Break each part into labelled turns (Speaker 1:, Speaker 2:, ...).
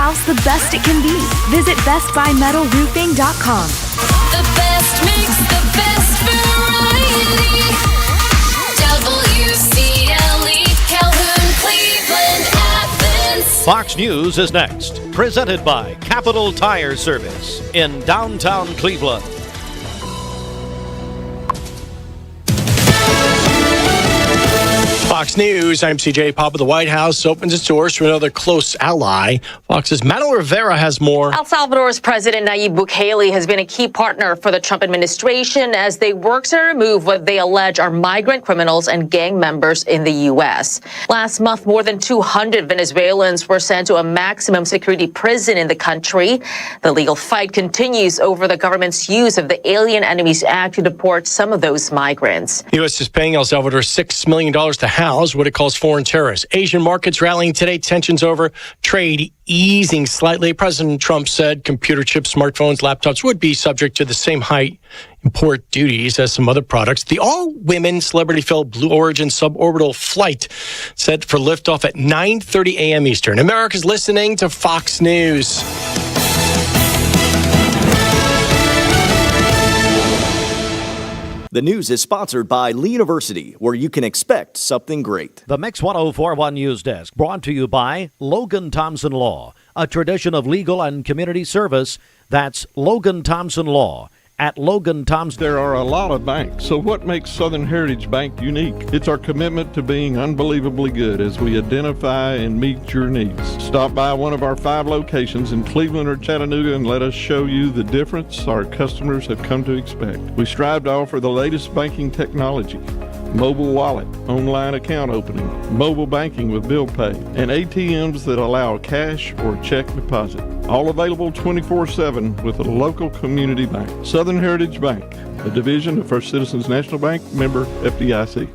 Speaker 1: house the best it can be. Visit bestbuymetalroofing.com.
Speaker 2: The best mix, the best variety. WCLE, Calhoun, Cleveland, Athens.
Speaker 3: Fox News is next. Presented by Capital Tire Service in downtown Cleveland.
Speaker 4: Fox News, I'm CJ Papa. The White House opens its doors to another close ally. Fox's Manuel Rivera has more.
Speaker 5: El Salvador's President Nayib Bukele has been a key partner for the Trump administration as they work to remove what they allege are migrant criminals and gang members in the U.S. Last month, more than 200 Venezuelans were sent to a maximum security prison in the country. The legal fight continues over the government's use of the Alien Enemies Act to deport some of those migrants.
Speaker 4: The U.S. is paying El Salvador $6 million to house what it calls foreign terrorists. Asian markets rallying today, tensions over trade easing slightly. President Trump said computer chips, smartphones, laptops would be subject to the same high import duties as some other products. The all-women celebrity-filled Blue Origin suborbital flight set for liftoff at 9:30 a.m. Eastern. America's listening to Fox News.
Speaker 6: The news is sponsored by Lee University, where you can expect something great.
Speaker 3: The Mix 1041 News Desk brought to you by Logan Thompson Law, a tradition of legal and community service. That's Logan Thompson Law. At Logan Thompson.
Speaker 7: There are a lot of banks, so what makes Southern Heritage Bank unique? It's our commitment to being unbelievably good as we identify and meet your needs. Stop by one of our 5 locations in Cleveland or Chattanooga and let us show you the difference our customers have come to expect. We strive to offer the latest banking technology, mobile wallet, online account opening, mobile banking with bill pay, and ATMs that allow cash or check deposit. All available 24/7 with a local community bank. Southern Heritage Bank, a division of First Citizens National Bank, member FDIC.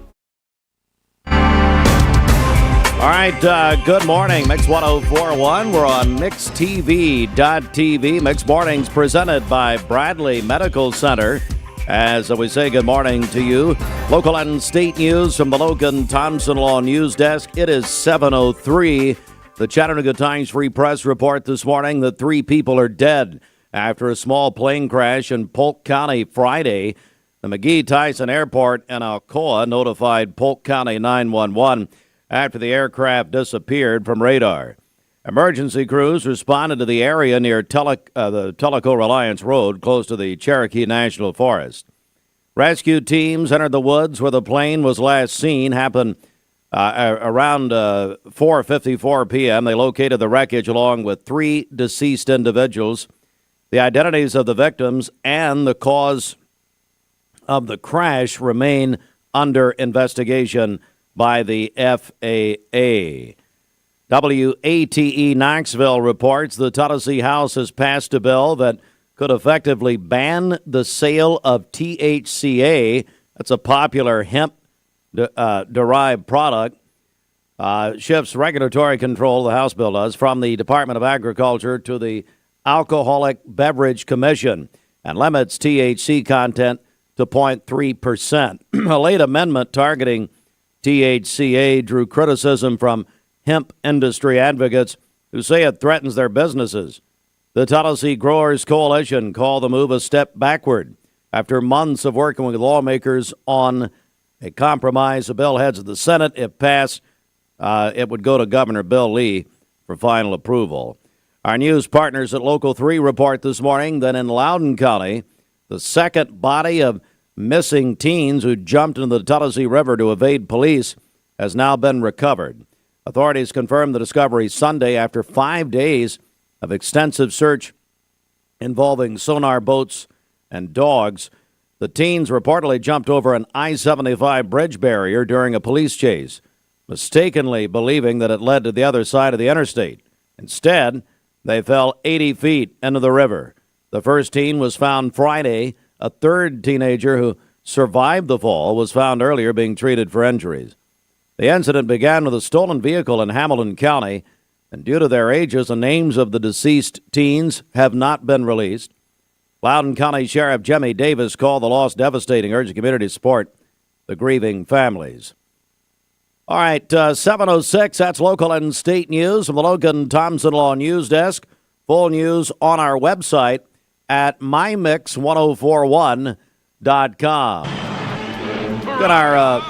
Speaker 3: All right, good morning. Mix 1041. We're on MixTV.tv. Mix Mornings presented by Bradley Medical Center. As we say good morning to you. Local and state news from the Logan Thompson Law News Desk. It is 7:03. The Chattanooga Times Free Press report this morning that 3 people are dead after a small plane crash in Polk County Friday. The McGee-Tyson Airport in Alcoa notified Polk County 911 after the aircraft disappeared from radar. Emergency crews responded to the area near the Tellico Reliance Road, close to the Cherokee National Forest. Rescue teams entered the woods where the plane was last seen. Happened around 4:54 p.m. They located the wreckage along with 3 deceased individuals. The identities of the victims and the cause of the crash remain under investigation by the FAA. WATE Knoxville reports the Tennessee House has passed a bill that could effectively ban the sale of THCA. That's a popular hemp-derived product. Shifts regulatory control, the House bill does, from the Department of Agriculture to the Alcoholic Beverage Commission and limits THC content to 0.3%. A late amendment targeting THCA drew criticism from hemp industry advocates who say it threatens their businesses. The Tennessee Growers Coalition called the move a step backward after months of working with lawmakers on a compromise. The bill heads to the Senate. If passed, it would go to Governor Bill Lee for final approval. Our news partners at Local 3 report this morning that in Loudoun County, the second body of missing teens who jumped into the Tennessee River to evade police has now been recovered. Authorities confirmed the discovery Sunday after 5 days of extensive search involving sonar boats and dogs. The teens reportedly jumped over an I-75 bridge barrier during a police chase, mistakenly believing that it led to the other side of the interstate. Instead, they fell 80 feet into the river. The first teen was found Friday. A third teenager who survived the fall was found earlier being treated for injuries. The incident began with a stolen vehicle in Hamilton County, and due to their ages, the names of the deceased teens have not been released. Loudoun County Sheriff Jimmy Davis called the loss devastating, urging community to support the grieving families. All right, 7:06, that's local and state news from the Logan Thompson Law News Desk. Full news on our website at mymix1041.com. Got our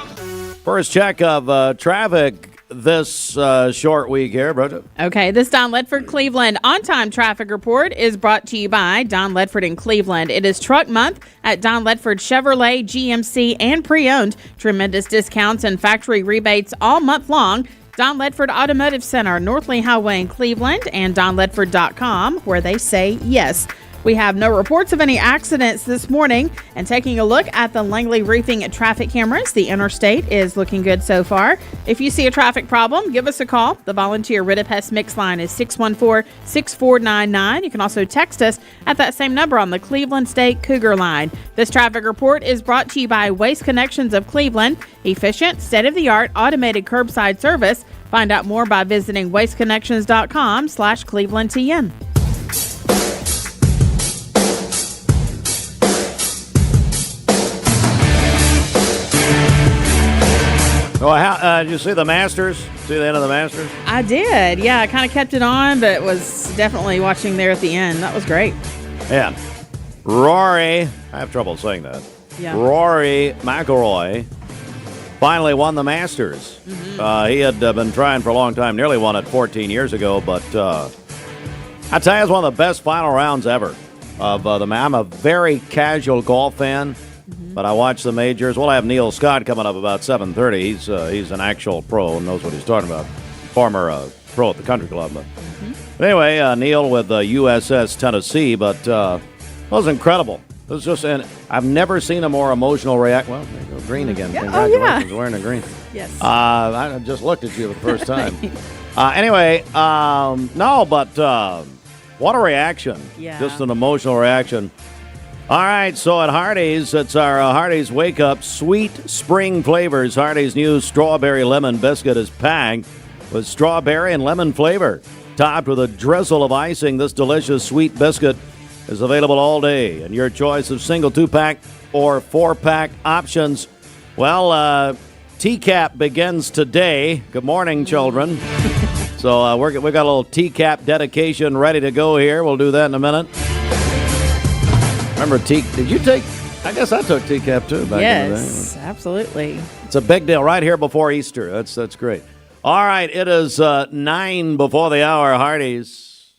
Speaker 3: first check of traffic this short week here, Bridget.
Speaker 8: Okay, this Don Ledford Cleveland on-time traffic report is brought to you by Don Ledford in Cleveland. It is Truck Month at Don Ledford Chevrolet, GMC, and pre-owned. Tremendous discounts and factory rebates all month long. Don Ledford Automotive Center, North Lee Highway in Cleveland, and donledford.com, where they say yes. We have no reports of any accidents this morning. And taking a look at the Langley Roofing traffic cameras, the interstate is looking good so far. If you see a traffic problem, give us a call. The volunteer Ridipest mix line is 614-6499. You can also text us at that same number on the Cleveland State Cougar line. This traffic report is brought to you by Waste Connections of Cleveland. Efficient, state-of-the-art, automated curbside service. Find out more by visiting wasteconnections.com/ClevelandTN.
Speaker 3: Oh, did you see the Masters? See the end of the Masters?
Speaker 8: I did. Yeah, I kind of kept it on, but was definitely watching there at the end. That was great.
Speaker 3: Yeah. Rory, I have trouble saying that.
Speaker 8: Yeah.
Speaker 3: Rory McIlroy finally won the Masters. Mm-hmm. He had been trying for a long time, nearly won it 14 years ago, but I tell you, it's one of the best final rounds ever of the I'm a very casual golf fan. But I watch the majors. We'll have Neil Scott coming up about 7:30. He's an actual pro and knows what he's talking about. Former pro at the country club. But anyway, Neil with USS Tennessee. But it was incredible. It was just, and I've never seen a more emotional reaction. Well, there you go, green again.
Speaker 8: Yeah.
Speaker 3: Congratulations, wearing a green.
Speaker 8: Yes.
Speaker 3: I just looked at you for the first time. Anyway, no, but what a reaction.
Speaker 8: Yeah.
Speaker 3: Just an emotional reaction. All right, so at Hardee's, it's our Hardee's Wake Up Sweet Spring Flavors. Hardee's new strawberry lemon biscuit is packed with strawberry and lemon flavor. Topped with a drizzle of icing, this delicious sweet biscuit is available all day. And your choice of single 2-pack or 4-pack options. Well, TCAP begins today. Good morning, children. So we got a little TCAP dedication ready to go here. We'll do that in a minute. Remember did you take, I guess I took TCAP too back in the day.
Speaker 8: Yes, absolutely.
Speaker 3: It's a big deal right here before Easter. That's great. All right, it is 9 before the hour, Hardee's.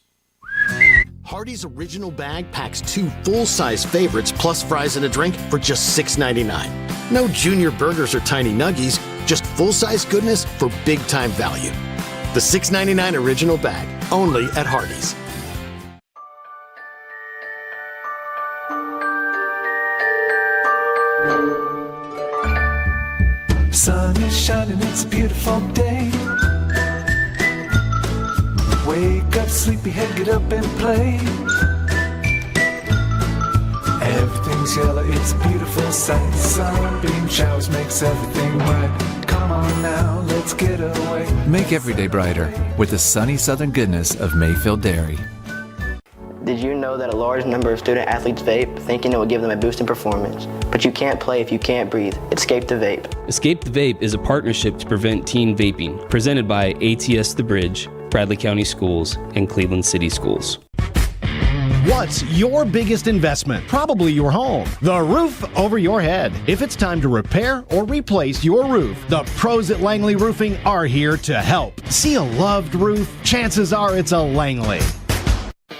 Speaker 9: Hardee's Original Bag packs 2 full-size favorites plus fries and a drink for just $6.99. No junior burgers or tiny nuggies, just full-size goodness for big-time value. The $6.99 Original Bag, only at Hardee's.
Speaker 10: Sun is shining, it's a beautiful day. Wake up, sleepyhead, get up and play. Everything's yellow, it's a beautiful sight. Sunbeam showers makes everything bright. Come on now, let's get away.
Speaker 11: Make every day brighter with the sunny southern goodness of Mayfield Dairy.
Speaker 12: Did you know that a large number of student athletes vape, thinking it will give them a boost in performance? But you can't play if you can't breathe. Escape the vape.
Speaker 13: Escape the Vape is a partnership to prevent teen vaping, presented by ATS The Bridge, Bradley County Schools, and Cleveland City Schools.
Speaker 14: What's your biggest investment? Probably your home. The roof over your head. If it's time to repair or replace your roof, the pros at Langley Roofing are here to help. See a loved roof? Chances are it's a Langley.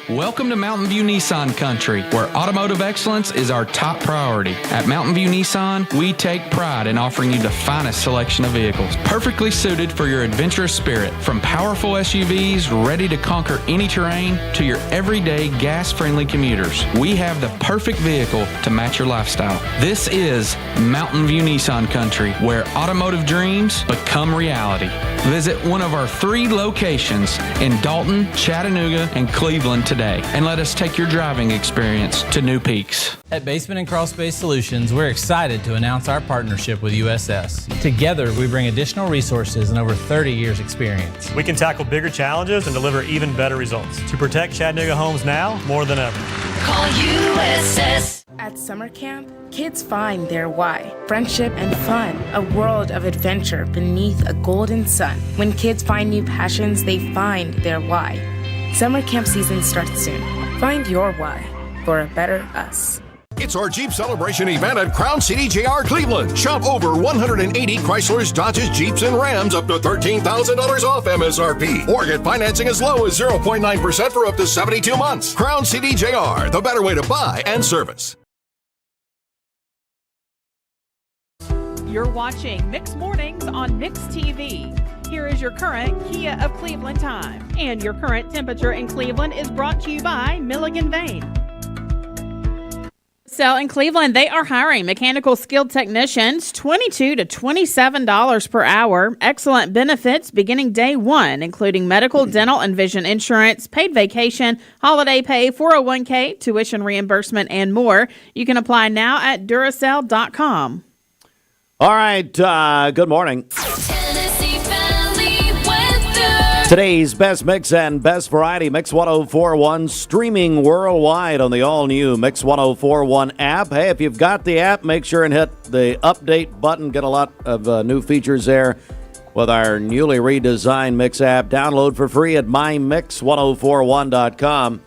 Speaker 15: Welcome to Mountain View Nissan Country, where automotive excellence is our top priority. At Mountain View Nissan, we take pride in offering you the finest selection of vehicles, perfectly suited for your adventurous spirit. From powerful SUVs ready to conquer any terrain to your everyday gas-friendly commuters, we have the perfect vehicle to match your lifestyle. This is Mountain View Nissan Country, where automotive dreams become reality. Visit one of our 3 locations in Dalton, Chattanooga, and Cleveland today, and let us take your driving experience to new peaks.
Speaker 16: At Basement and Crawl Space Solutions, we're excited to announce our partnership with USS. Together, we bring additional resources and over 30 years experience.
Speaker 17: We can tackle bigger challenges and deliver even better results to protect Chattanooga homes now more than ever.
Speaker 2: Call USS.
Speaker 18: At summer camp, Kids find their why. Friendship and fun. A world of adventure beneath a golden sun. When kids find new passions, they find their why. Summer camp season starts soon. Find your why for a better us.
Speaker 19: It's our Jeep Celebration event at Crown City JR Cleveland. Shop over 180 Chryslers, Dodges, Jeeps, and Rams up to $13,000 off MSRP. Or get financing as low as 0.9% for up to 72 months. Crown City JR, the better way to buy and service.
Speaker 8: You're watching Mix Mornings on Mix TV. Here is your current Kia of Cleveland time. And your current temperature in Cleveland is brought to you by Milligan Vane. So in Cleveland, they are hiring mechanical skilled technicians, $22 to $27 per hour. Excellent benefits beginning day one, including medical, dental, and vision insurance, paid vacation, holiday pay, 401k, tuition reimbursement, and more. You can apply now at Duracell.com.
Speaker 3: All right, good morning. Today's best mix and best variety, Mix 1041, streaming worldwide on the all-new Mix 1041 app. Hey, if you've got the app, make sure and hit the update button. Get a lot of new features there with our newly redesigned Mix app. Download for free at mymix1041.com.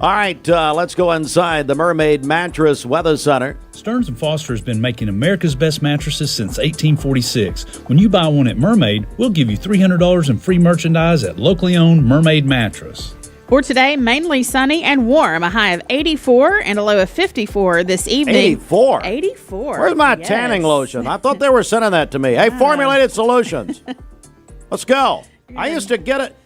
Speaker 3: All right, let's go inside the Mermaid Mattress Weather Center.
Speaker 20: Stearns & Foster has been making America's best mattresses since 1846. When you buy one at Mermaid, we'll give you $300 in free merchandise at locally owned Mermaid Mattress.
Speaker 8: For today, mainly sunny and warm. A high of 84 and a low of 54 this evening.
Speaker 3: 84?
Speaker 8: 84.
Speaker 3: Where's my tanning lotion? I thought they were sending that to me. Hey, Formulated Solutions. Let's go. I used to get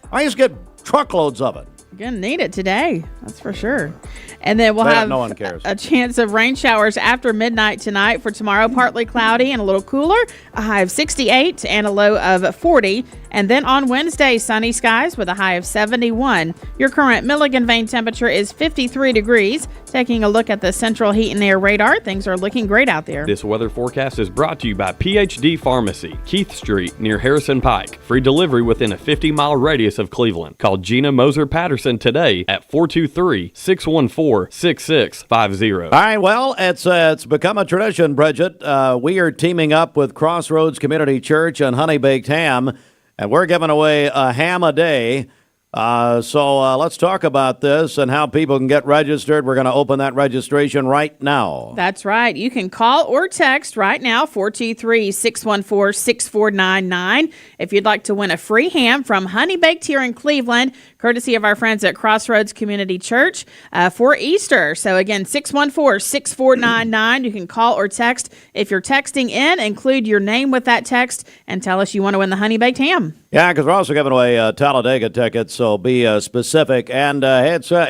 Speaker 3: truckloads of it.
Speaker 8: You're going to need it today. That's for sure. And then we'll have
Speaker 3: no one cares.
Speaker 8: A chance of rain showers after midnight tonight. For tomorrow, partly cloudy and a little cooler. A high of 68 and a low of 40. And then on Wednesday, sunny skies with a high of 71. Your current Milligan Vane temperature is 53 degrees. Taking a look at the central heat and air radar, things are looking great out there.
Speaker 21: This weather forecast is brought to you by PhD Pharmacy, Keith Street, near Harrison Pike. Free delivery within a 50-mile radius of Cleveland. Call Gina Moser-Patterson today at 423-614-6650.
Speaker 3: All right, well, it's become a tradition, Bridget. We are teaming up with Crossroads Community Church and Honey Baked Ham, and we're giving away a ham a day. So let's talk about this and how people can get registered. We're going to open that registration right now.
Speaker 8: That's right. You can call or text right now, 423-614-6499. If you'd like to win a free ham from Honey Baked here in Cleveland, courtesy of our friends at Crossroads Community Church for Easter. So again, 614-6499. You can call or text. If you're texting in, include your name with that text and tell us you want to win the Honey Baked ham.
Speaker 3: Yeah, because we're also giving away Talladega tickets, so be specific. And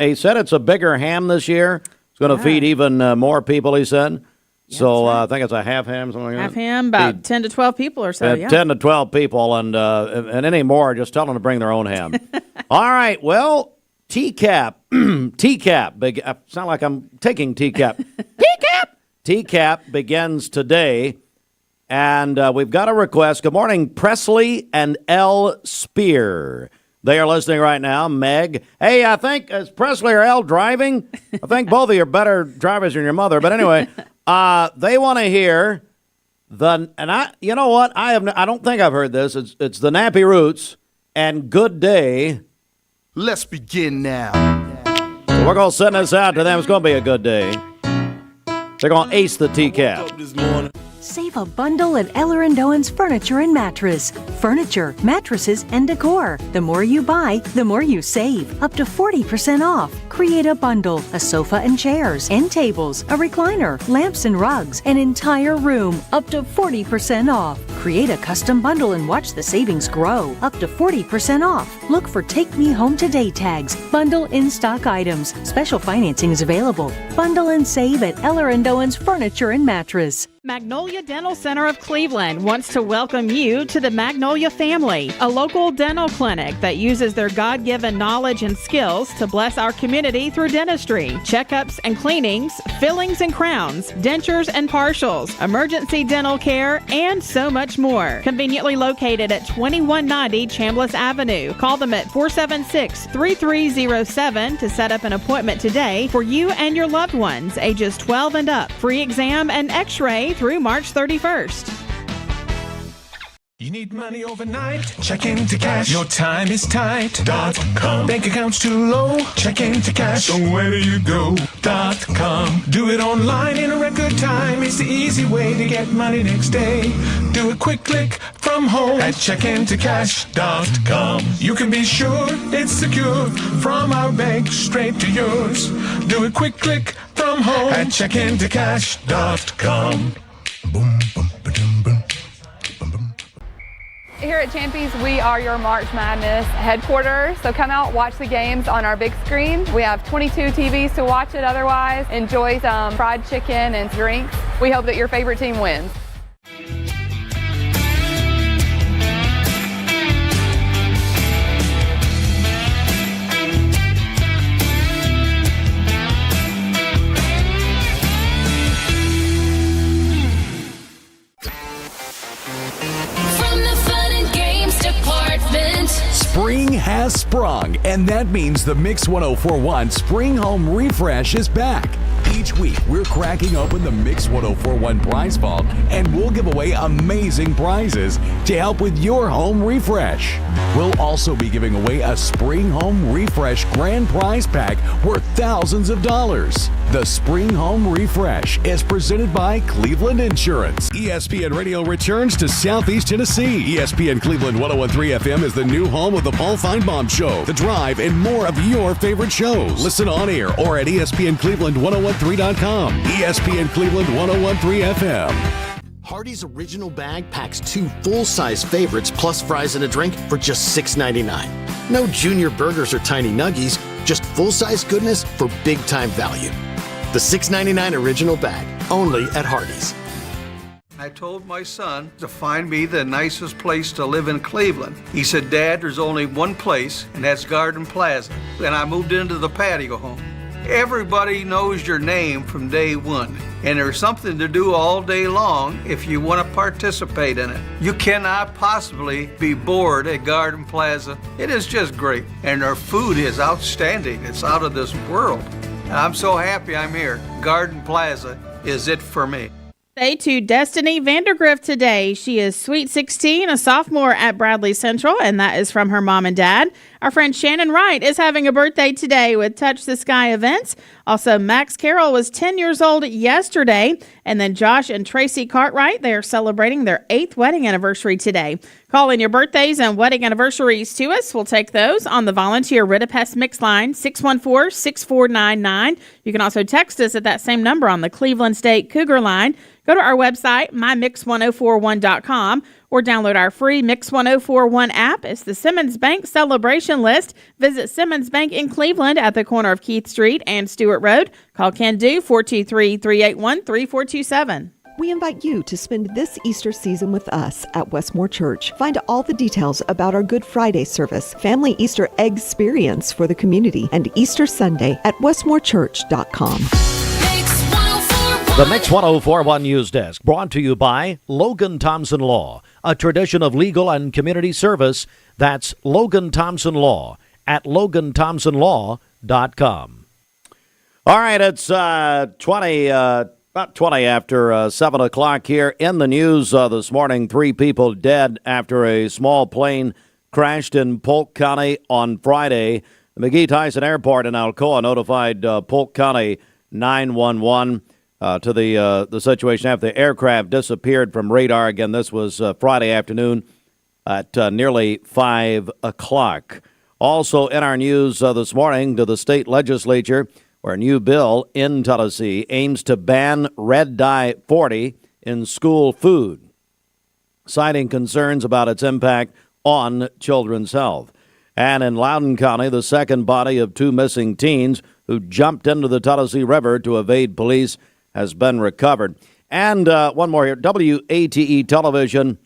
Speaker 3: he said it's a bigger ham this year. It's going to feed even more people, he said. Yeah, so right. I think it's a half ham, something like that.
Speaker 8: Half ham, about 10 to 12 people or so, yeah.
Speaker 3: 10 to 12 people, and any more, just tell them to bring their own ham. All right, well, TCAP. TCAP. I sound like I'm taking TCAP. TCAP begins today. And we've got a request. Good morning, Presley and L. Spear. They are listening right now. Meg. Hey, I think, is Presley or L driving? I think both of you are better drivers than your mother. But anyway, they want to hear you know what? I don't think I've heard this. It's the Nappy Roots and Good Day.
Speaker 22: Let's begin now.
Speaker 3: So we're going to send this out to them. It's going to be a good day. They're going to ace the TCAP.
Speaker 1: Save a bundle at Eller & Owen's Furniture and Mattress. Furniture, mattresses, and decor. The more you buy, the more you save. Up to 40% off. Create a bundle, a sofa and chairs, end tables, a recliner, lamps and rugs, an entire room. Up to 40% off. Create a custom bundle and watch the savings grow. Up to 40% off. Look for Take Me Home Today tags. Bundle in-stock items. Special financing is available. Bundle and save at Eller & Owen's Furniture and Mattress.
Speaker 8: Magnolia Dental Center of Cleveland wants to welcome you to the Magnolia family, a local dental clinic that uses their God-given knowledge and skills to bless our community community through dentistry, checkups and cleanings, fillings and crowns, dentures and partials, emergency dental care, and so much more. Conveniently located at 2190 Chambliss Avenue. Call them at 476-3307 to set up an appointment today for you and your loved ones, ages 12 and up. Free exam and x-ray through March 31st.
Speaker 10: You need money overnight? Check into cash. Your time is tight.com. Bank account's too low? Check into cash. So where do you go.com? Do it online in a record time. It's the easy way to get money next day. Do a quick click from home at checkintocash.com. You can be sure it's secure from our bank straight to yours. Do a quick click from home at checkintocash.com. Boom, boom, ba-dum, boom.
Speaker 4: Here at Champies, we are your March Madness headquarters. So come out, watch the games on our big screen. We have 22 TVs to watch it otherwise. Enjoy some fried chicken and drinks. We hope that your favorite team wins.
Speaker 11: Spring has sprung, and that means the Mix 1041 Spring Home Refresh is back. Each week, we're cracking open the Mix 1041 prize vault, and we'll give away amazing prizes to help with your home refresh. We'll also be giving away a Spring Home Refresh grand prize pack worth thousands of dollars. The Spring Home Refresh is presented by Cleveland Insurance. ESPN Radio returns to Southeast Tennessee. ESPN Cleveland 101.3 FM is the new home of the Paul Feinbaum Show, The Drive, and more of your favorite shows. Listen on air or at ESPNCleveland1013.com. ESPN Cleveland 101.3 FM.
Speaker 9: Hardee's original bag packs 2 full-size favorites plus fries and a drink for just $6.99. No junior burgers or tiny nuggies, just full-size goodness for big-time value. The $6.99 original bag, only at Hardee's.
Speaker 5: I told my son to find me the nicest place to live in Cleveland. He said, Dad, there's only one place, and that's Garden Plaza. And I moved into the patio home. Everybody knows your name from day one, and there's something to do all day long if you want to participate in it. You cannot possibly be bored at Garden Plaza. It is just great, and their food is outstanding. It's out of this world. And I'm so happy I'm here. Garden Plaza is it for me.
Speaker 8: Say to Destiny Vandergrift today. She is sweet 16, a sophomore at Bradley Central, and that is from her mom and dad. Our friend Shannon Wright is having a birthday today with Touch the Sky events. Also, Max Carroll was 10 years old yesterday. And then Josh and Tracy Cartwright, they are celebrating their 8th wedding anniversary today. Call in your birthdays and wedding anniversaries to us. We'll take those on the Volunteer Ritapest Mix line, 614-6499. You can also text us at that same number on the Cleveland State Cougar line. Go to our website, mymix1041.com, or download our free Mix 1041 app. It's the Simmons Bank Celebration List. Visit Simmons Bank in Cleveland at the corner of Keith Street and Stewart Road. Call Ken Do 423-381-3427.
Speaker 23: We invite you to spend this Easter season with us at Westmore Church. Find all the details about our Good Friday service, family Easter egg experience for the community, and Easter Sunday at westmorechurch.com.
Speaker 3: The Mix 1041 News Desk, brought to you by Logan Thompson Law, a tradition of legal and community service. That's Logan Thompson Law at LoganThompsonLaw.com. All right, it's about 20 after 7 o'clock here. In the news this morning, 3 people dead after a small plane crashed in Polk County on Friday. The McGee-Tyson Airport in Alcoa notified Polk County 911 to the situation after the aircraft disappeared from radar. Again, this was Friday afternoon at nearly 5 o'clock. Also in our news this morning, to the state legislature, where a new bill in Tennessee aims to ban red dye 40 in school food, citing concerns about its impact on children's health. And in Loudoun County, the second body of 2 missing teens who jumped into the Tennessee River to evade police has been recovered. And one more here. WATE Television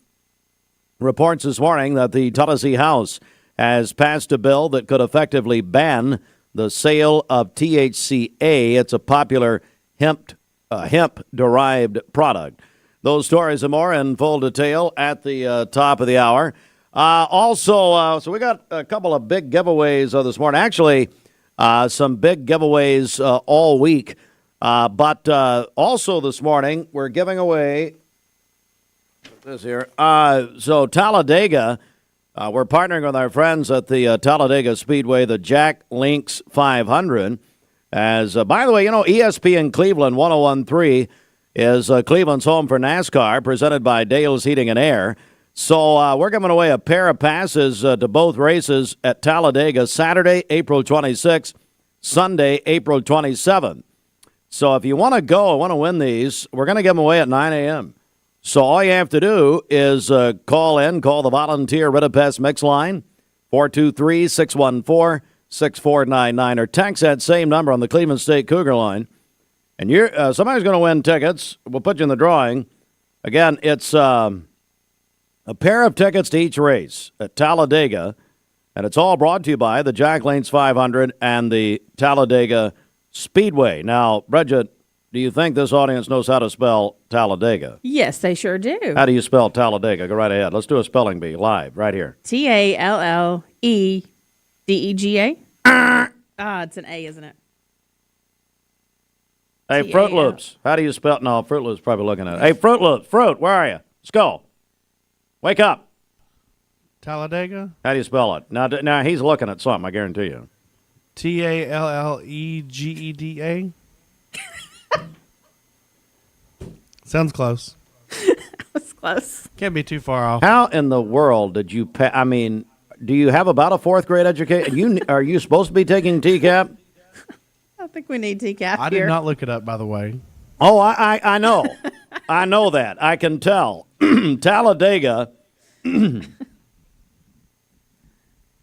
Speaker 3: reports this morning that the Tennessee House has passed a bill that could effectively ban the sale of THCA. It's a popular hemp-derived product. Those stories and more in full detail at the top of the hour. So we got a couple of big giveaways this morning. Actually, some big giveaways all week. But also this morning, we're giving away this here. So Talladega, we're partnering with our friends at the Talladega Speedway, the Jack Links 500. As by the way, ESPN Cleveland 101.3 is Cleveland's home for NASCAR, presented by Dale's Heating and Air. So we're giving away a pair of passes to both races at Talladega Saturday, April 26th, Sunday, April 27th. So if you want to go, want to win these, we're going to give them away at 9 a.m. So all you have to do is call the Volunteer Ridipest Mix line, 423-614-6499, or text that same number on the Cleveland State Cougar line. And somebody's going to win tickets. We'll put you in the drawing. Again, it's a pair of tickets to each race at Talladega, and it's all brought to you by the Jack Links 500 and the Talladega Speedway. Now, Bridget, do you think this audience knows how to spell Talladega?
Speaker 8: Yes, they sure do.
Speaker 3: How do you spell Talladega? Go right ahead. Let's do a spelling bee live right here.
Speaker 8: Talledega. It's an A, isn't it?
Speaker 3: Hey, Fruit Loops. How do you spell? No, Fruit Loops probably looking at it. Hey, Fruit Loops. Fruit, where are you? Let's go. Wake up.
Speaker 6: Talladega?
Speaker 3: How do you spell it? Now he's looking at something, I guarantee you.
Speaker 6: Tallegeda? Sounds close.
Speaker 8: That's close.
Speaker 6: Can't be too far off.
Speaker 3: How in the world did you do you have about a fourth grade education? Are you supposed to be taking TCAP?
Speaker 8: I think we need TCAP
Speaker 6: I did not look it up, by the way.
Speaker 3: Oh, I know. I know that. I can tell. Talladega.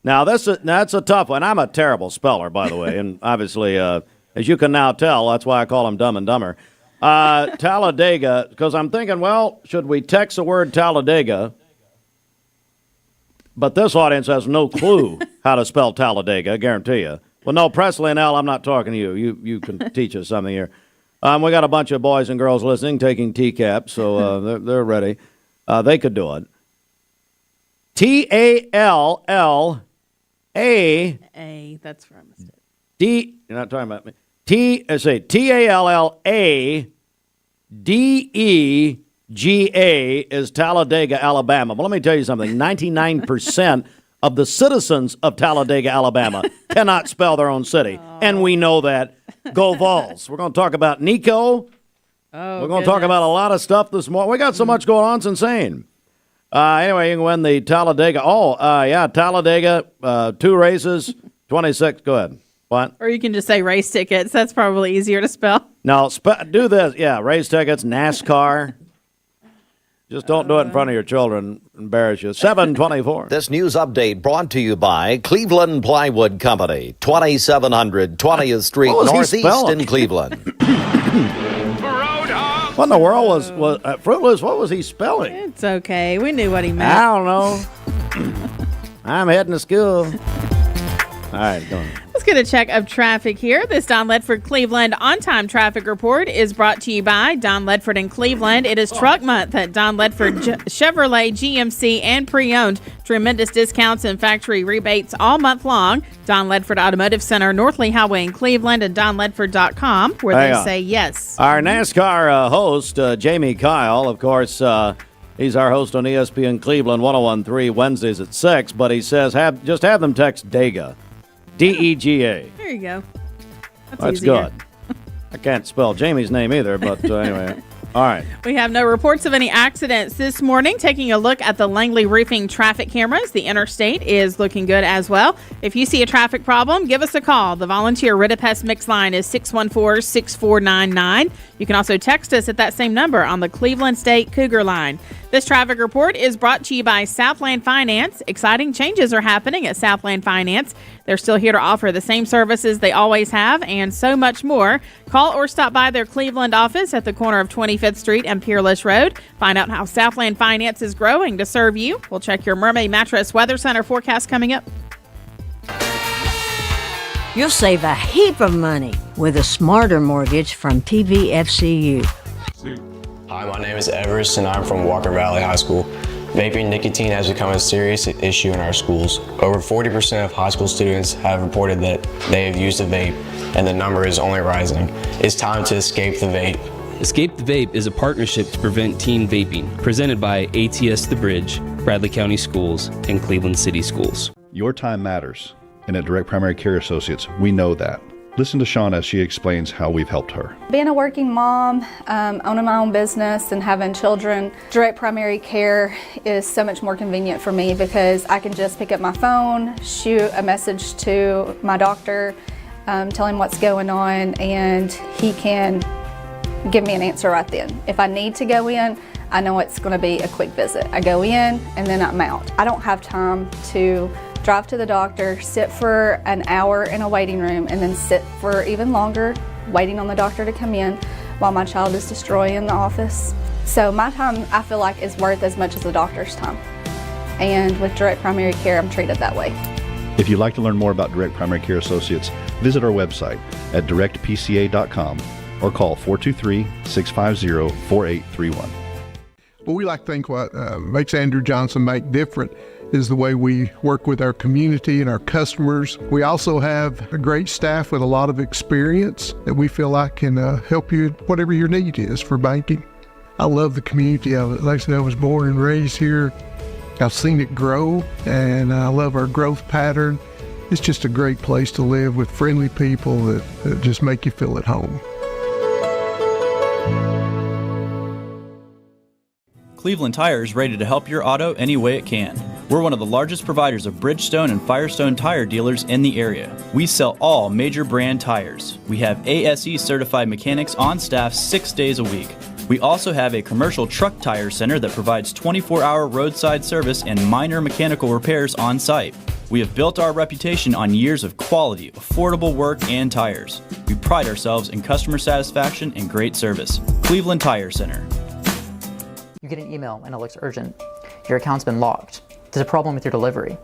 Speaker 3: Now, that's a tough one. I'm a terrible speller, by the way. And obviously, as you can now tell, that's why I call him Dumb and Dumber. Talladega, because I'm thinking, well, should we text the word Talladega? But this audience has no clue how to spell Talladega, I guarantee you. Well, no, Presley and Al, I'm not talking to you. You can teach us something here. We got a bunch of boys and girls listening, taking TCAP, so they're ready. They could do it. Talla.
Speaker 8: A, that's where I missed it.
Speaker 3: You're not talking about me. Talladega is Talladega, Alabama. But let me tell you something. 99% of the citizens of Talladega, Alabama cannot spell their own city. And we know that. Go Vols. We're going to talk about Nico. We're going to talk about a lot of stuff this morning. We got so much going on. It's insane. Anyway, you can win the Talladega. Talladega, 2 races, 26. Go ahead. What?
Speaker 8: Or you can just say race tickets. That's probably easier to spell.
Speaker 3: No, do this. Yeah, race tickets, NASCAR. Just don't do it in front of your children. Embarrass you. 724.
Speaker 7: This news update brought to you by Cleveland Plywood Company, 2700 20th Street Northeast in Cleveland.
Speaker 3: What in the world was Fruitless? What was he spelling?
Speaker 8: It's okay. We knew what he meant.
Speaker 3: I don't know. I'm heading to school. All right, go on.
Speaker 8: Let's get a check of traffic here. This Don Ledford Cleveland on-time traffic report is brought to you by Don Ledford in Cleveland. It is Truck Month at Don Ledford Chevrolet, GMC, and pre-owned. Tremendous discounts and factory rebates all month long. Don Ledford Automotive Center, North Lee Highway in Cleveland, and donledford.com, where they say yes.
Speaker 3: Our NASCAR host, Jamie Kyle, of course, he's our host on ESPN Cleveland 101.3 Wednesdays at 6, but he says just have them text Dega. Dega.
Speaker 8: There you go.
Speaker 3: That's good. I can't spell Jamie's name either, but anyway. All right.
Speaker 8: We have no reports of any accidents this morning. Taking a look at the Langley Roofing traffic cameras, the interstate is looking good as well. If you see a traffic problem, give us a call. The volunteer Ridipest Mix line is 614-6499. You can also text us at that same number on the Cleveland State Cougar line. This traffic report is brought to you by Southland Finance. Exciting changes are happening at Southland Finance. They're still here to offer the same services they always have and so much more. Call or stop by their Cleveland office at the corner of 25th Street and Peerless Road. Find out how Southland Finance is growing to serve you. We'll check your Mermaid Mattress Weather Center forecast coming up.
Speaker 12: You'll save a heap of money with a smarter mortgage from TVFCU.
Speaker 13: Hi, my name is Everest and I'm from Walker Valley High School. Vaping nicotine has become a serious issue in our schools. Over 40% of high school students have reported that they have used a vape, and the number is only rising. It's time to escape the vape.
Speaker 14: Escape the Vape is a partnership to prevent teen vaping, presented by ATS The Bridge, Bradley County Schools, and Cleveland City Schools.
Speaker 24: Your time matters, and at Direct Primary Care Associates, we know that. Listen to Shawn as she explains how we've helped her.
Speaker 4: Being a working mom, owning my own business and having children, Direct Primary Care is so much more convenient for me because I can just pick up my phone, shoot a message to my doctor, tell him what's going on, and he can give me an answer right then. If I need to go in, I know it's going to be a quick visit. I go in and then I'm out. I don't have time to drive to the doctor, sit for an hour in a waiting room, and then sit for even longer waiting on the doctor to come in while my child is destroying the office. So my time, I feel like, is worth as much as the doctor's time. And with Direct Primary Care, I'm treated that way.
Speaker 24: If you'd like to learn more about Direct Primary Care Associates, visit our website at directpca.com or call 423-650-4831.
Speaker 25: Well, we like to think what makes Andrew Johnson make different is the way we work with our community and our customers. We also have a great staff with a lot of experience that we feel like can help you whatever your need is for banking. I love the community of it. Like I said, I was born and raised here. I've seen it grow, and I love our growth pattern. It's just a great place to live with friendly people that just make you feel at home.
Speaker 26: Cleveland Tire is ready to help your auto any way it can. We're one of the largest providers of Bridgestone and Firestone tire dealers in the area. We sell all major brand tires. We have ASE certified mechanics on staff 6 days a week. We also have a commercial truck tire center that provides 24-hour roadside service and minor mechanical repairs on site. We have built our reputation on years of quality, affordable work and tires. We pride ourselves in customer satisfaction and great service. Cleveland Tire Center.
Speaker 27: You get an email and it looks urgent. Your account's been locked. There's a problem with your delivery.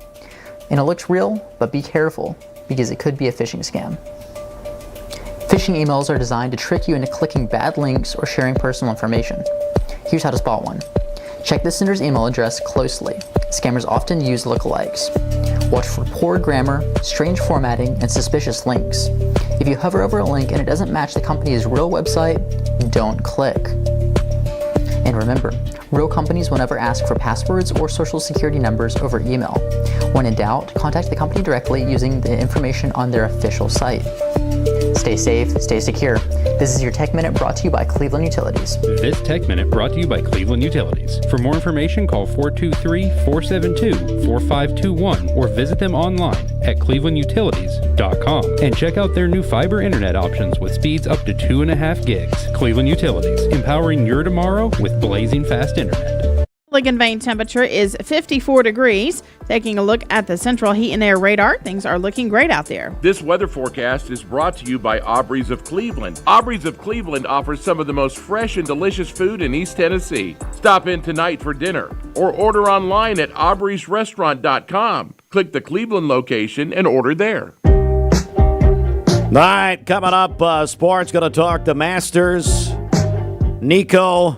Speaker 27: And it looks real, but be careful because it could be a phishing scam. Phishing emails are designed to trick you into clicking bad links or sharing personal information. Here's how to spot one. Check the sender's email address closely. Scammers often use lookalikes. Watch for poor grammar, strange formatting, and suspicious links. If you hover over a link and it doesn't match the company's real website, don't click. And remember, real companies will never ask for passwords or social security numbers over email. When in doubt, contact the company directly using the information on their official site. Stay safe, stay secure. This is your Tech Minute brought to you by Cleveland Utilities.
Speaker 28: This Tech Minute brought to you by Cleveland Utilities. For more information, call 423-472-4521 or visit them online at clevelandutilities.com and check out their new fiber internet options with speeds up to 2.5 gigs. Cleveland Utilities, empowering your tomorrow with blazing fast internet.
Speaker 8: Ligon Vane temperature is 54 degrees. Taking a look at the central heat and air radar, things are looking great out there.
Speaker 29: This weather forecast is brought to you by Aubrey's of Cleveland. Aubrey's of Cleveland offers some of the most fresh and delicious food in East Tennessee. Stop in tonight for dinner or order online at aubreysrestaurant.com. Click the Cleveland location and order there.
Speaker 3: All right, coming up, sports, going to talk the Masters. Nico,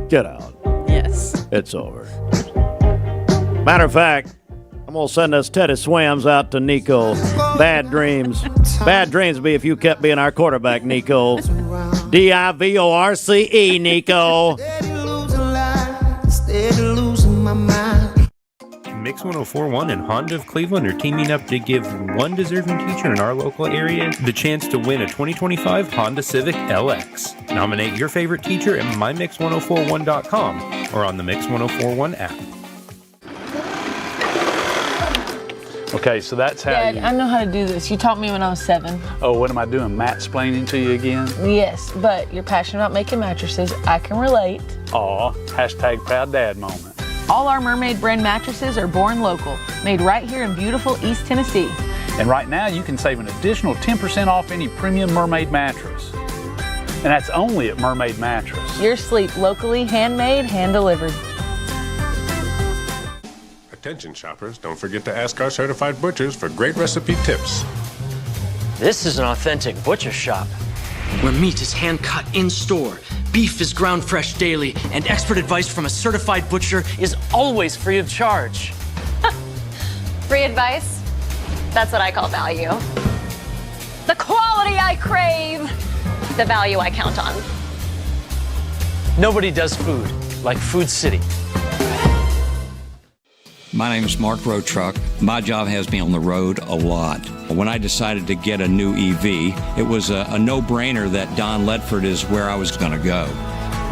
Speaker 3: get out.
Speaker 8: Yes.
Speaker 3: It's over. Matter of fact, I'm going to send us Teddy Swims out to Nico. Bad dreams. Bad dreams would be if you kept being our quarterback, Nico. DIVORCE, Nico.
Speaker 28: Mix 1041 and Honda of Cleveland are teaming up to give one deserving teacher in our local area the chance to win a 2025 Honda Civic LX. Nominate your favorite teacher at mymix1041.com or on the Mix 1041 app.
Speaker 30: Okay, so that's how
Speaker 31: Dad, I know how to do this. You taught me when I was 7.
Speaker 30: Oh, what am I doing, matt-splaining to you again?
Speaker 31: Yes, but you're passionate about making mattresses. I can relate.
Speaker 30: Aw, hashtag proud dad moment.
Speaker 31: All our Mermaid brand mattresses are born local, made right here in beautiful East Tennessee.
Speaker 30: And right now you can save an additional 10% off any premium Mermaid mattress. And that's only at Mermaid Mattress.
Speaker 31: Your sleep locally, handmade, hand-delivered.
Speaker 32: Attention shoppers, don't forget to ask our certified butchers for great recipe tips.
Speaker 1: This is an authentic butcher shop, where meat is hand-cut in-store, beef is ground fresh daily, and expert advice from a certified butcher is always free of charge.
Speaker 2: Free advice? That's what I call value. The quality I crave, the value I count on.
Speaker 1: Nobody does food like Food City.
Speaker 10: My name is Mark Road Truck. My job has me on the road a lot. When I decided to get a new EV, it was a no-brainer that Don Ledford is where I was going to go.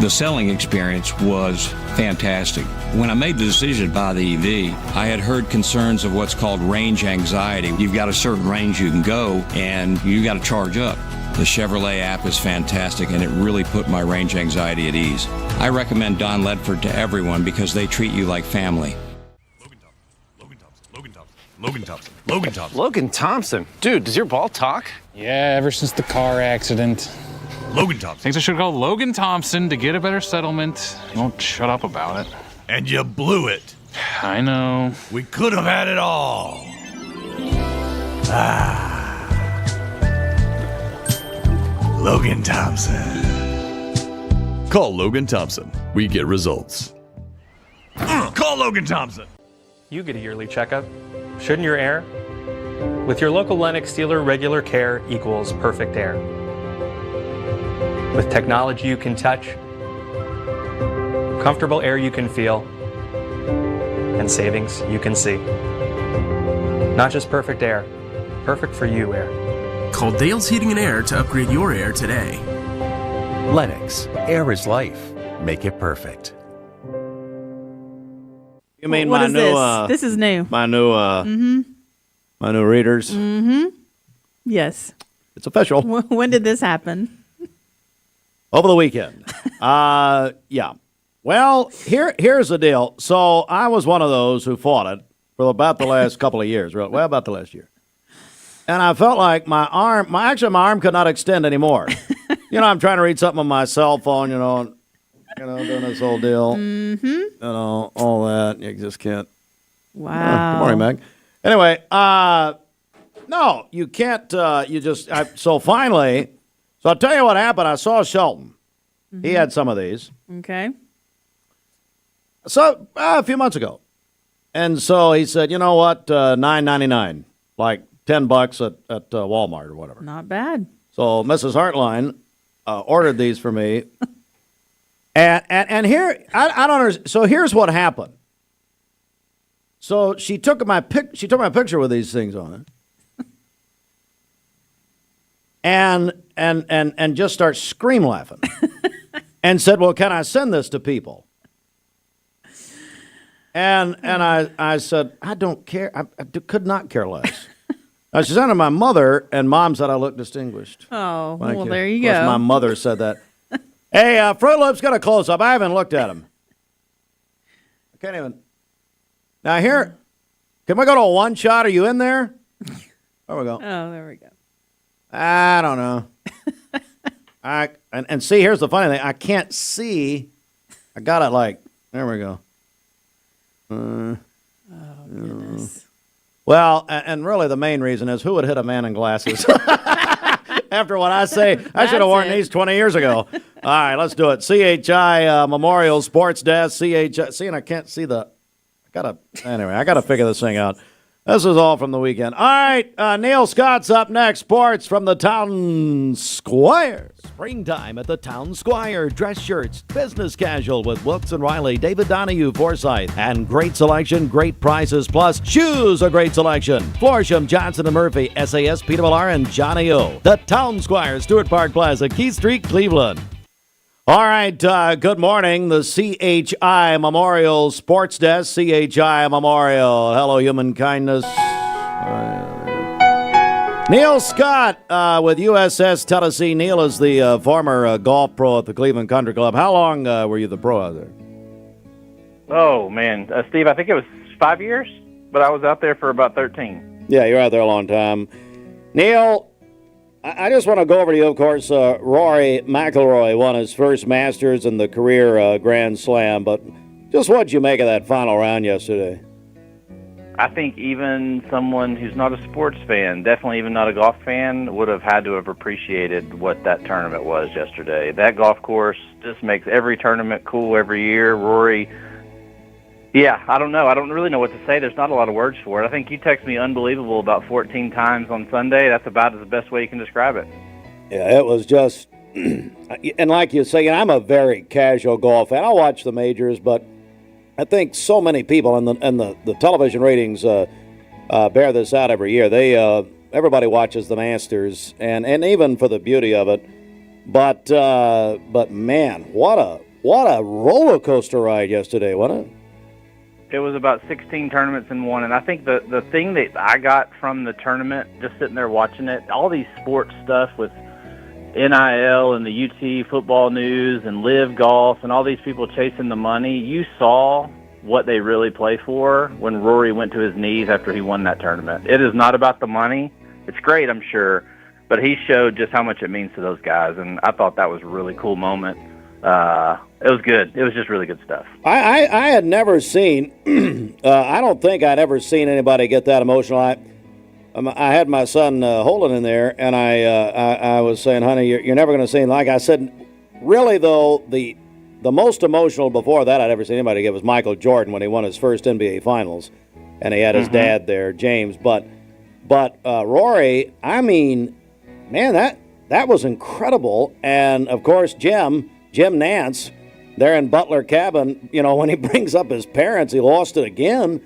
Speaker 10: The selling experience was fantastic. When I made the decision to buy the EV, I had heard concerns of what's called range anxiety. You've got a certain range you can go, and you got to charge up. The Chevrolet app is fantastic, and it really put my range anxiety at ease. I recommend Don Ledford to everyone because they treat you like family.
Speaker 15: Logan Thompson. Dude, does your ball talk?
Speaker 16: Yeah, ever since the car accident.
Speaker 15: Logan Thompson.
Speaker 16: Thinks I should call Logan Thompson to get a better settlement. He won't shut up about it.
Speaker 17: And you blew it.
Speaker 16: I know.
Speaker 17: We could have had it all. Logan Thompson.
Speaker 18: Call Logan Thompson. We get results.
Speaker 17: Call Logan Thompson.
Speaker 19: You get a yearly checkup. Shouldn't your air? With your local Lennox dealer, regular care equals perfect air. With technology you can touch, comfortable air you can feel, and savings you can see. Not just perfect air, perfect for you air.
Speaker 20: Call Dale's Heating and Air to upgrade your air today.
Speaker 21: Lennox, air is life. Make it perfect.
Speaker 3: You mean
Speaker 8: What
Speaker 3: my
Speaker 8: is
Speaker 3: new?
Speaker 8: this? This is new.
Speaker 3: My new. My new readers.
Speaker 8: Yes.
Speaker 3: It's official.
Speaker 8: When did this happen?
Speaker 3: Over the weekend. Yeah. Well, here's the deal. So I was one of those who fought it for about the last couple of years. Well, about the last year. And I felt like my arm could not extend anymore. I'm trying to read something on my cell phone, doing this whole deal. All that. You just can't.
Speaker 8: Wow.
Speaker 3: Good morning, Meg. Anyway, no, you can't. So finally, I'll tell you what happened. I saw Shelton. He had some of these.
Speaker 8: Okay.
Speaker 3: So a few months ago. And so he said, you know what, $9.99, like $10 at Walmart or whatever.
Speaker 8: Not bad.
Speaker 3: So Mrs. Hartline ordered these for me. And here, I don't understand. So here's what happened. So she took my picture with these things on it. And just starts scream laughing. And said, well, can I send this to people? And I said, I don't care. I could not care less. I sent it to my mother, and Mom said I look distinguished.
Speaker 8: Oh,
Speaker 3: Thank
Speaker 8: well,
Speaker 3: you.
Speaker 8: there you
Speaker 3: Of course,
Speaker 8: go.
Speaker 3: my mother said that. Hey, Fruit Loops, got a close-up. I haven't looked at them. I can't even. Now here, can we go to a one-shot? Are you in there? There we go.
Speaker 8: Oh, there we go.
Speaker 3: I don't know. And see, here's the funny thing. I can't see. I got it like, there we go.
Speaker 8: Goodness.
Speaker 3: Well, and really the main reason is who would hit a man in glasses? After what I say, I should have worn these 20 years ago. All right, let's do it. CHI Memorial Sports Desk. CHI. See, and I can't see anyway, I got to figure this thing out. This is all from the weekend. All right, Neil Scott's up next. Sports from the Town Squire. Springtime at the Town Squire. Dress shirts, business casual with Wilkes and Riley, David Donahue, Forsyth, and great selection, great prices, plus shoes, a great selection. Florsham, Johnson & Murphy, SAS, Peter Millar, and Johnny O. The Town Squire, Stewart Park Plaza, Keith Street, Cleveland. All right, good morning. The CHI Memorial Sports Desk, CHI Memorial. Hello, human kindness. Neil Scott with USS Tennessee. Neil is the former golf pro at the Cleveland Country Club. How long were you the pro out there?
Speaker 22: Oh, man. Steve, I think it was 5 years, but I was out there for about 13.
Speaker 3: Yeah, you're out there a long time. Neil, I just want to go over to you, of course. Rory McIlroy won his first Masters and the career Grand Slam, but just what'd you make of that final round yesterday?
Speaker 22: I think even someone who's not a sports fan, definitely even not a golf fan, would have had to have appreciated what that tournament was yesterday. That golf course just makes every tournament cool every year. Rory, yeah, I don't know. I don't really know what to say. There's not a lot of words for it. I think you text me unbelievable about 14 times on Sunday. That's about the best way you can describe it.
Speaker 3: Yeah, it was just, and like you say, I'm a very casual golf fan. I watch the majors, but I think so many people, and the television ratings bear this out every year. Everybody watches the Masters, and even for the beauty of it. But man, what a roller coaster ride yesterday, wasn't it?
Speaker 22: It was about 16 tournaments in one, and I think the thing that I got from the tournament, just sitting there watching it, all these sports stuff with NIL and the UT football news and Live Golf and all these people chasing the money, you saw what they really play for when Rory went to his knees after he won that tournament. It is not about the money. It's great, I'm sure, but he showed just how much it means to those guys, and I thought that was a really cool moment. It was good. It was just really good stuff.
Speaker 3: I had never seen, I don't think I'd ever seen anybody get that emotional. I had my son Holden in there, and I was saying, honey, you're never going to see anything like. I said, really, though, the most emotional before that I'd ever seen anybody get was Michael Jordan when he won his first NBA Finals, and he had his dad there, James. But Rory, I mean, man, that was incredible. And, of course, Jim Nance, there in Butler Cabin, when he brings up his parents, he lost it again.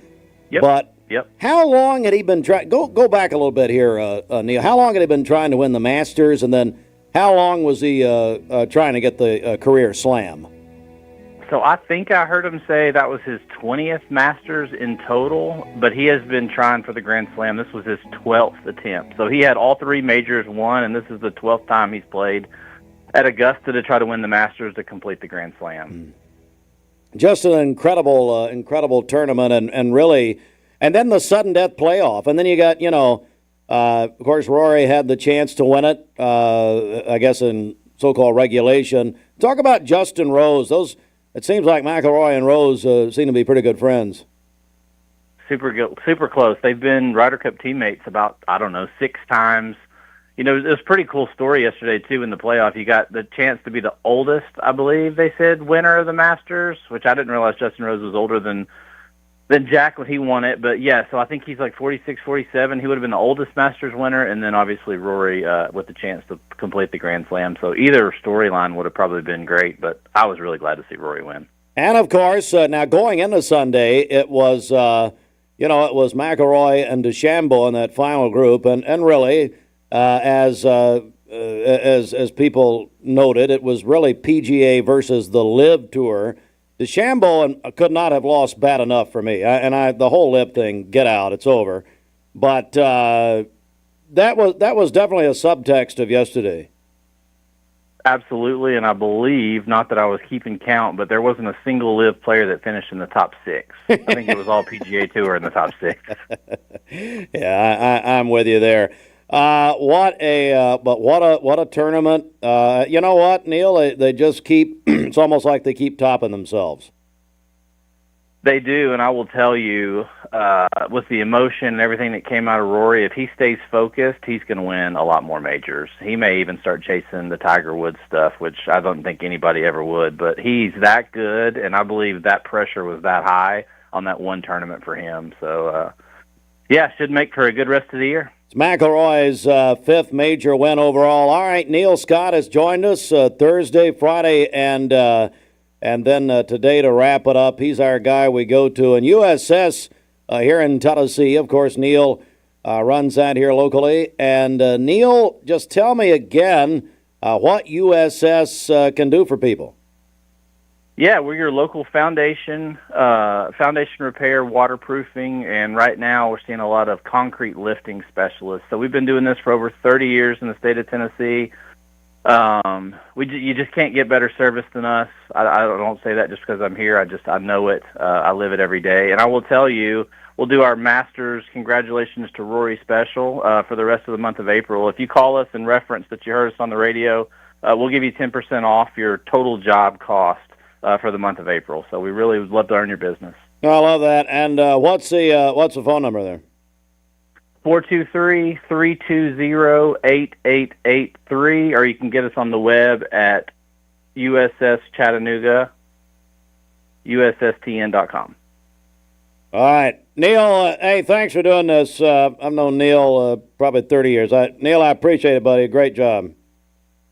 Speaker 22: Yep.
Speaker 3: But
Speaker 22: Yep.
Speaker 3: how long had he been trying? Go back a little bit here, Neil. How long had he been trying to win the Masters, and then how long was he trying to get the career slam?
Speaker 22: So I think I heard him say that was his 20th Masters in total, but he has been trying for the Grand Slam. This was his 12th attempt. So he had all three majors won, and this is the 12th time he's played at Augusta to try to win the Masters to complete the Grand Slam.
Speaker 3: Just an incredible tournament, and really, and then the sudden death playoff, and then you got, of course, Rory had the chance to win it, I guess in so-called regulation. Talk about Justin Rose. It seems like McIlroy and Rose seem to be pretty good friends.
Speaker 22: Super good, super close. They've been Ryder Cup teammates about, 6 times. It was a pretty cool story yesterday, too, in the playoff. You got the chance to be the oldest, I believe they said, winner of the Masters, which I didn't realize Justin Rose was older than Jack when he won it. But, yeah, so I think he's like 46, 47. He would have been the oldest Masters winner, and then obviously Rory with the chance to complete the Grand Slam. So either storyline would have probably been great, but I was really glad to see Rory win.
Speaker 3: And, of course, now going into Sunday, it was, it was McIlroy and DeChambeau in that final group, and really, as people noted, it was really PGA versus the Live Tour. DeChambeau could not have lost bad enough for me. The whole Live thing, get out, it's over. But that was definitely a subtext of yesterday.
Speaker 22: Absolutely, and I believe, not that I was keeping count, but there wasn't a single Live player that finished in the top 6. I think it was all PGA Tour in the top 6.
Speaker 3: Yeah, I'm with you there. What a tournament. You know what, Neil? They just keep, it's almost like they keep topping themselves.
Speaker 22: They do, and I will tell you, with the emotion and everything that came out of Rory, if he stays focused, he's going to win a lot more majors. He may even start chasing the Tiger Woods stuff, which I don't think anybody ever would, but he's that good, and I believe that pressure was that high on that one tournament for him. So, should make for a good rest of the year.
Speaker 3: It's McIlroy's 5th major win overall. All right, Neil Scott has joined us Thursday, Friday, and then today to wrap it up. He's our guy we go to. And USS here in Tennessee, of course, Neil runs that here locally. And Neil, just tell me again what USS can do for people.
Speaker 22: Yeah, we're your local foundation repair, waterproofing, and right now we're seeing a lot of concrete lifting specialists. So we've been doing this for over 30 years in the state of Tennessee. You just can't get better service than us. I don't say that just because I'm here. I know it. I live it every day. And I will tell you, we'll do our Masters Congratulations to Rory special for the rest of the month of April. If you call us and reference that you heard us on the radio, we'll give you 10% off your total job cost for the month of April. So we really would love to earn your business.
Speaker 3: I love that. And what's the phone number there?
Speaker 22: 423-320-8883, or you can get us on the web at USS Chattanooga, USSTN.com.
Speaker 3: All right. Neil, hey, thanks for doing this. I've known Neil probably 30 years. Neil, I appreciate it, buddy. Great job.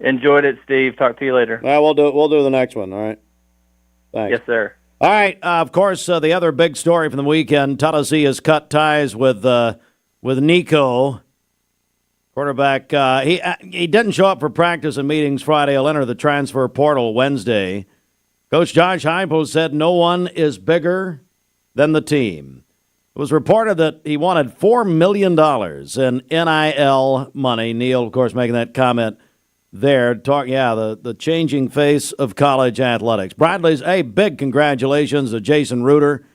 Speaker 22: Enjoyed it, Steve. Talk to you later.
Speaker 3: All right, we'll do the next one, all right? Thanks.
Speaker 22: Yes, sir.
Speaker 3: All right, of course, the other big story from the weekend, Tennessee has cut ties with Nico, quarterback. He didn't show up for practice and meetings Friday. He'll enter the transfer portal Wednesday. Coach Josh Heupel said no one is bigger than the team. It was reported that he wanted $4 million in NIL money. Neil, of course, making that comment there. The changing face of college athletics. Bradley's, big congratulations to Jason Reuter,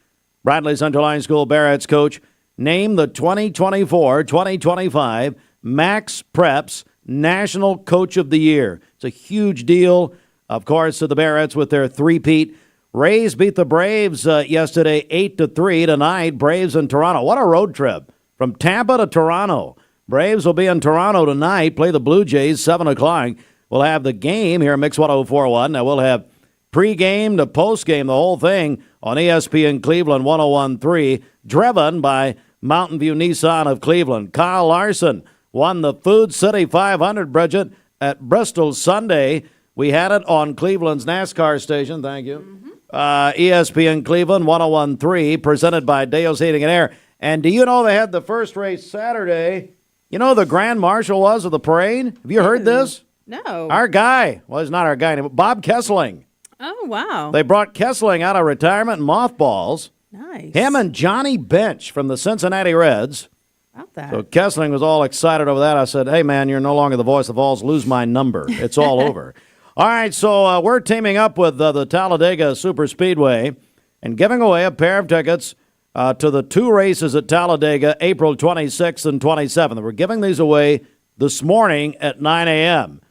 Speaker 3: Bradley Central High School Barrett's coach, named the 2024-2025 Max Preps National Coach of the Year. It's a huge deal, of course, to the Barretts with their three-peat. Rays beat the Braves yesterday 8-3 tonight. Braves in Toronto. What a road trip from Tampa to Toronto. Braves will be in Toronto tonight, play the Blue Jays, 7 o'clock. We'll have the game here, Mix 104.1. Now we'll have pregame to postgame, the whole thing on ESPN Cleveland 101.3, driven by Mountain View Nissan of Cleveland. Kyle Larson won the Food City 500, Bridget, at Bristol Sunday. We had it on Cleveland's NASCAR station. Thank you. ESPN Cleveland 101.3, presented by Dale's Heating and Air. And do you know they had the first race Saturday? You know who the Grand Marshal was of the parade? Have you heard this?
Speaker 8: No.
Speaker 3: Our guy. Well, he's not our guy anymore. Bob Kessling.
Speaker 8: Oh, wow.
Speaker 3: They brought Kessling out of retirement in mothballs.
Speaker 8: Nice.
Speaker 3: Him and Johnny Bench from the Cincinnati Reds.
Speaker 8: About that.
Speaker 3: So Kessling was all excited over that. I said, hey, man, you're no longer the voice of Vols. Lose my number. It's all over. All right, so we're teaming up with the Talladega Super Speedway and giving away a pair of tickets to the two races at Talladega, April 26th and 27th. We're giving these away this morning at 9 a.m.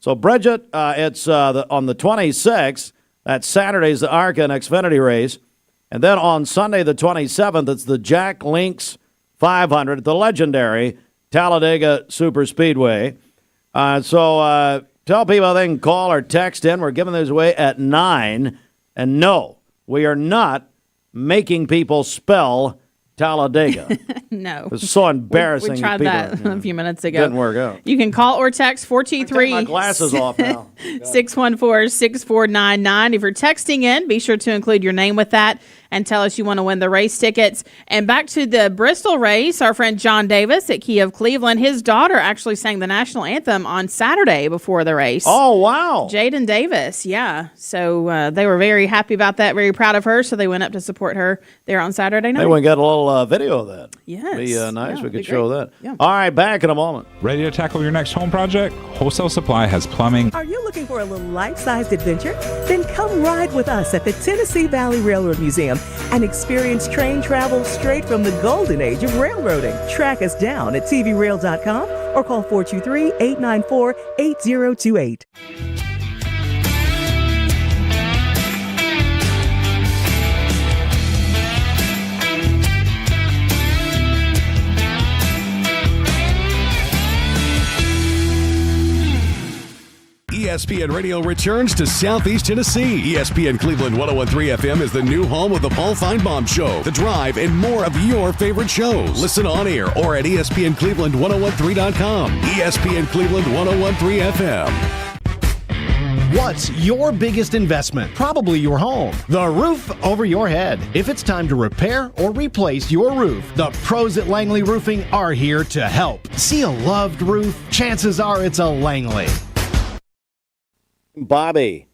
Speaker 3: So, Bridget, it's on the 26th. That's Saturday's the ARCA and Xfinity race. And then on Sunday the 27th, it's the Jack Links 500 at the legendary Talladega Super Speedway. So tell people they can call or text in. We're giving these away at 9. And no, we are not making people spell Talladega.
Speaker 8: No.
Speaker 3: It's so embarrassing.
Speaker 8: We tried that a few minutes ago.
Speaker 3: Didn't work out.
Speaker 8: You can call or text 423.
Speaker 3: Take my glasses off now.
Speaker 8: 614-6499. If you're texting in, be sure to include your name with that and tell us you want to win the race tickets. And back to the Bristol race, our friend John Davis at Key of Cleveland, his daughter actually sang the national anthem on Saturday before the race.
Speaker 3: Oh, wow.
Speaker 8: Jaden Davis, yeah. So they were very happy about that, very proud of her, so they went up to support her there on Saturday night.
Speaker 3: Maybe we can get a little video of that.
Speaker 8: Yes.
Speaker 3: Be nice.
Speaker 8: Yeah,
Speaker 3: we could
Speaker 8: be
Speaker 3: show
Speaker 8: great.
Speaker 3: that.
Speaker 8: Yeah.
Speaker 3: All right, back in a moment.
Speaker 4: Ready to tackle your next home project? Wholesale Supply has plumbing.
Speaker 5: Are you looking for a little life-sized adventure? Then come ride with us at the Tennessee Valley Railroad Museum and experience train travel straight from the golden age of railroading. Track us down at tvrail.com or call 423-894-8028.
Speaker 6: ESPN Radio returns to Southeast Tennessee. ESPN Cleveland 101.3 FM is the new home of the Paul Feinbaum Show, The Drive, and more of your favorite shows. Listen on air or at ESPNCleveland1013.com. ESPN Cleveland 101.3 FM.
Speaker 7: What's your biggest investment? Probably your home. The roof over your head. If it's time to repair or replace your roof, the pros at Langley Roofing are here to help. See a loved roof? Chances are it's a Langley.
Speaker 3: Bobby.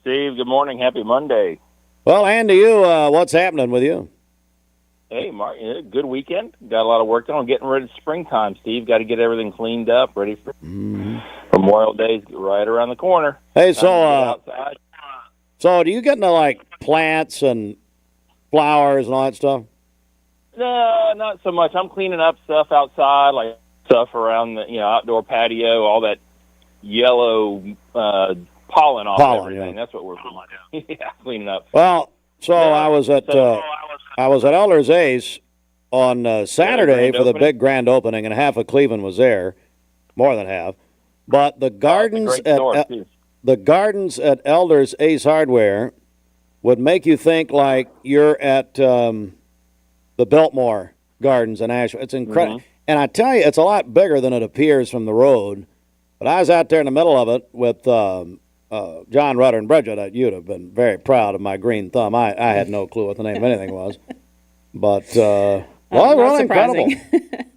Speaker 9: Steve, good morning. Happy Monday.
Speaker 3: Well, and to you, what's happening with you?
Speaker 9: Hey, Mark, good weekend. Got a lot of work done. Getting ready to springtime, Steve. Got to get everything cleaned up, ready for Memorial Day right around the corner.
Speaker 3: Hey, so do you get into, like, plants and flowers and all that stuff?
Speaker 9: No, not so much. I'm cleaning up stuff outside, like stuff around the outdoor patio, all that yellow pollen off everything. Yeah. That's what we're cleaning up.
Speaker 3: Well, So I was at Elders Ace on Saturday for the big grand opening, and half of Cleveland was there, more than half. But the gardens at Elders Ace Hardware would make you think like you're at the Biltmore Gardens in Asheville. It's incredible. Mm-hmm. And I tell you, it's a lot bigger than it appears from the road. But I was out there in the middle of it with John Rudder and Bridget. You'd have been very proud of my green thumb. I had no clue what the name of anything was. But, really incredible.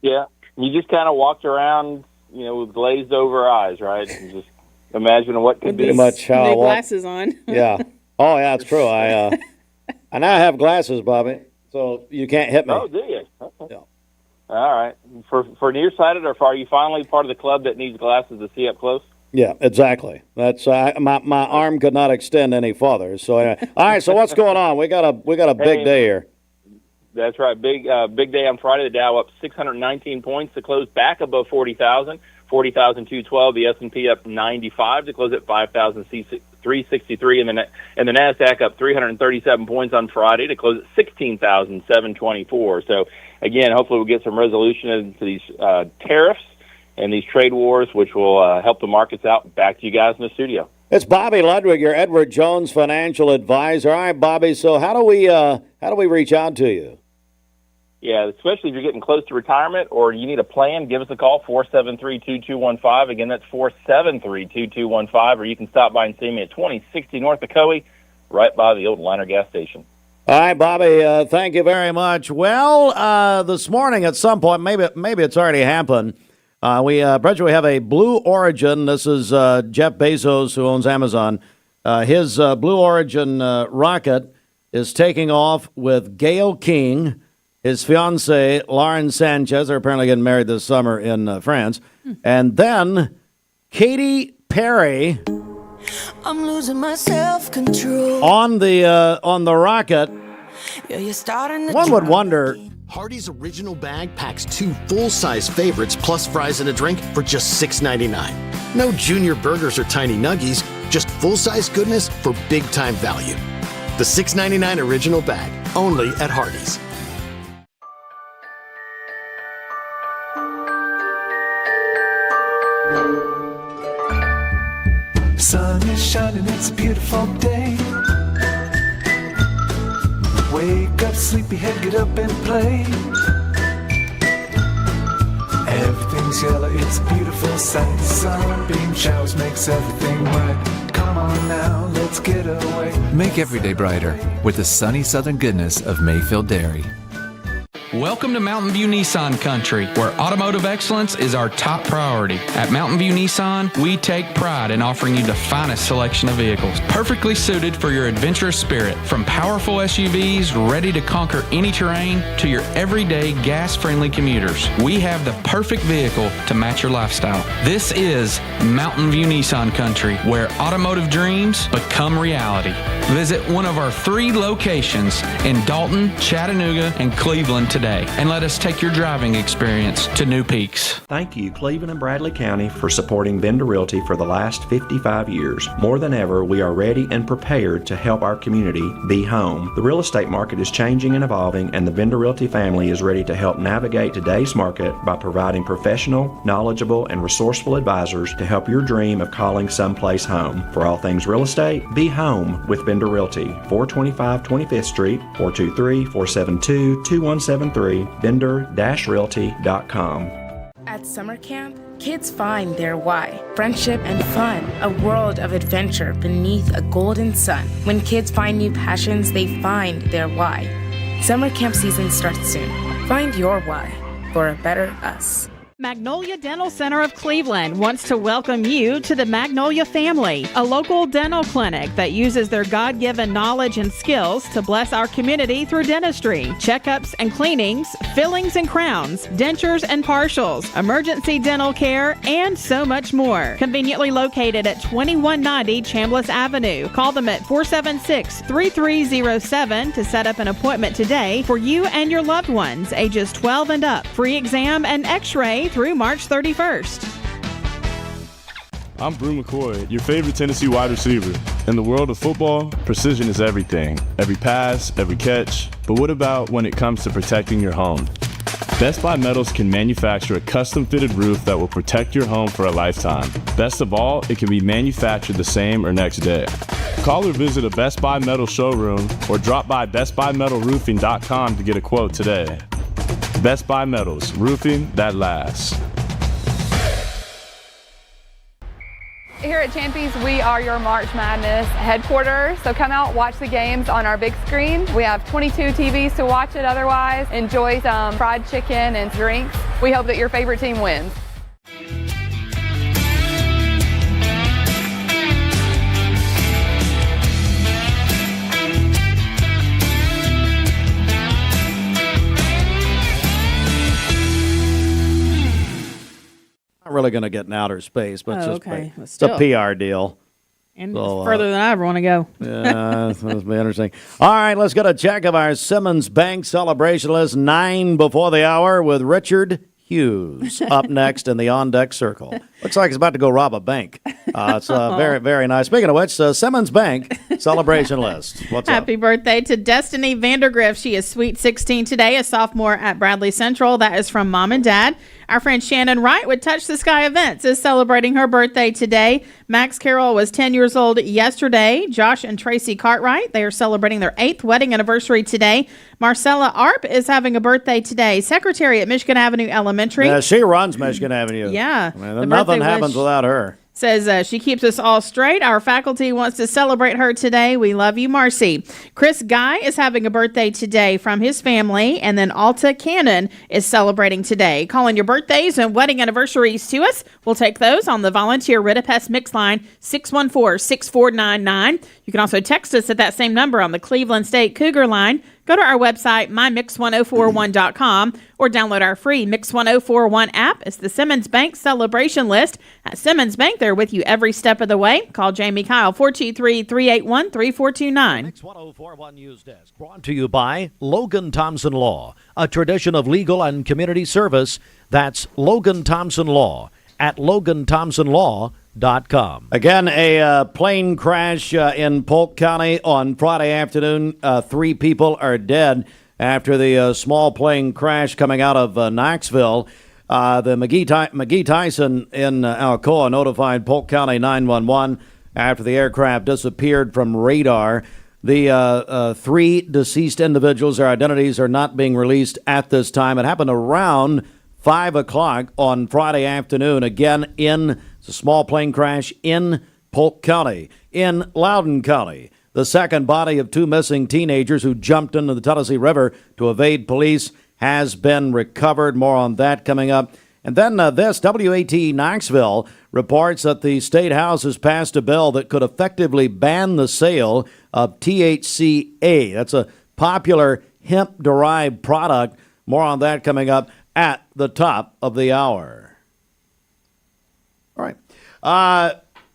Speaker 9: Yeah. You just kind of walked around, with glazed over eyes, right? And just imagining what could be.
Speaker 3: Pretty much how
Speaker 8: new glasses on.
Speaker 3: Yeah. Oh, yeah, it's true. I now have glasses, Bobby, so you can't hit me.
Speaker 9: Oh, do you? Okay.
Speaker 3: Yeah.
Speaker 9: All right. For nearsighted, or are you finally part of the club that needs glasses to see up close?
Speaker 3: Yeah, exactly. That's my arm could not extend any farther. So anyway. All right. So what's going on? We got a big day here.
Speaker 9: That's right. Big day on Friday. The Dow up 619 points to close back above 40,000. 40,212. The S&P up 95 to close at 5,363, and the Nasdaq up 337 points on Friday to close at 16,724. So again, hopefully we'll get some resolution into these tariffs and these trade wars, which will help the markets out. Back to you guys in the studio.
Speaker 3: It's Bobby Ludwig, your Edward Jones financial advisor. All right, Bobby. So how do we reach out to you?
Speaker 9: Yeah, especially if you're getting close to retirement or you need a plan, give us a call, 473-2215. Again, that's 473-2215, or you can stop by and see me at 2060 North Ocoee, right by the old Liner gas station.
Speaker 3: All right, Bobby, thank you very much. Well, this morning at some point, maybe it's already happened, we have a Blue Origin. This is Jeff Bezos, who owns Amazon. His Blue Origin rocket is taking off with Gayle King, his fiancée, Lauren Sanchez. They're apparently getting married this summer in France. And then Katy Perry
Speaker 11: I'm losing my self-control.
Speaker 3: On the rocket. One would wonder.
Speaker 7: Hardee's original bag packs 2 full-size favorites plus fries and a drink for just $6.99. No junior burgers or tiny nuggies, just full-size goodness for big-time value. The $6.99 original bag, only at Hardee's.
Speaker 12: Sun is shining, it's a beautiful day. Wake up, sleepyhead, get up and play. Everything's yellow, it's a beautiful sight. Sunbeam showers makes everything right. Come on now, let's get away.
Speaker 21: Make every day brighter with the sunny southern goodness of Mayfield Dairy.
Speaker 13: Welcome to Mountain View Nissan Country, where automotive excellence is our top priority. At Mountain View Nissan, we take pride in offering you the finest selection of vehicles, perfectly suited for your adventurous spirit. From powerful SUVs ready to conquer any terrain to your everyday gas-friendly commuters, we have the perfect vehicle to match your lifestyle. This is Mountain View Nissan Country, where automotive dreams become reality. Visit one of our 3 locations in Dalton, Chattanooga, and Cleveland today, and let us take your driving experience to new peaks.
Speaker 14: Thank you, Cleveland and Bradley County, for supporting Vendor Realty for the last 55 years. More than ever, we are ready and prepared to help our community be home. The real estate market is changing and evolving, and the Vendor Realty family is ready to help navigate today's market by providing professional, knowledgeable, and resourceful advisors to help your dream of calling someplace home. For all things real estate, be home with Vendor Realty, 425 25th Street, 423-472-2173, vendor-realty.com.
Speaker 23: At summer camp, kids find their why. Friendship and fun, a world of adventure beneath a golden sun. When kids find new passions, they find their why. Summer camp season starts soon. Find your why for a better us.
Speaker 8: Magnolia Dental Center of Cleveland wants to welcome you to the Magnolia family, a local dental clinic that uses their God-given knowledge and skills to bless our community through dentistry, checkups and cleanings, fillings and crowns, dentures and partials, emergency dental care, and so much more. Conveniently located at 2190 Chambliss Avenue. Call them at 476-3307 to set up an appointment today for you and your loved ones, ages 12 and up. Free exam and x-ray through March 31st.
Speaker 24: I'm Brew McCoy, your favorite Tennessee wide receiver.
Speaker 1: In the world of football, precision is everything. Every pass, every catch. But what about when it comes to protecting your home? Best Buy Metals can manufacture a custom-fitted roof that will protect your home for a lifetime. Best of all, it can be manufactured the same or next day. Call or visit a Best Buy Metal showroom or drop by bestbuymetalroofing.com to get a quote today. Best Buy Metals, roofing that lasts.
Speaker 2: Here at Champies, we are your March Madness headquarters. So come out, watch the games on our big screen. We have 22 TVs to watch it otherwise. Enjoy some fried chicken and drinks. We hope that your favorite team wins.
Speaker 3: Not really going to get in outer space, but it's a PR deal.
Speaker 8: And so, it's further than I ever want to go.
Speaker 3: Yeah, that's going to be interesting. All right, let's get a check of our Simmons Bank celebration list, 9 before the hour with Richard Hughes up next in the on-deck circle. Looks like he's about to go rob a bank. It's very, very nice. Speaking of which, Simmons Bank celebration list. What's
Speaker 8: Happy
Speaker 3: up?
Speaker 8: birthday to Destiny Vandergrift. She is sweet 16 today, a sophomore at Bradley Central. That is from Mom and Dad. Our friend Shannon Wright with Touch the Sky Events is celebrating her birthday today. Max Carroll was 10 years old yesterday. Josh and Tracy Cartwright, they are celebrating their 8th wedding anniversary today. Marcella Arp is having a birthday today. Secretary at Michigan Avenue Elementary.
Speaker 3: Yeah, she runs Michigan Avenue.
Speaker 8: Yeah.
Speaker 3: I mean, nothing happens without her.
Speaker 8: Says she keeps us all straight. Our faculty wants to celebrate her today. We love you, Marcy. Chris Guy is having a birthday today from his family. And then Alta Cannon is celebrating today. Calling your birthdays and wedding anniversaries to us. We'll take those on the Volunteer Ritapest Mix line, 614-6499. You can also text us at that same number on the Cleveland State Cougar line. Go to our website, mymix1041.com, or download our free Mix 1041 app. It's the Simmons Bank celebration list. At Simmons Bank, they're with you every step of the way. Call Jamie Kyle, 423-381-3429.
Speaker 3: Mix 1041 News Desk, brought to you by Logan Thompson Law, a tradition of legal and community service. That's Logan Thompson Law at LoganThompsonLaw.com. Again, a plane crash in Polk County on Friday afternoon. 3 people are dead after the small plane crash coming out of Knoxville. The McGee Tyson in Alcoa notified Polk County 911 after the aircraft disappeared from radar. The 3 deceased individuals, their identities are not being released at this time. It happened around 5 o'clock on Friday afternoon, again in a small plane crash in Polk County. In Loudoun County, the second body of 2 missing teenagers who jumped into the Tennessee River to evade police has been recovered. More on that coming up. And then this, WAT Knoxville reports that the State House has passed a bill that could effectively ban the sale of THCA. That's a popular hemp-derived product. More on that coming up at the top of the hour. All right.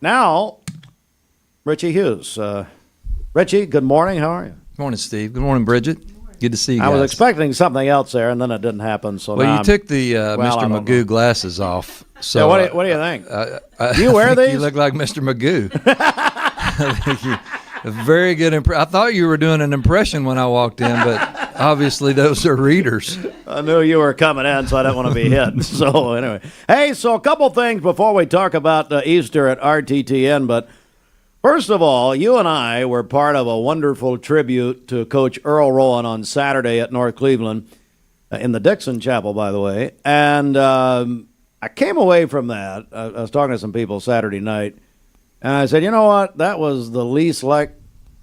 Speaker 3: Now, Richie Hughes. Richie, good morning. How are you?
Speaker 10: Good morning, Steve. Good morning, Bridget. Good to see you guys.
Speaker 3: I was expecting something else there, and then it didn't happen. So
Speaker 10: well, you took the Mr. Magoo glasses off. So
Speaker 3: yeah, what do you think? Do you wear these?
Speaker 10: You look like Mr. Magoo. A very good I thought you were doing an impression when I walked in, but obviously those are readers.
Speaker 3: I knew you were coming in, so I didn't want to be hit. So anyway. Hey, so a couple things before we talk about Easter at RTTN. But first of all, you and I were part of a wonderful tribute to Coach Earl Rowan on Saturday at North Cleveland in the Dixon Chapel, by the way. And I came away from that. I was talking to some people Saturday night. And I said, you know what? That was the least like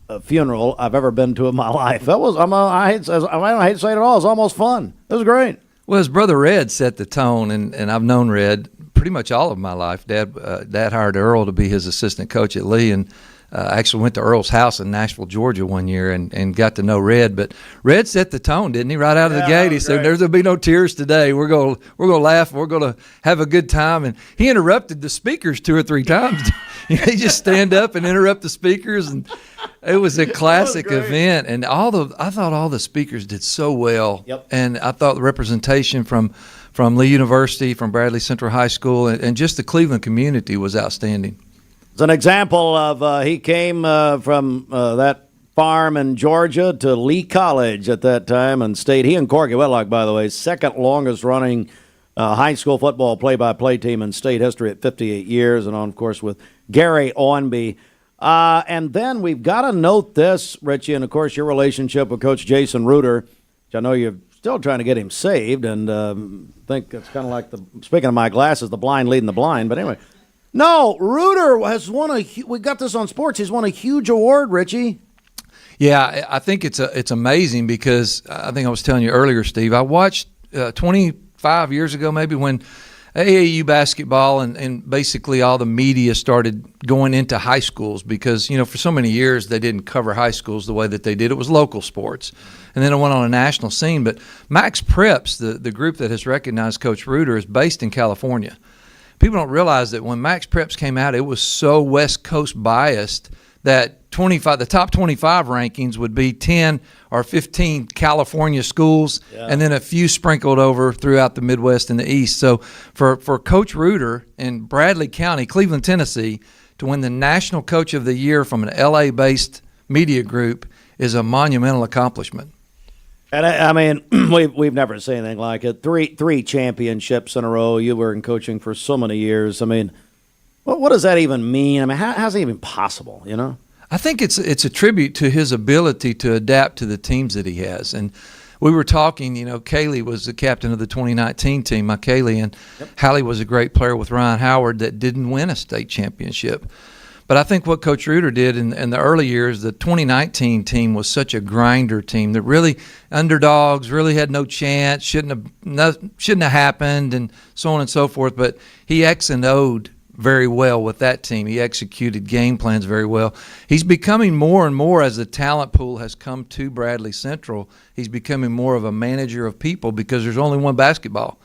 Speaker 3: a funeral I've ever been to in my life. That was, I hate to say it at all. It was almost fun. It was great.
Speaker 10: Well, his brother Red set the tone, and I've known Red pretty much all of my life. Dad hired Earl to be his assistant coach at Lee, and actually went to Earl's house in Nashville, Georgia one year and got to know Red. But Red set the tone, didn't he? Right out of the gate, he said, "There'll be no tears today. We're gonna laugh. We're gonna have a good time." And he interrupted the speakers 2 or 3 times. He just stand up and interrupt the speakers, and it was a classic event. And I thought all the speakers did so well.
Speaker 3: Yep.
Speaker 10: And I thought the representation from Lee University, from Bradley Central High School, and just the Cleveland community was outstanding.
Speaker 3: It's an example of he came from that farm in Georgia to Lee College at that time and stayed. He and Corky Whitlock, by the way, second longest running high school football play-by-play team in state history at 58 years, and on, of course, with Gary Owenby. And then we've got to note this, Richie, and, of course, your relationship with Coach Jason Reuter, which I know you're still trying to get him saved, and think it's kind of like, speaking of my glasses, the blind leading the blind. But anyway, no, Reuter has won we got this on sports, he's won a huge award, Richie.
Speaker 10: Yeah, I think it's amazing because I think I was telling you earlier, Steve, I watched 25 years ago maybe when AAU basketball and basically all the media started going into high schools because, for so many years they didn't cover high schools the way that they did. It was local sports. And then it went on a national scene. But Max Preps, the group that has recognized Coach Reuter, is based in California. People don't realize that when Max Preps came out, it was so West Coast biased that the top 25 rankings would be 10 or 15 California schools, and then a few sprinkled over throughout the Midwest and the East. So for Coach Reuter in Bradley County, Cleveland, Tennessee, to win the National Coach of the Year from an LA-based media group is a monumental accomplishment.
Speaker 3: And I mean, we've never seen anything like it. Three championships in a row. You were in coaching for so many years. I mean, what does that even mean? I mean, how's it even possible,
Speaker 10: I think it's a tribute to his ability to adapt to the teams that he has. And we were talking, Kaylee was the captain of the 2019 team, my Kaylee, and Hallie was a great player with Ryan Howard that didn't win a state championship. But I think what Coach Reuter did in the early years, the 2019 team was such a grinder team that really underdogs really had no chance, shouldn't have happened, and so on and so forth. But he X and O'd very well with that team. He executed game plans very well. He's becoming more and more, as the talent pool has come to Bradley Central, he's becoming more of a manager of people because there's only one basketball.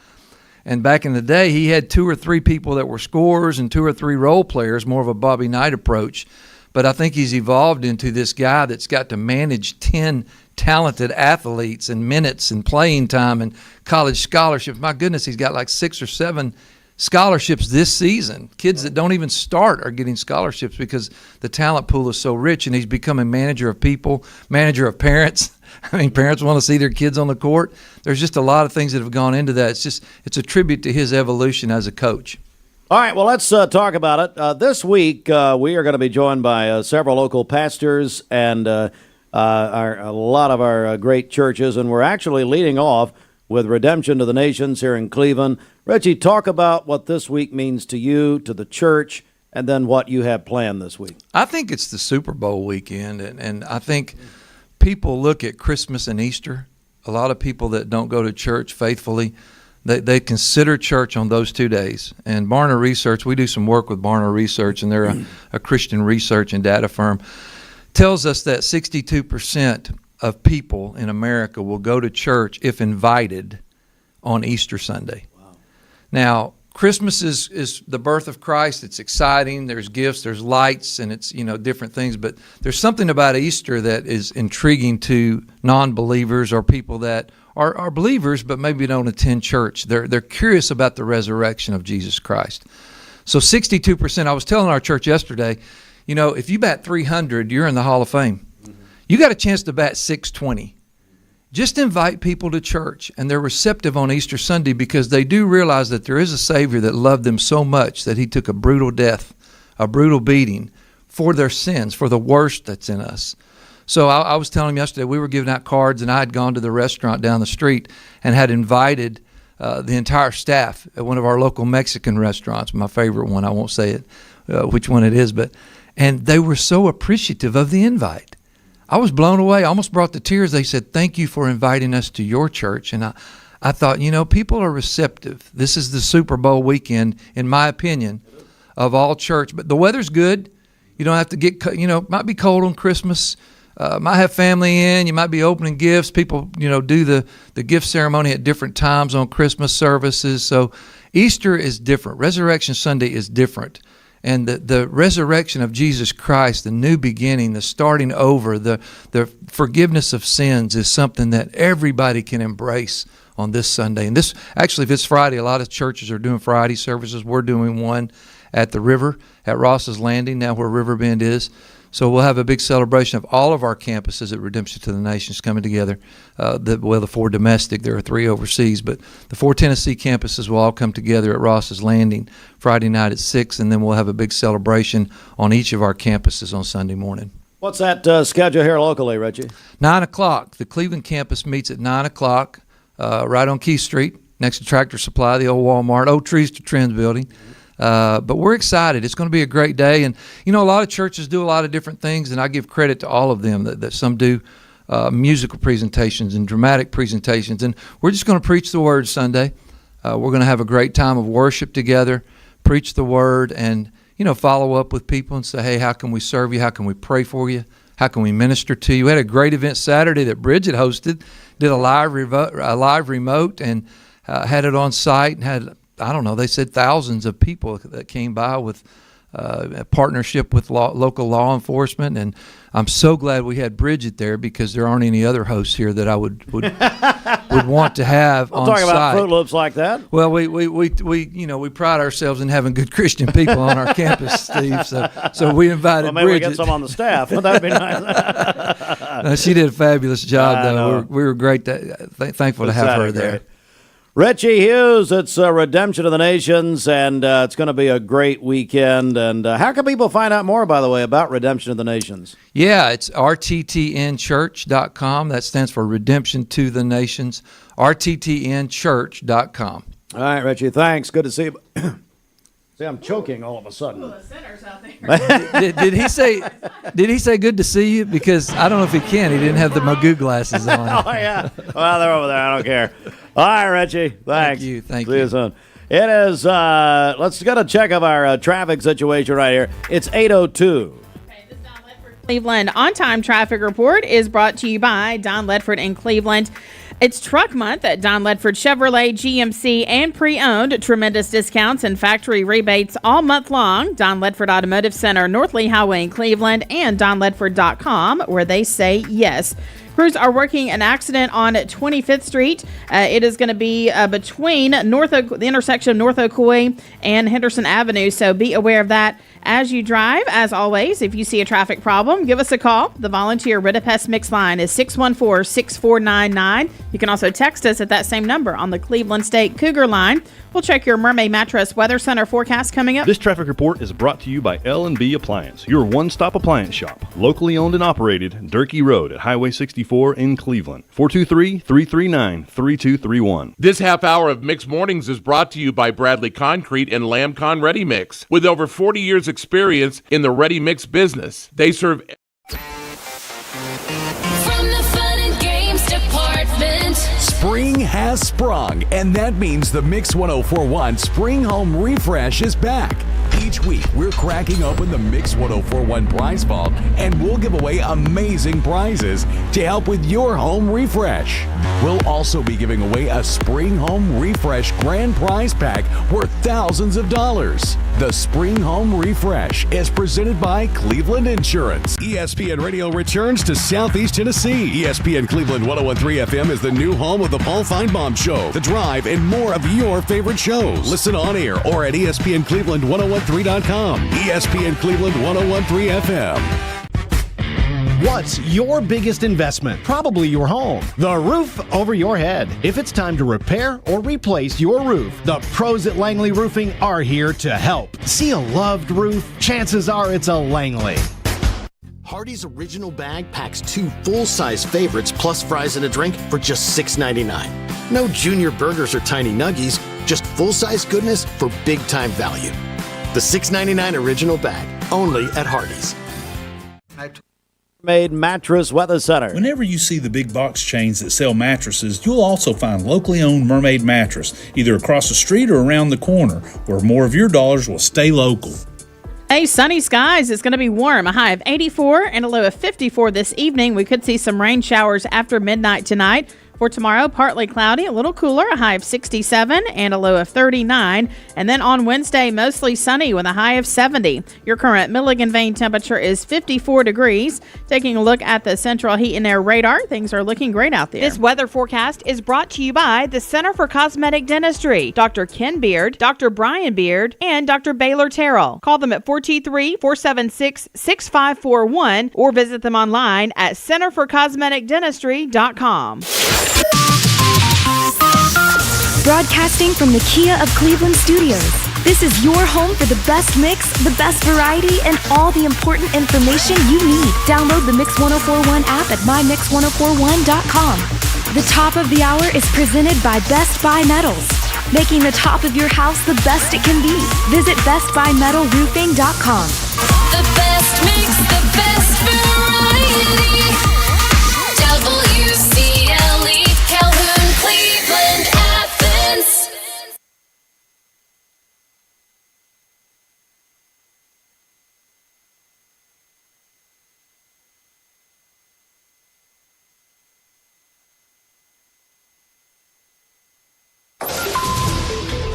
Speaker 10: And back in the day, he had 2 or 3 people that were scorers and 2 or 3 role players, more of a Bobby Knight approach. But I think he's evolved into this guy that's got to manage 10 talented athletes and minutes and playing time and college scholarships. My goodness, he's got like 6 or 7 scholarships this season. Kids that don't even start are getting scholarships because the talent pool is so rich, and he's becoming manager of people, manager of parents. I mean, parents want to see their kids on the court. There's just a lot of things that have gone into that. It's a tribute to his evolution as a coach.
Speaker 3: All right, well, let's talk about it. This week, we are going to be joined by several local pastors and a lot of our great churches, and we're actually leading off with Redemption to the Nations here in Cleveland. Richie, talk about what this week means to you, to the church, and then what you have planned this week.
Speaker 10: I think it's the Super Bowl weekend, and I think people look at Christmas and Easter. A lot of people that don't go to church faithfully, they consider church on those 2 days. And Barna Research, we do some work with Barna Research, and they're a Christian research and data firm, tells us that 62% of people in America will go to church if invited on Easter Sunday. Wow. Now, Christmas is the birth of Christ. It's exciting. There's gifts, there's lights, and it's, different things. But there's something about Easter that is intriguing to non-believers or people that are believers but maybe don't attend church. They're curious about the resurrection of Jesus Christ. So 62%, I was telling our church yesterday, if you bat 300, you're in the Hall of Fame. You got a chance to bat 620. Just invite people to church, and they're receptive on Easter Sunday because they do realize that there is a Savior that loved them so much that he took a brutal death, a brutal beating for their sins, for the worst that's in us. So I was telling him yesterday, we were giving out cards, and I had gone to the restaurant down the street and had invited the entire staff at one of our local Mexican restaurants, my favorite one. I won't say it, which one it is, and they were so appreciative of the invite. I was blown away. I almost brought the tears. They said, "Thank you for inviting us to your church." And I thought, people are receptive. This is the Super Bowl weekend, in my opinion, of all church. But the weather's good. You don't have to get, it might be cold on Christmas. Might have family in. You might be opening gifts. People, do the gift ceremony at different times on Christmas services. So Easter is different. Resurrection Sunday is different. And the resurrection of Jesus Christ, the new beginning, the starting over, the forgiveness of sins is something that everybody can embrace on this Sunday. And this, actually, if it's Friday, a lot of churches are doing Friday services. We're doing one. at the river at Ross's Landing, now where Riverbend is. So we'll have a big celebration of all of our campuses at Redemption to the Nations coming together. The 4 domestic, there are 3 overseas, but the 4 Tennessee campuses will all come together at Ross's Landing Friday night at 6, and then we'll have a big celebration on each of our campuses on Sunday morning.
Speaker 3: What's that schedule here locally, Richie?
Speaker 10: 9 o'clock. The Cleveland campus meets at 9 o'clock right on Key Street, next to Tractor Supply, the old Walmart, Old Trees to Trends building. But we're excited. It's going to be a great day. And, a lot of churches do a lot of different things, and I give credit to all of them, that some do musical presentations and dramatic presentations. And we're just going to preach the Word Sunday. We're going to have a great time of worship together, preach the Word, and, follow up with people and say, hey, how can we serve you? How can we pray for you? How can we minister to you? We had a great event Saturday that Bridget hosted, did a live remote, and had it on site, and had, they said thousands of people that came by with a partnership with local law enforcement. And I'm so glad we had Bridget there, because there aren't any other hosts here that I would want to have on site.
Speaker 3: Talking about Fruit Loops like that?
Speaker 10: Well, we pride ourselves in having good Christian people on our campus, Steve. So we invited
Speaker 3: maybe
Speaker 10: Bridget.
Speaker 3: We get some on the staff. That'd be nice.
Speaker 10: No, she did a fabulous job, though. We were great. Thankful to have her there.
Speaker 3: Great. Richie Hughes, it's Redemption of the Nations, and it's going to be a great weekend. And how can people find out more, by the way, about Redemption of the Nations?
Speaker 10: Yeah, it's rttnchurch.com. That stands for Redemption to the Nations, rttnchurch.com.
Speaker 3: All right, Richie, thanks. Good to see you. See, I'm choking all of a sudden.
Speaker 10: Did he say good to see you? Because I don't know if he can. He didn't have the Magoo glasses on.
Speaker 3: Oh, yeah. Well, they're over there. I don't care. All right, Richie. Thanks.
Speaker 10: Thank you.
Speaker 3: See you soon. It is, let's get a check of our traffic situation right here. It's 8:02.
Speaker 8: Cleveland on-time traffic report is brought to you by Don Ledford in Cleveland. It's Truck Month at Don Ledford Chevrolet, GMC, and pre-owned. Tremendous discounts and factory rebates all month long. Don Ledford Automotive Center, North Lee Highway in Cleveland, and DonLedford.com, where they say yes. Crews are working an accident on 25th Street. It is going to be between the intersection of North Ocoee and Henderson Avenue, so be aware of that as you drive. As always, if you see a traffic problem, give us a call. The volunteer Ridipest Mix line is 614-6499. You can also text us at that same number on the Cleveland State Cougar line. We'll check your Mermaid Mattress Weather Center forecast coming up.
Speaker 15: This traffic report is brought to you by L&B Appliance, your one-stop appliance shop, locally owned and operated, Durkee Road at Highway 64 in Cleveland. 423-339-3231.
Speaker 16: This half hour of Mixed Mornings is brought to you by Bradley Concrete and Lamcon Ready Mix. With over 40 years experience in the ready mix business, they serve
Speaker 6: Spring has sprung, and that means the Mix 1041 Spring Home Refresh is back. Each week, we're cracking open the Mix 1041 prize vault, and we'll give away amazing prizes to help with your home refresh. We'll also be giving away a Spring Home Refresh grand prize pack worth thousands of dollars. The Spring Home Refresh is presented by Cleveland Insurance. ESPN Radio returns to Southeast Tennessee. ESPN Cleveland 101.3 FM is the new home of the Paul Feinbaum Show, The Drive, and more of your favorite shows. Listen on air or at ESPNCleveland1013.com. ESPN Cleveland 101.3 FM.
Speaker 7: What's your biggest investment? Probably your home. The roof over your head. If it's time to repair or replace your roof, the pros at Langley Roofing are here to help. See a loved roof? Chances are it's a Langley.
Speaker 18: Hardee's Original Bag packs 2 full-size favorites plus fries and a drink for just $6.99. No junior burgers or tiny nuggies, just full-size goodness for big-time value. The $6.99 Original Bag, only at Hardee's.
Speaker 3: Mermaid Mattress Weather Center.
Speaker 24: Whenever you see the big box chains that sell mattresses, you'll also find locally owned Mermaid Mattress, either across the street or around the corner, where more of your dollars will stay local.
Speaker 8: Hey, sunny skies. It's going to be warm. A high of 84 and a low of 54 this evening. We could see some rain showers after midnight tonight. For tomorrow, partly cloudy, a little cooler, a high of 67 and a low of 39. And then on Wednesday, mostly sunny with a high of 70. Your current Milligan Vein temperature is 54 degrees. Taking a look at the Central Heat and Air radar, things are looking great out there. This weather forecast is brought to you by the Center for Cosmetic Dentistry, Dr. Ken Beard, Dr. Brian Beard, and Dr. Baylor Terrell. Call them at 423-476-6541 or visit them online at centerforcosmeticdentistry.com.
Speaker 11: Broadcasting from the Kia of Cleveland studios. This is your home for the best mix, the best variety, and all the important information you need. Download the Mix 1041 app at mymix1041.com. The top of the hour is presented by Best Buy Metals, making the top of your house the best it can be. Visit bestbuymetalroofing.com.
Speaker 17: The best mix, the best variety. WCLE, Calhoun, Cleveland, Athens.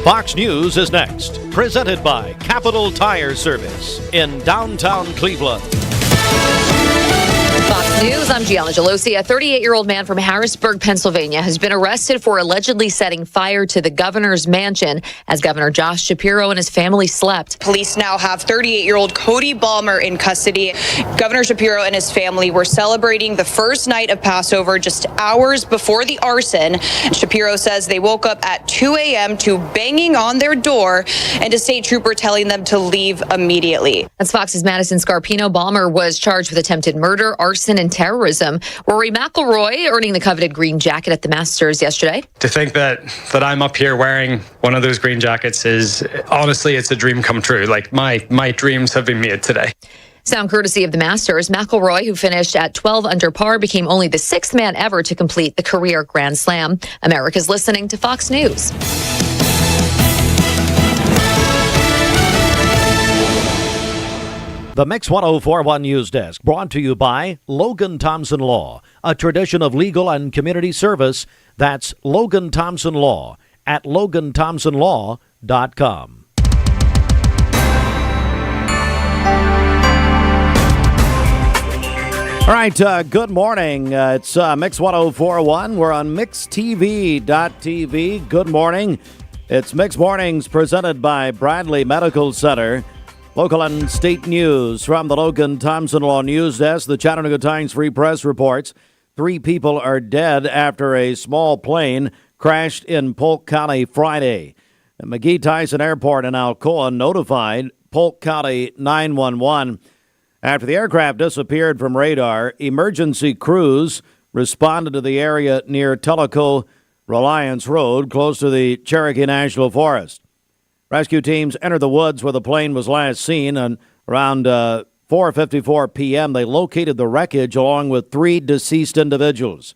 Speaker 3: Fox News is next, presented by Capital Tire Service in downtown Cleveland.
Speaker 19: Fox News, I'm Gianna Gelosi. A 38-year-old man from Harrisburg, Pennsylvania, has been arrested for allegedly setting fire to the governor's mansion as Governor Josh Shapiro and his family slept.
Speaker 20: Police now have 38-year-old Cody Balmer in custody. Governor Shapiro and his family were celebrating the first night of Passover just hours before the arson. Shapiro says they woke up at 2 a.m. to banging on their door and a state trooper telling them to leave immediately.
Speaker 19: That's Fox's Madison Scarpino. Balmer was charged with attempted murder, arson, and terrorism. Rory McIlroy earning the coveted green jacket at the Masters yesterday.
Speaker 22: To think that I'm up here wearing one of those green jackets is, honestly, it's a dream come true. Like my dreams have been made today.
Speaker 19: Sound courtesy of the Masters. McIlroy, who finished at 12 under par, became only the sixth man ever to complete the career Grand Slam. America's listening to Fox News.
Speaker 3: The Mix 1041 News Desk, brought to you by Logan Thompson Law, a tradition of legal and community service. That's Logan Thompson Law at LoganThompsonLaw.com. All right, good morning. It's Mix 1041. We're on MixTV.tv. Good morning. It's Mix Mornings presented by Bradley Medical Center. Local and state news from the Logan Thompson Law News Desk. The Chattanooga Times Free Press reports 3 people are dead after a small plane crashed in Polk County Friday. The McGee-Tyson Airport in Alcoa notified Polk County 911. After the aircraft disappeared from radar, emergency crews responded to the area near Tellico Reliance Road, close to the Cherokee National Forest. Rescue teams entered the woods where the plane was last seen, and around 4:54 p.m. they located the wreckage along with 3 deceased individuals.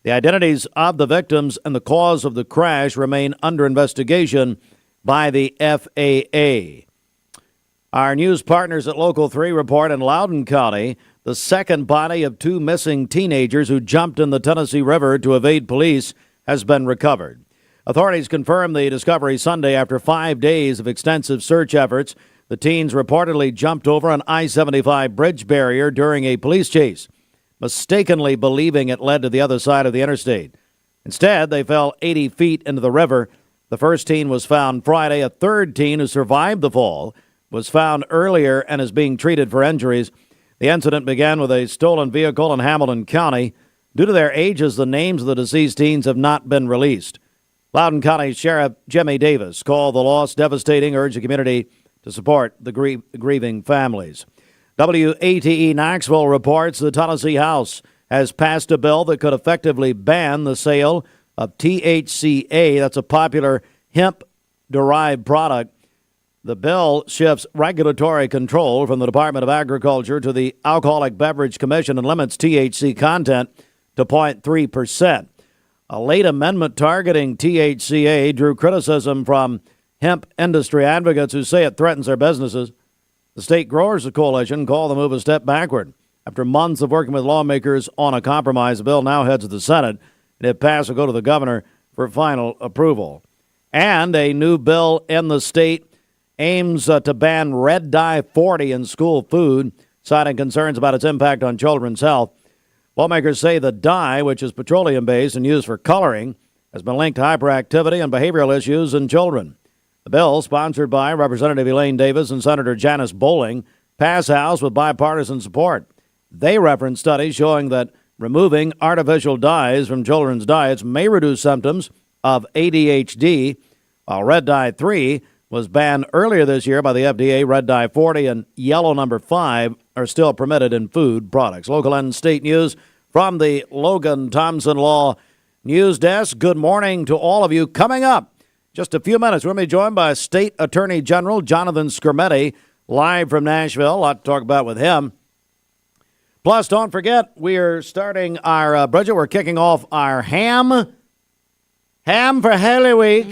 Speaker 3: The identities of the victims and the cause of the crash remain under investigation by the FAA. Our news partners at Local 3 report in Loudoun County, the second body of 2 missing teenagers who jumped in the Tennessee River to evade police has been recovered. Authorities confirmed the discovery Sunday after 5 days of extensive search efforts. The teens reportedly jumped over an I-75 bridge barrier during a police chase, mistakenly believing it led to the other side of the interstate. Instead, they fell 80 feet into the river. The first teen was found Friday. A third teen who survived the fall was found earlier and is being treated for injuries. The incident began with a stolen vehicle in Hamilton County. Due to their ages, the names of the deceased teens have not been released. Loudoun County Sheriff Jimmy Davis called the loss devastating, urged the community to support the grieving families. WATE Knoxville reports the Tennessee House has passed a bill that could effectively ban the sale of THCA. That's a popular hemp-derived product. The bill shifts regulatory control from the Department of Agriculture to the Alcoholic Beverage Commission and limits THC content to 0.3%. A late amendment targeting THCA drew criticism from hemp industry advocates who say it threatens their businesses. The State Growers Coalition called the move a step backward. After months of working with lawmakers on a compromise, the bill now heads to the Senate. and if passed, will go to the governor for final approval. And a new bill in the state aims to ban red dye 40 in school food, citing concerns about its impact on children's health. Lawmakers say the dye, which is petroleum-based and used for coloring, has been linked to hyperactivity and behavioral issues in children. The bill, sponsored by Representative Elaine Davis and Senator Janice Bowling, passed House with bipartisan support. They reference studies showing that removing artificial dyes from children's diets may reduce symptoms of ADHD, while red dye 3 was banned earlier this year by the FDA. Red dye 40 and yellow number 5 are still permitted in food products. Local and state news from the Logan Thompson Law News Desk. Good morning to all of you. Coming up, just a few minutes, we're going to be joined by State Attorney General Johnathan Skrmetti, live from Nashville. A lot to talk about with him. Plus, don't forget, we are starting our budget. We're kicking off our ham for Holy Week.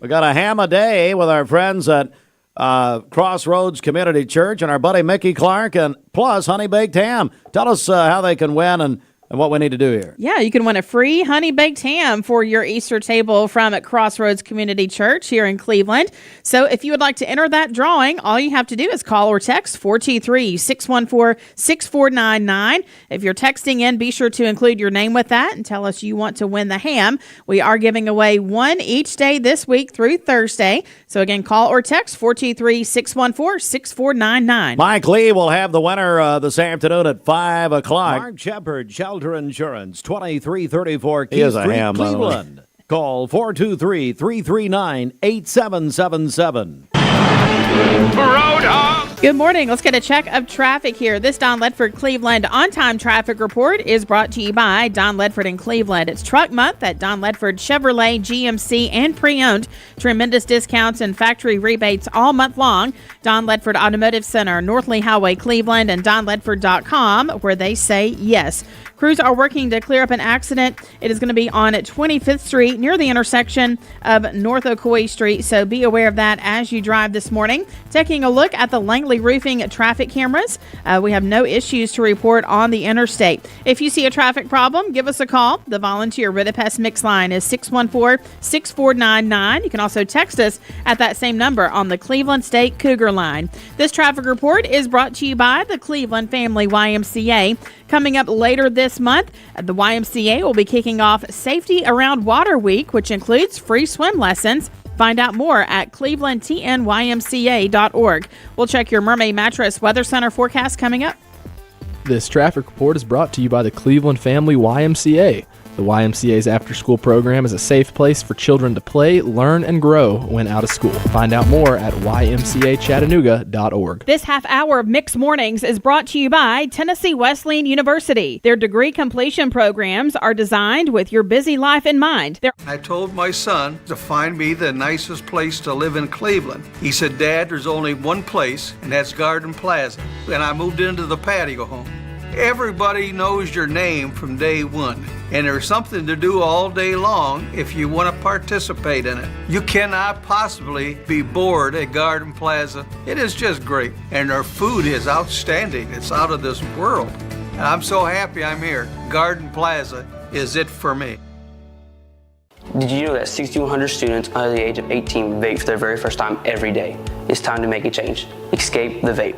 Speaker 3: We got a ham a day with our friends at Crossroads Community Church and our buddy Mickey Clark, and plus honey baked ham. Tell us how they can win and what we need to do here.
Speaker 8: Yeah, you can win a free honey baked ham for your Easter table from Crossroads Community Church here in Cleveland. So if you would like to enter that drawing, all you have to do is call or text 423-614-6499. If you're texting in, be sure to include your name with that and tell us you want to win the ham. We are giving away one each day this week through Thursday. So again, call or text 423-614-6499.
Speaker 3: Mike Lee will have the winner this afternoon at 5 o'clock. Mark Shepard, Shelter Insurance, 2334 Key Street, Cleveland. Call 423-339-8777.
Speaker 8: Good morning. Let's get a check of traffic here. This Don Ledford Cleveland on-time traffic report is brought to you by Don Ledford in Cleveland. It's truck month at Don Ledford Chevrolet, GMC, and pre-owned. Tremendous discounts and factory rebates all month long. Don Ledford Automotive Center, North Lee Highway, Cleveland, and donledford.com, where they say yes. Crews are working to clear up an accident. It is going to be on 25th Street near the intersection of North Ocoee Street, so be aware of that as you drive this morning. Taking a look at the Langley Roofing traffic cameras, we have no issues to report on the interstate. If you see a traffic problem, give us a call. The volunteer Ridipest Mix line is 614-6499. You can also text us at that same number on the Cleveland State Cougar line. This traffic report is brought to you by the Cleveland Family YMCA. Coming up later this month, the YMCA will be kicking off Safety Around Water Week, which includes free swim lessons. Find out more at clevelandtnymca.org. We'll check your Mermaid Mattress Weather Center forecast coming up.
Speaker 4: This traffic report is brought to you by the Cleveland Family YMCA. The YMCA's after-school program is a safe place for children to play, learn, and grow when out of school. Find out more at ymcachattanooga.org.
Speaker 8: This half hour of Mixed Mornings is brought to you by Tennessee Wesleyan University. Their degree completion programs are designed with your busy life in mind.
Speaker 5: I told my son to find me the nicest place to live in Cleveland. He said, "Dad, there's only one place, and that's Garden Plaza." And I moved into the patio home. Everybody knows your name from day one, and there's something to do all day long if you want to participate in it. You cannot possibly be bored at Garden Plaza. It is just great, and their food is outstanding. It's out of this world. And I'm so happy I'm here. Garden Plaza is it for me.
Speaker 9: Did you know that 6,100 students under the age of 18 vape for their very first time every day? It's time to make a change. Escape the vape.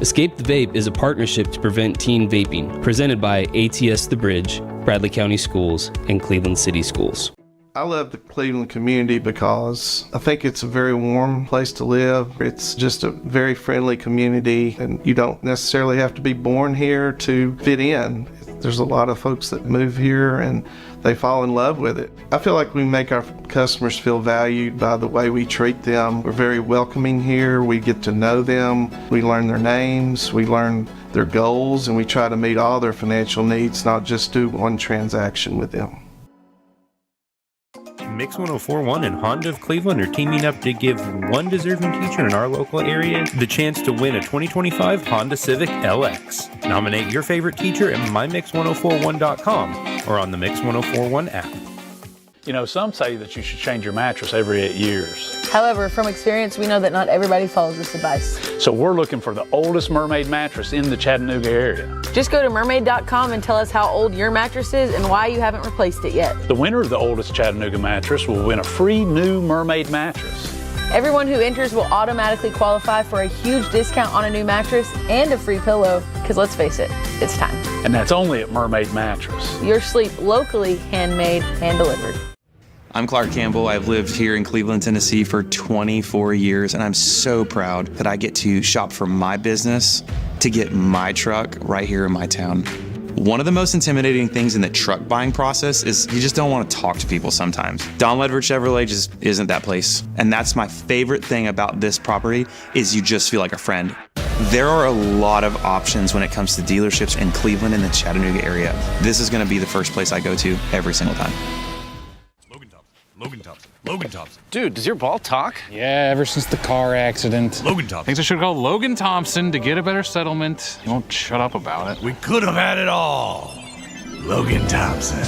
Speaker 12: Escape the Vape is a partnership to prevent teen vaping, presented by ATS The Bridge, Bradley County Schools, and Cleveland City Schools.
Speaker 25: I love the Cleveland community because I think it's a very warm place to live. It's just a very friendly community, and you don't necessarily have to be born here to fit in. There's a lot of folks that move here and they fall in love with it. I feel like we make our customers feel valued by the way we treat them. We're very welcoming here. We get to know them. We learn their names. We learn their goals, and we try to meet all their financial needs, not just do one transaction with them.
Speaker 26: Mix 1041 and Honda of Cleveland are teaming up to give one deserving teacher in our local area the chance to win a 2025 Honda Civic LX. Nominate your favorite teacher at mymix1041.com or on the Mix 1041 app.
Speaker 1: You know, some say that you should change your mattress every 8 years.
Speaker 2: However, from experience, we know that not everybody follows this advice.
Speaker 1: So we're looking for the oldest Mermaid mattress in the Chattanooga area.
Speaker 2: Just go to mermaid.com and tell us how old your mattress is and why you haven't replaced it yet.
Speaker 1: The winner of the oldest Chattanooga mattress will win a free new Mermaid mattress.
Speaker 2: Everyone who enters will automatically qualify for a huge discount on a new mattress and a free pillow, because let's face it, it's time.
Speaker 1: And that's only at Mermaid Mattress.
Speaker 2: Your sleep locally handmade, hand delivered.
Speaker 13: I'm Clark Campbell. I've lived here in Cleveland, Tennessee for 24 years, and I'm so proud that I get to shop for my business to get my truck right here in my town. One of the most intimidating things in the truck buying process is you just don't want to talk to people sometimes. Don Ledford Chevrolet just isn't that place. And that's my favorite thing about this property is you just feel like a friend. There are a lot of options when it comes to dealerships in Cleveland and the Chattanooga area. This is going to be the first place I go to every single time.
Speaker 14: Logan Thompson.
Speaker 21: Dude, does your ball talk?
Speaker 14: Yeah, ever since the car accident. Logan Thompson.
Speaker 21: Thinks I should call Logan Thompson to get a better settlement. He won't shut up about it.
Speaker 14: We could have had it all. Logan Thompson.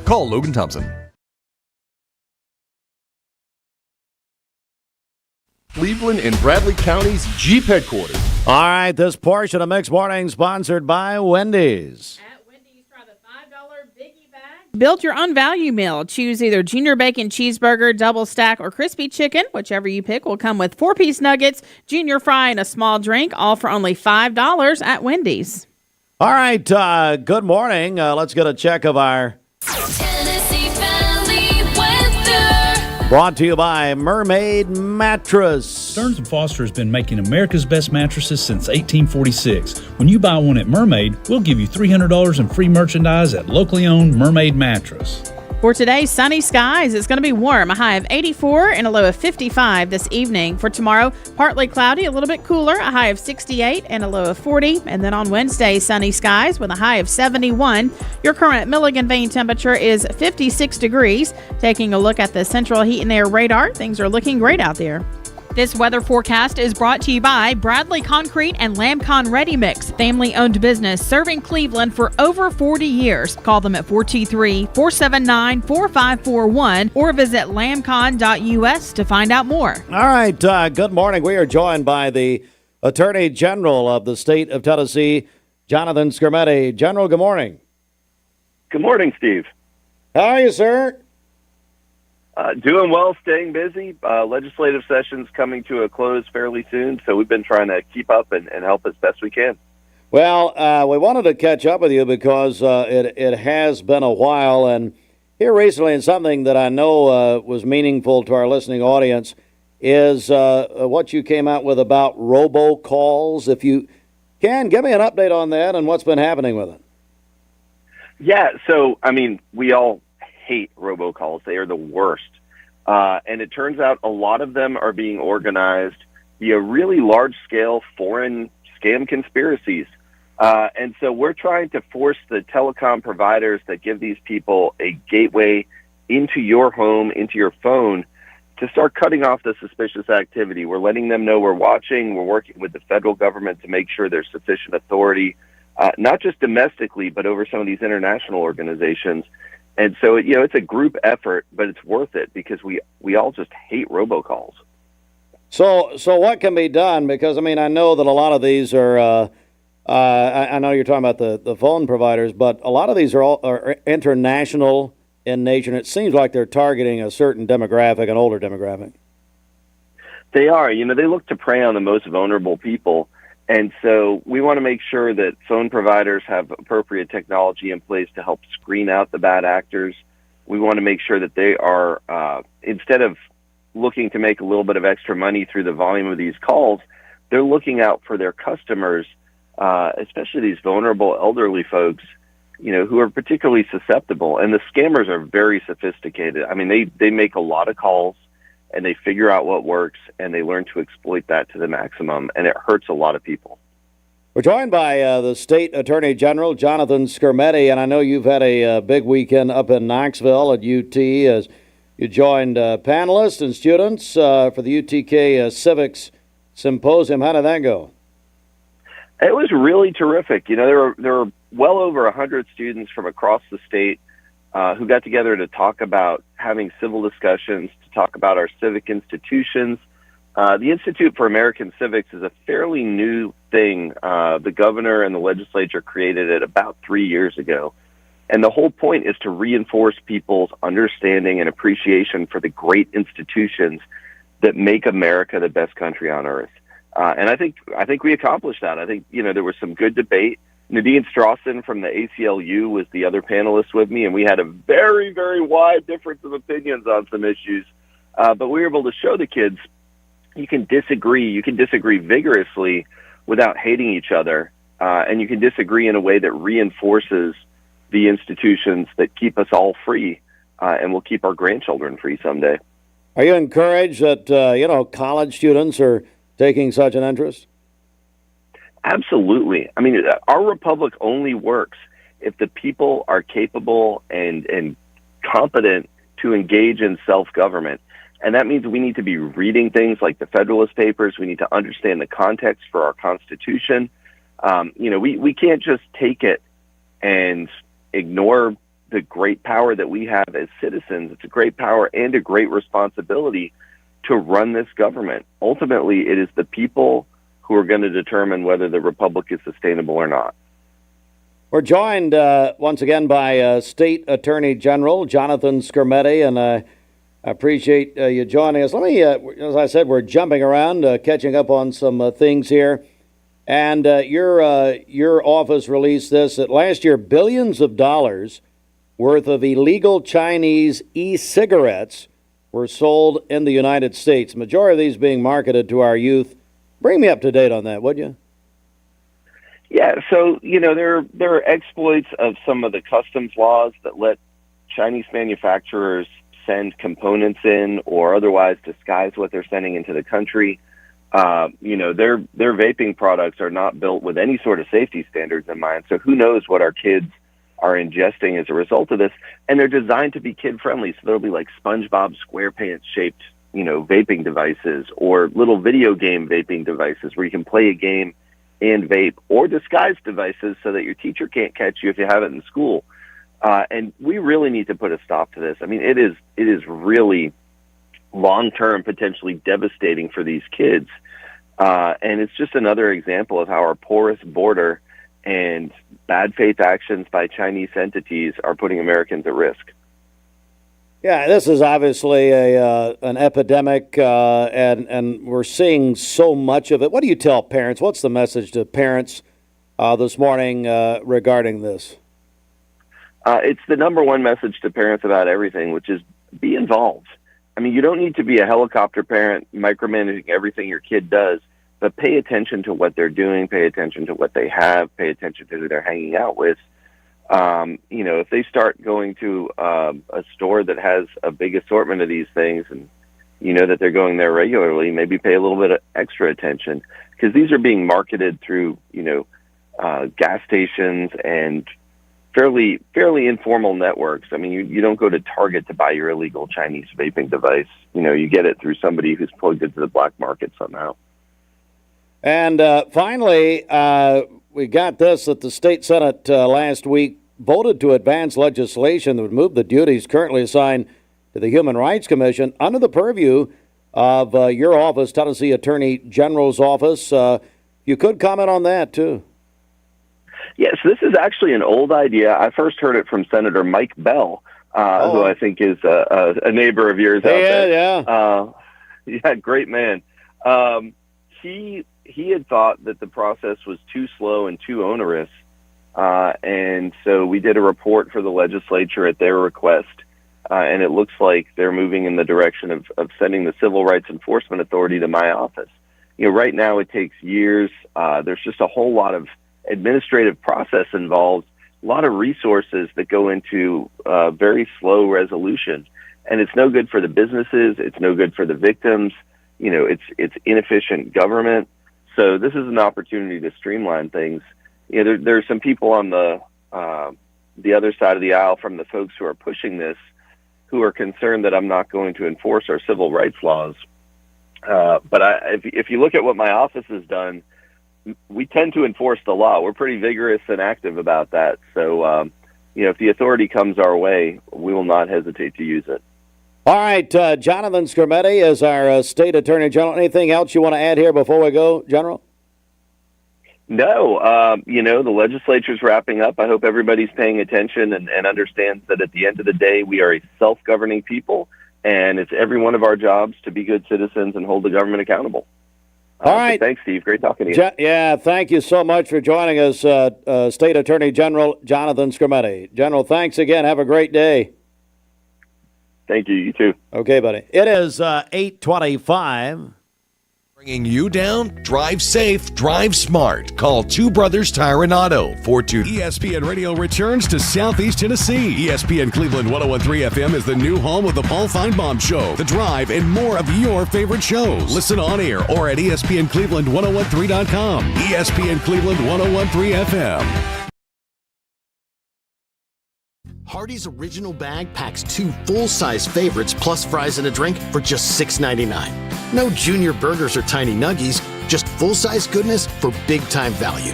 Speaker 23: Call Logan Thompson. Cleveland and Bradley County's Jeep headquarters.
Speaker 3: All right, this portion of Mixed Morning sponsored by Wendy's.
Speaker 8: Build your own value meal. Choose either junior bacon cheeseburger, double stack, or crispy chicken. Whichever you pick will come with 4-piece nuggets, junior fry, and a small drink, all for only $5 at Wendy's.
Speaker 3: All right, good morning. Let's get a check of our
Speaker 17: Tennessee Valley weather.
Speaker 3: Brought to you by Mermaid Mattress.
Speaker 24: Stearns & Foster has been making America's best mattresses since 1846. When you buy one at Mermaid, we'll give you $300 in free merchandise at locally owned Mermaid Mattress.
Speaker 8: For today, sunny skies. It's going to be warm, a high of 84 and a low of 55 this evening. For tomorrow, partly cloudy, a little bit cooler, a high of 68 and a low of 40. And then on Wednesday, sunny skies with a high of 71. Your current Milligan Vein temperature is 56 degrees. Taking a look at the central heat and air radar, things are looking great out there. This weather forecast is brought to you by Bradley Concrete and Lamcon Ready Mix, family-owned business serving Cleveland for over 40 years. Call them at 423-479-4541 or visit lamcon.us to find out more.
Speaker 3: All right, good morning. We are joined by the Attorney General of the state of Tennessee, Johnathan Skrmetti. General, good morning.
Speaker 27: Good morning, Steve.
Speaker 3: How are you, sir?
Speaker 27: Doing well, staying busy. Legislative session's coming to a close fairly soon, so we've been trying to keep up and help as best we can.
Speaker 3: Well, we wanted to catch up with you because it has been a while, and here recently, and something that I know was meaningful to our listening audience, is what you came out with about robocalls. If you can, give me an update on that and what's been happening with it.
Speaker 27: Yeah, so, I mean, we all hate robocalls. They are the worst. And it turns out a lot of them are being organized via really large-scale foreign scam conspiracies. And so we're trying to force the telecom providers that give these people a gateway into your home, into your phone, to start cutting off the suspicious activity. We're letting them know we're watching. We're working with the federal government to make sure there's sufficient authority, not just domestically, but over some of these international organizations. And so, you know, it's a group effort, but it's worth it because we all just hate robocalls.
Speaker 3: So what can be done? Because, I mean, I know that a lot of these are, I know you're talking about the phone providers, but a lot of these are international in nature, and it seems like they're targeting a certain demographic, an older demographic.
Speaker 27: They are. You know, they look to prey on the most vulnerable people. And so we want to make sure that phone providers have appropriate technology in place to help screen out the bad actors. We want to make sure that they are, instead of looking to make a little bit of extra money through the volume of these calls, they're looking out for their customers, especially these vulnerable elderly folks, you know, who are particularly susceptible. And the scammers are very sophisticated. I mean, they make a lot of calls, and they figure out what works, and they learn to exploit that to the maximum, and it hurts a lot of people.
Speaker 3: We're joined by the State Attorney General, Johnathan Skrmetti, and I know you've had a big weekend up in Knoxville at UT as you joined panelists and students for the UTK Civics Symposium. How did that go?
Speaker 27: It was really terrific. You know, there were well over 100 students from across the state who got together to talk about having civil discussions, to talk about our civic institutions. The Institute for American Civics is a fairly new thing. The governor and the legislature created it about 3 years ago. And the whole point is to reinforce people's understanding and appreciation for the great institutions that make America the best country on earth. And I think we accomplished that. I think, there was some good debate. Nadine Strawson from the ACLU was the other panelist with me, and we had a very, very wide difference of opinions on some issues. But we were able to show the kids you can disagree vigorously without hating each other, and you can disagree in a way that reinforces the institutions that keep us all free, and will keep our grandchildren free someday.
Speaker 3: Are you encouraged that, college students are taking such an interest?
Speaker 27: Absolutely. I mean, our republic only works if the people are capable and competent to engage in self-government. And that means we need to be reading things like the Federalist Papers. We need to understand the context for our Constitution. We can't just take it and ignore the great power that we have as citizens. It's a great power and a great responsibility to run this government. Ultimately, it is the people who are going to determine whether the republic is sustainable or not.
Speaker 3: We're joined once again by State Attorney General Johnathan Skrmetti, and I appreciate you joining us. Let me, as I said, we're jumping around, catching up on some things here. And your office released this, that last year billions of dollars worth of illegal Chinese e-cigarettes were sold in the United States, the majority of these being marketed to our youth. Bring me up to date on that, would you?
Speaker 27: Yeah, so, there are exploits of some of the customs laws that let Chinese manufacturers send components in or otherwise disguise what they're sending into the country. Their vaping products are not built with any sort of safety standards in mind, so who knows what our kids are ingesting as a result of this. And they're designed to be kid-friendly, so there'll be like SpongeBob SquarePants-shaped vaping devices or little video game vaping devices where you can play a game and vape, or disguised devices so that your teacher can't catch you if you have it in school. And we really need to put a stop to this. I mean, it is really long-term potentially devastating for these kids. And it's just another example of how our porous border and bad faith actions by Chinese entities are putting Americans at risk.
Speaker 3: Yeah, this is obviously an epidemic, and we're seeing so much of it. What do you tell parents? What's the message to parents this morning regarding this?
Speaker 27: It's the number one message to parents about everything, which is be involved. I mean, you don't need to be a helicopter parent micromanaging everything your kid does, but pay attention to what they're doing, pay attention to what they have, pay attention to who they're hanging out with. If they start going to a store that has a big assortment of these things and you know that they're going there regularly, maybe pay a little bit of extra attention, because these are being marketed through, gas stations and fairly informal networks. I mean, you don't go to Target to buy your illegal Chinese vaping device. You get it through somebody who's plugged into the black market somehow.
Speaker 3: And finally, we got this at the State Senate last week, voted to advance legislation that would move the duties currently assigned to the Human Rights Commission under the purview of your office, Tennessee Attorney General's office. You could comment on that, too.
Speaker 27: Yes, this is actually an old idea. I first heard it from Senator Mike Bell, who I think is a neighbor of yours out there. Yeah, great man. He had thought that the process was too slow and too onerous, and so we did a report for the legislature at their request, and it looks like they're moving in the direction of sending the Civil Rights Enforcement Authority to my office. Right now it takes years. There's just a whole lot of administrative process involved, a lot of resources that go into very slow resolution, and it's no good for the businesses. It's no good for the victims. It's inefficient government. So this is an opportunity to streamline things. There are some people on the other side of the aisle from the folks who are pushing this who are concerned that I'm not going to enforce our civil rights laws. But if you look at what my office has done, we tend to enforce the law. We're pretty vigorous and active about that. So if the authority comes our way, we will not hesitate to use it.
Speaker 3: All right, Johnathan Skrmetti is our state attorney general. Anything else you want to add here before we go, General?
Speaker 27: No, the legislature's wrapping up. I hope everybody's paying attention and understands that at the end of the day, we are a self-governing people, and it's every one of our jobs to be good citizens and hold the government accountable.
Speaker 3: All right.
Speaker 27: Thanks, Steve. Great talking to you.
Speaker 3: Yeah, thank you so much for joining us, State Attorney General Johnathan Skrmetti. General, thanks again. Have a great day.
Speaker 27: Thank you. You too.
Speaker 3: Okay, buddy. It is 8:25.
Speaker 14: Bringing you down? Drive safe, drive smart. Call Two Brothers Tire and Auto. 42. ESPN Radio returns to Southeast Tennessee. ESPN Cleveland 101.3 FM is the new home of the Paul Feinbaum Show, The Drive, and more of your favorite shows. Listen on air or at ESPNCleveland1013.com. ESPN Cleveland 101.3 FM.
Speaker 6: Hardee's Original Bag packs 2 full-size favorites plus fries and a drink for just $6.99. No junior burgers or tiny nuggies, just full-size goodness for big-time value.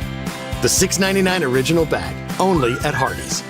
Speaker 6: The $6.99 Original Bag, only at Hardee's.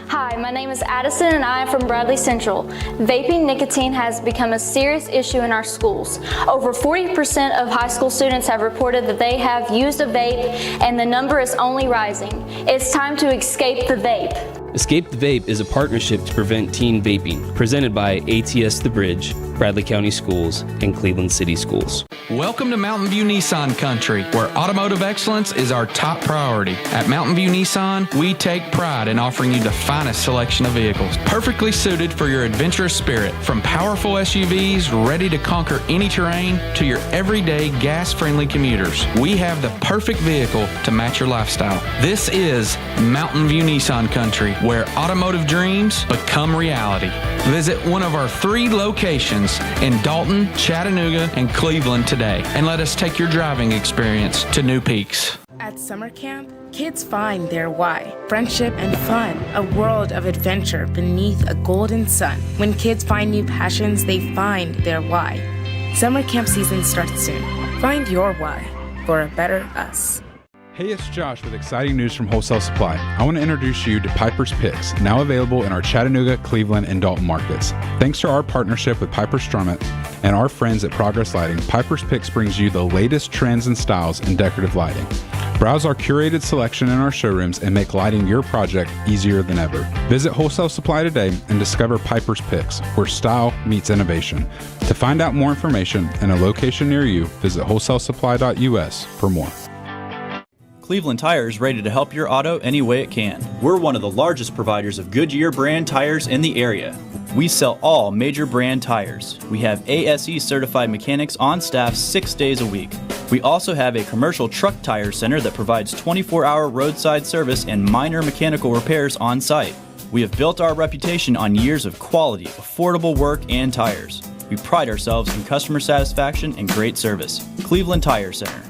Speaker 7: Hi, my name is Addison and I am from Bradley Central. Vaping nicotine has become a serious issue in our schools. Over 40% of high school students have reported that they have used a vape, and the number is only rising. It's time to escape the vape.
Speaker 12: Escape the Vape is a partnership to prevent teen vaping, presented by ATS The Bridge, Bradley County Schools, and Cleveland City Schools.
Speaker 10: Welcome to Mountain View Nissan Country, where automotive excellence is our top priority. At Mountain View Nissan, we take pride in offering you the finest selection of vehicles, perfectly suited for your adventurous spirit. From powerful SUVs ready to conquer any terrain to your everyday gas-friendly commuters, we have the perfect vehicle to match your lifestyle. This is Mountain View Nissan Country, where automotive dreams become reality. Visit one of our 3 locations in Dalton, Chattanooga, and Cleveland today, and let us take your driving experience to new peaks.
Speaker 11: At summer camp, kids find their why. Friendship and fun, a world of adventure beneath a golden sun. When kids find new passions, they find their why. Summer camp season starts soon. Find your why for a better us.
Speaker 15: Hey, it's Josh with exciting news from Wholesale Supply. I want to introduce you to Piper's Picks, now available in our Chattanooga, Cleveland, and Dalton markets. Thanks to our partnership with Piper Strummett and our friends at Progress Lighting, Piper's Picks brings you the latest trends and styles in decorative lighting. Browse our curated selection in our showrooms and make lighting your project easier than ever. Visit Wholesale Supply today and discover Piper's Picks, where style meets innovation. To find out more information and a location near you, visit wholesalesupply.us for more.
Speaker 16: Cleveland Tire is ready to help your auto any way it can. We're one of the largest providers of Goodyear brand tires in the area. We sell all major brand tires. We have ASE certified mechanics on staff 6 days a week. We also have a commercial truck tire center that provides 24-hour roadside service and minor mechanical repairs on site. We have built our reputation on years of quality, affordable work, and tires. We pride ourselves in customer satisfaction and great service. Cleveland Tire Center.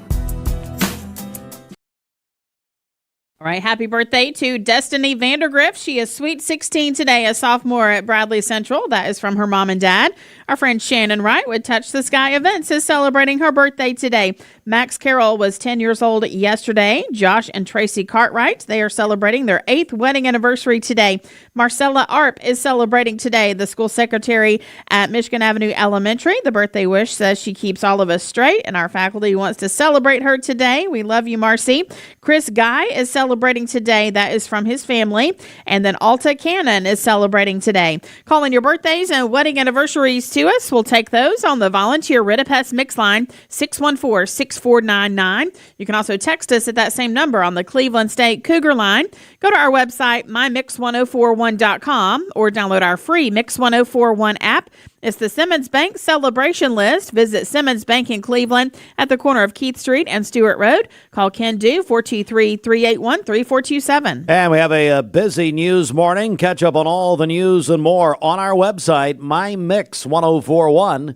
Speaker 8: All right, happy birthday to Destiny Vandergrift. She is sweet 16 today, a sophomore at Bradley Central. That is from her mom and dad. Our friend Shannon Wright with Touch the Sky Events is celebrating her birthday today. Max Carroll was 10 years old yesterday. Josh and Tracy Cartwright, they are celebrating their 8th wedding anniversary today. Marcella Arp is celebrating today, the school secretary at Michigan Avenue Elementary. The birthday wish says she keeps all of us straight, and our faculty wants to celebrate her today. We love you, Marcy. Chris Guy is celebrating today. That is from his family. And then Alta Cannon is celebrating today. Calling your birthdays and wedding anniversaries to us. We'll take those on the Volunteer Rid-A-Pest Mix line, 614-6499. You can also text us at that same number on the Cleveland State Cougar line. Go to our website, mymix1041.com, or download our free Mix 1041 app. It's the Simmons Bank Celebration List. Visit Simmons Bank in Cleveland at the corner of Keith Street and Stewart Road. Call Ken Dew, 423-381-3427.
Speaker 3: And we have a busy news morning. Catch up on all the news and more on our website, mymix1041.com.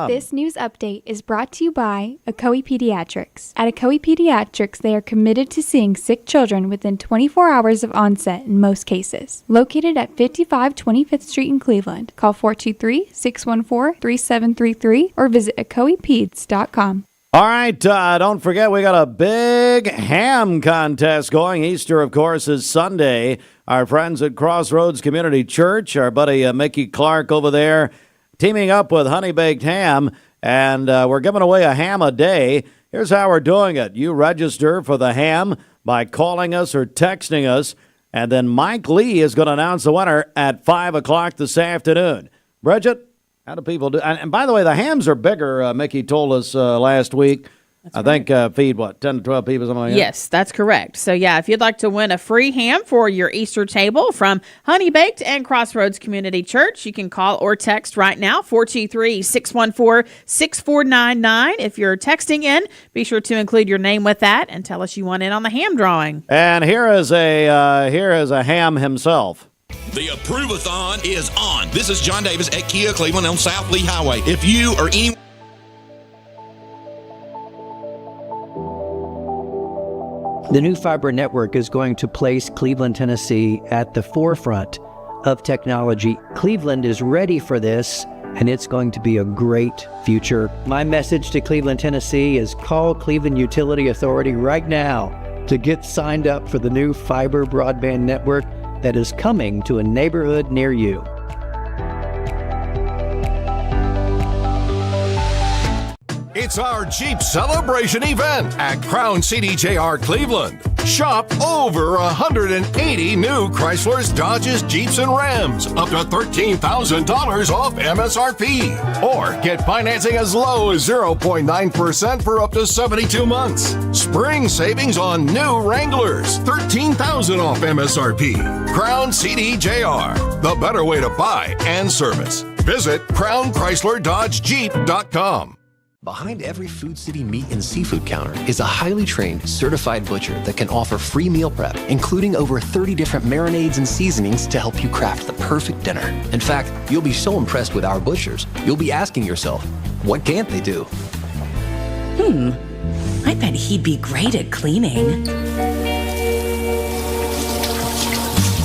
Speaker 18: This news update is brought to you by Ocoee Pediatrics. At Ocoee Pediatrics, they are committed to seeing sick children within 24 hours of onset in most cases. Located at 55 25th Street in Cleveland. Call 423-614-3733 or visit ocoeepeds.com.
Speaker 3: All right, don't forget we got a big big ham contest going. Easter, of course, is Sunday. Our friends at Crossroads Community Church, our buddy Mickey Clark over there, teaming up with Honey Baked Ham, and we're giving away a ham a day. Here's how we're doing it. You register for the ham by calling us or texting us, and then Mike Lee is going to announce the winner at 5 o'clock this afternoon. Bridget, how do people do? And by the way, the hams are bigger, Mickey told us last week. I think feed, 10 to 12 people, something like that?
Speaker 8: Yes, that's correct. So, yeah, if you'd like to win a free ham for your Easter table from Honey Baked and Crossroads Community Church, you can call or text right now, 423-614-6499. If you're texting in, be sure to include your name with that and tell us you want in on the ham drawing.
Speaker 3: And here is a ham himself.
Speaker 4: The Approve-a-thon is on. This is John Davis at Kia Cleveland on South Lee Highway. If you or anyone...
Speaker 5: The new fiber network is going to place Cleveland, Tennessee at the forefront of technology. Cleveland is ready for this, and it's going to be a great future. My message to Cleveland, Tennessee is call Cleveland Utility Authority right now to get signed up for the new fiber broadband network that is coming to a neighborhood near you.
Speaker 14: It's our Jeep Celebration event at Crown CDJR Cleveland. Shop over 180 new Chryslers, Dodges, Jeeps, and Rams, up to $13,000 off MSRP. Or get financing as low as 0.9% for up to 72 months. Spring savings on new Wranglers, $13,000 off MSRP. Crown CDJR, the better way to buy and service. Visit crownchrysler-dodge-jeep.com.
Speaker 9: Behind every Food City meat and seafood counter is a highly trained, certified butcher that can offer free meal prep, including over 30 different marinades and seasonings to help you craft the perfect dinner. In fact, you'll be so impressed with our butchers, you'll be asking yourself, what can't they do?
Speaker 19: I bet he'd be great at cleaning.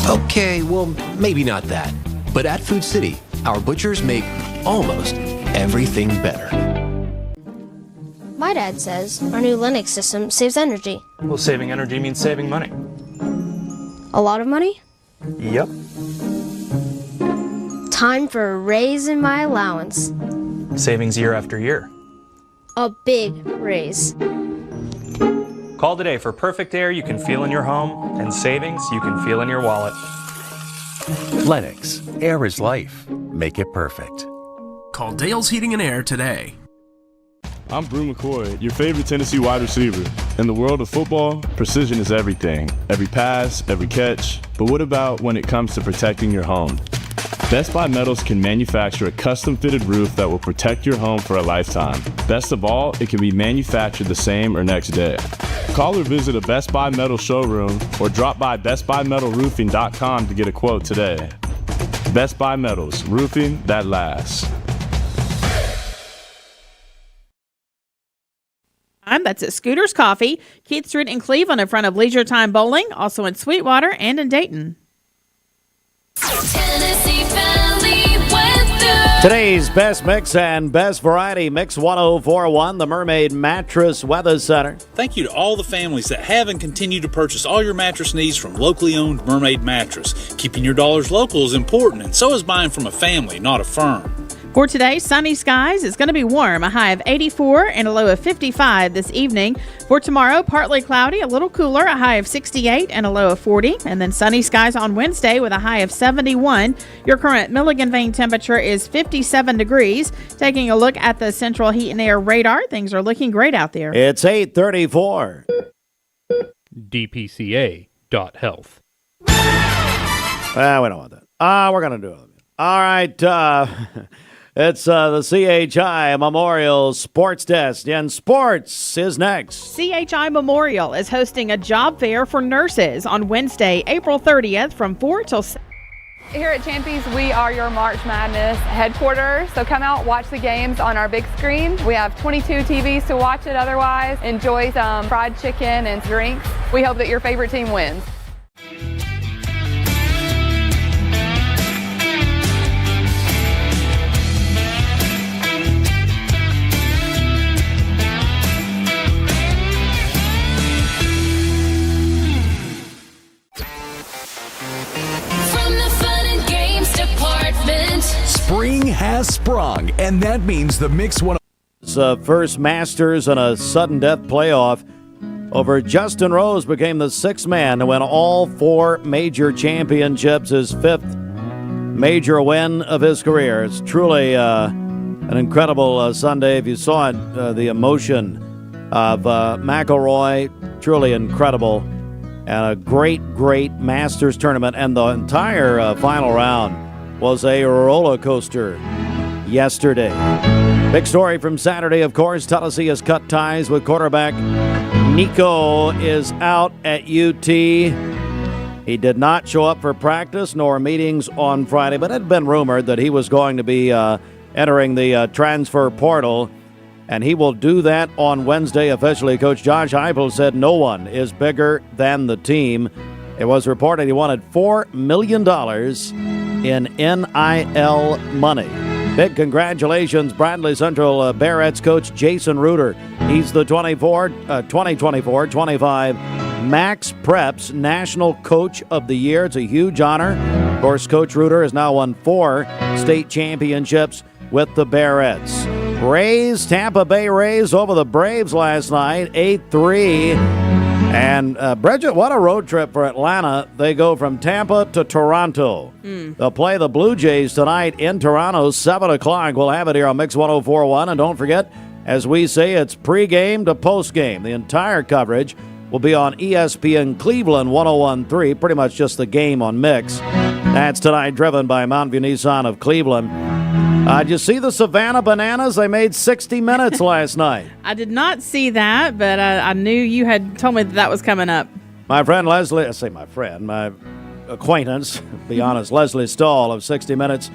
Speaker 9: Okay, well, maybe not that. But at Food City, our butchers make almost everything better.
Speaker 20: My dad says our new Linux system saves energy.
Speaker 22: Well, saving energy means saving money.
Speaker 20: A lot of money?
Speaker 22: Yep.
Speaker 20: Time for a raise in my allowance.
Speaker 22: Savings year after year.
Speaker 20: A big raise.
Speaker 22: Call today for perfect air you can feel in your home and savings you can feel in your wallet.
Speaker 25: Lennox. Air is life. Make it perfect.
Speaker 28: Call Dale's Heating and Air today.
Speaker 29: I'm Brew McCoy, your favorite Tennessee wide receiver. In the world of football, precision is everything. Every pass, every catch. But what about when it comes to protecting your home? Best Buy Metals can manufacture a custom-fitted roof that will protect your home for a lifetime. Best of all, it can be manufactured the same or next day. Call or visit a Best Buy Metal showroom or drop by bestbuymetalroofing.com to get a quote today. Best Buy Metals, roofing that lasts.
Speaker 8: That's at Scooter's Coffee, Keith Street in Cleveland in front of Leisure Time Bowling, also in Sweetwater and in Dayton.
Speaker 17: Tennessee Valley weather.
Speaker 3: Today's best mix and best variety, Mix 1041, the Mermaid Mattress Weather Center.
Speaker 24: Thank you to all the families that have and continue to purchase all your mattress needs from locally owned Mermaid Mattress. Keeping your dollars local is important, and so is buying from a family, not a firm.
Speaker 8: For today, sunny skies. It's going to be warm, a high of 84 and a low of 55 this evening. For tomorrow, partly cloudy, a little cooler, a high of 68 and a low of 40. And then sunny skies on Wednesday with a high of 71. Your current Milligan Vane temperature is 57 degrees. Taking a look at the Central Heat and Air radar, things are looking great out there.
Speaker 3: It's 8:34.
Speaker 26: DPCA.health.
Speaker 3: We don't want that. We're going to do it. All right. It's the CHI Memorial Sports Desk, and sports is next.
Speaker 8: CHI Memorial is hosting a job fair for nurses on Wednesday, April 30th from 4 till 6.
Speaker 30: Here at Champies, we are your March Madness headquarters, so come out, watch the games on our big screen. We have 22 TVs to watch it otherwise. Enjoy some fried chicken and drinks. We hope that your favorite team wins.
Speaker 14: has sprung, and that means the Mix 1.
Speaker 3: First Masters in a sudden death playoff over Justin Rose became the sixth man to win all 4 major championships, his 5th major win of his career. It's truly an incredible Sunday. If you saw it, the emotion of McIlroy, truly incredible. And a great Masters tournament. And the entire final round was a roller coaster yesterday. Big story from Saturday, of course. Tennessee has cut ties with quarterback Nico is out at UT. He did not show up for practice nor meetings on Friday, but it had been rumored that he was going to be entering the transfer portal, and he will do that on Wednesday officially. Coach Josh Heupel said no one is bigger than the team. It was reported he wanted $4 million in NIL money. Big congratulations, Bradley Central Barrett's coach Jason Reuter. He's the 2024-25 Max Preps National Coach of the Year. It's a huge honor. Of course, Coach Reuter has now won 4 state championships with the Barretts. Tampa Bay Rays over the Braves last night, 8-3. And Bridget, what a road trip for Atlanta. They go from Tampa to Toronto. They'll play the Blue Jays tonight in Toronto, 7 o'clock. We'll have it here on Mix 104.1. And don't forget, as we say, it's pregame to postgame. The entire coverage will be on ESPN Cleveland 101.3, pretty much just the game on Mix. That's tonight, driven by Mountain View Nissan of Cleveland. Did you see the Savannah Bananas? They made 60 Minutes last night.
Speaker 8: I did not see that, but I knew you had told me that was coming up.
Speaker 3: My friend Leslie, I say my friend, my acquaintance, to be honest, Leslie Stahl of 60 Minutes,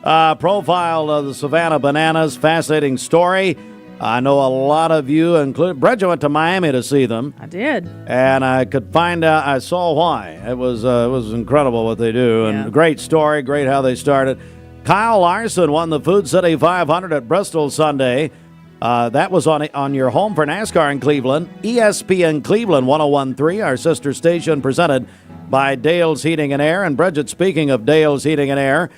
Speaker 3: profiled the Savannah Bananas. Fascinating story. I know a lot of you, including Bridget, went to Miami to see them.
Speaker 8: I did.
Speaker 3: And I could find out, I saw why. It was incredible what they do. And a great story, great how they started. Kyle Larson won the Food City 500 at Bristol Sunday. That was on your home for NASCAR in Cleveland. ESPN Cleveland 101.3, our sister station, presented by Dale's Heating and Air. And Bridget, speaking of Dale's Heating and Air,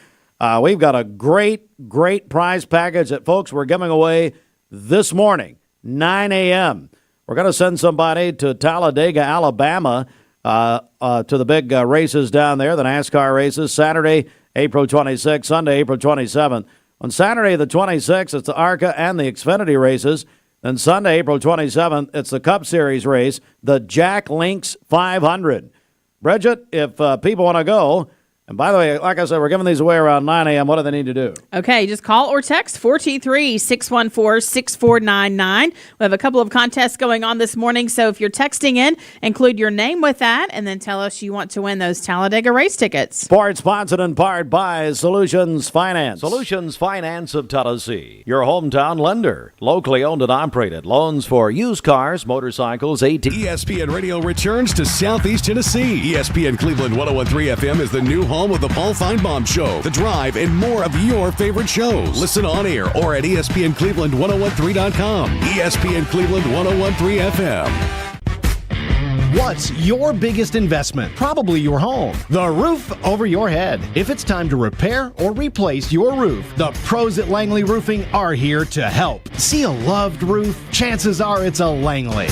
Speaker 3: we've got a great prize package that, folks, we're giving away this morning, 9 a.m. We're going to send somebody to Talladega, Alabama, to the big races down there, the NASCAR races, Saturday, April 26th, Sunday, April 27th. On Saturday, the 26th, it's the ARCA and the Xfinity races. Then Sunday, April 27th, it's the Cup Series race, the Jack Links 500. Bridget, if people want to go, and by the way, like I said, we're giving these away around 9 a.m. What do they need to do?
Speaker 8: Okay, just call or text 423-614-6499. We have a couple of contests going on this morning, so if you're texting in, include your name with that, and then tell us you want to win those Talladega race tickets.
Speaker 3: Sport sponsored in part by Solutions Finance. Solutions Finance of Tennessee, your hometown lender. Locally owned and operated. Loans for used cars, motorcycles, ATVs.
Speaker 14: ESPN Radio returns to Southeast Tennessee. ESPN Cleveland 101.3 FM is the new home of the Paul Feinbaum Show, The Drive, and more of your favorite shows. Listen on air or at ESPNCleveland1013.com. ESPN Cleveland 101.3 FM.
Speaker 1: What's your biggest investment? Probably your home. The roof over your head. If it's time to repair or replace your roof, the pros at Langley Roofing are here to help. See a loved roof? Chances are it's a Langley.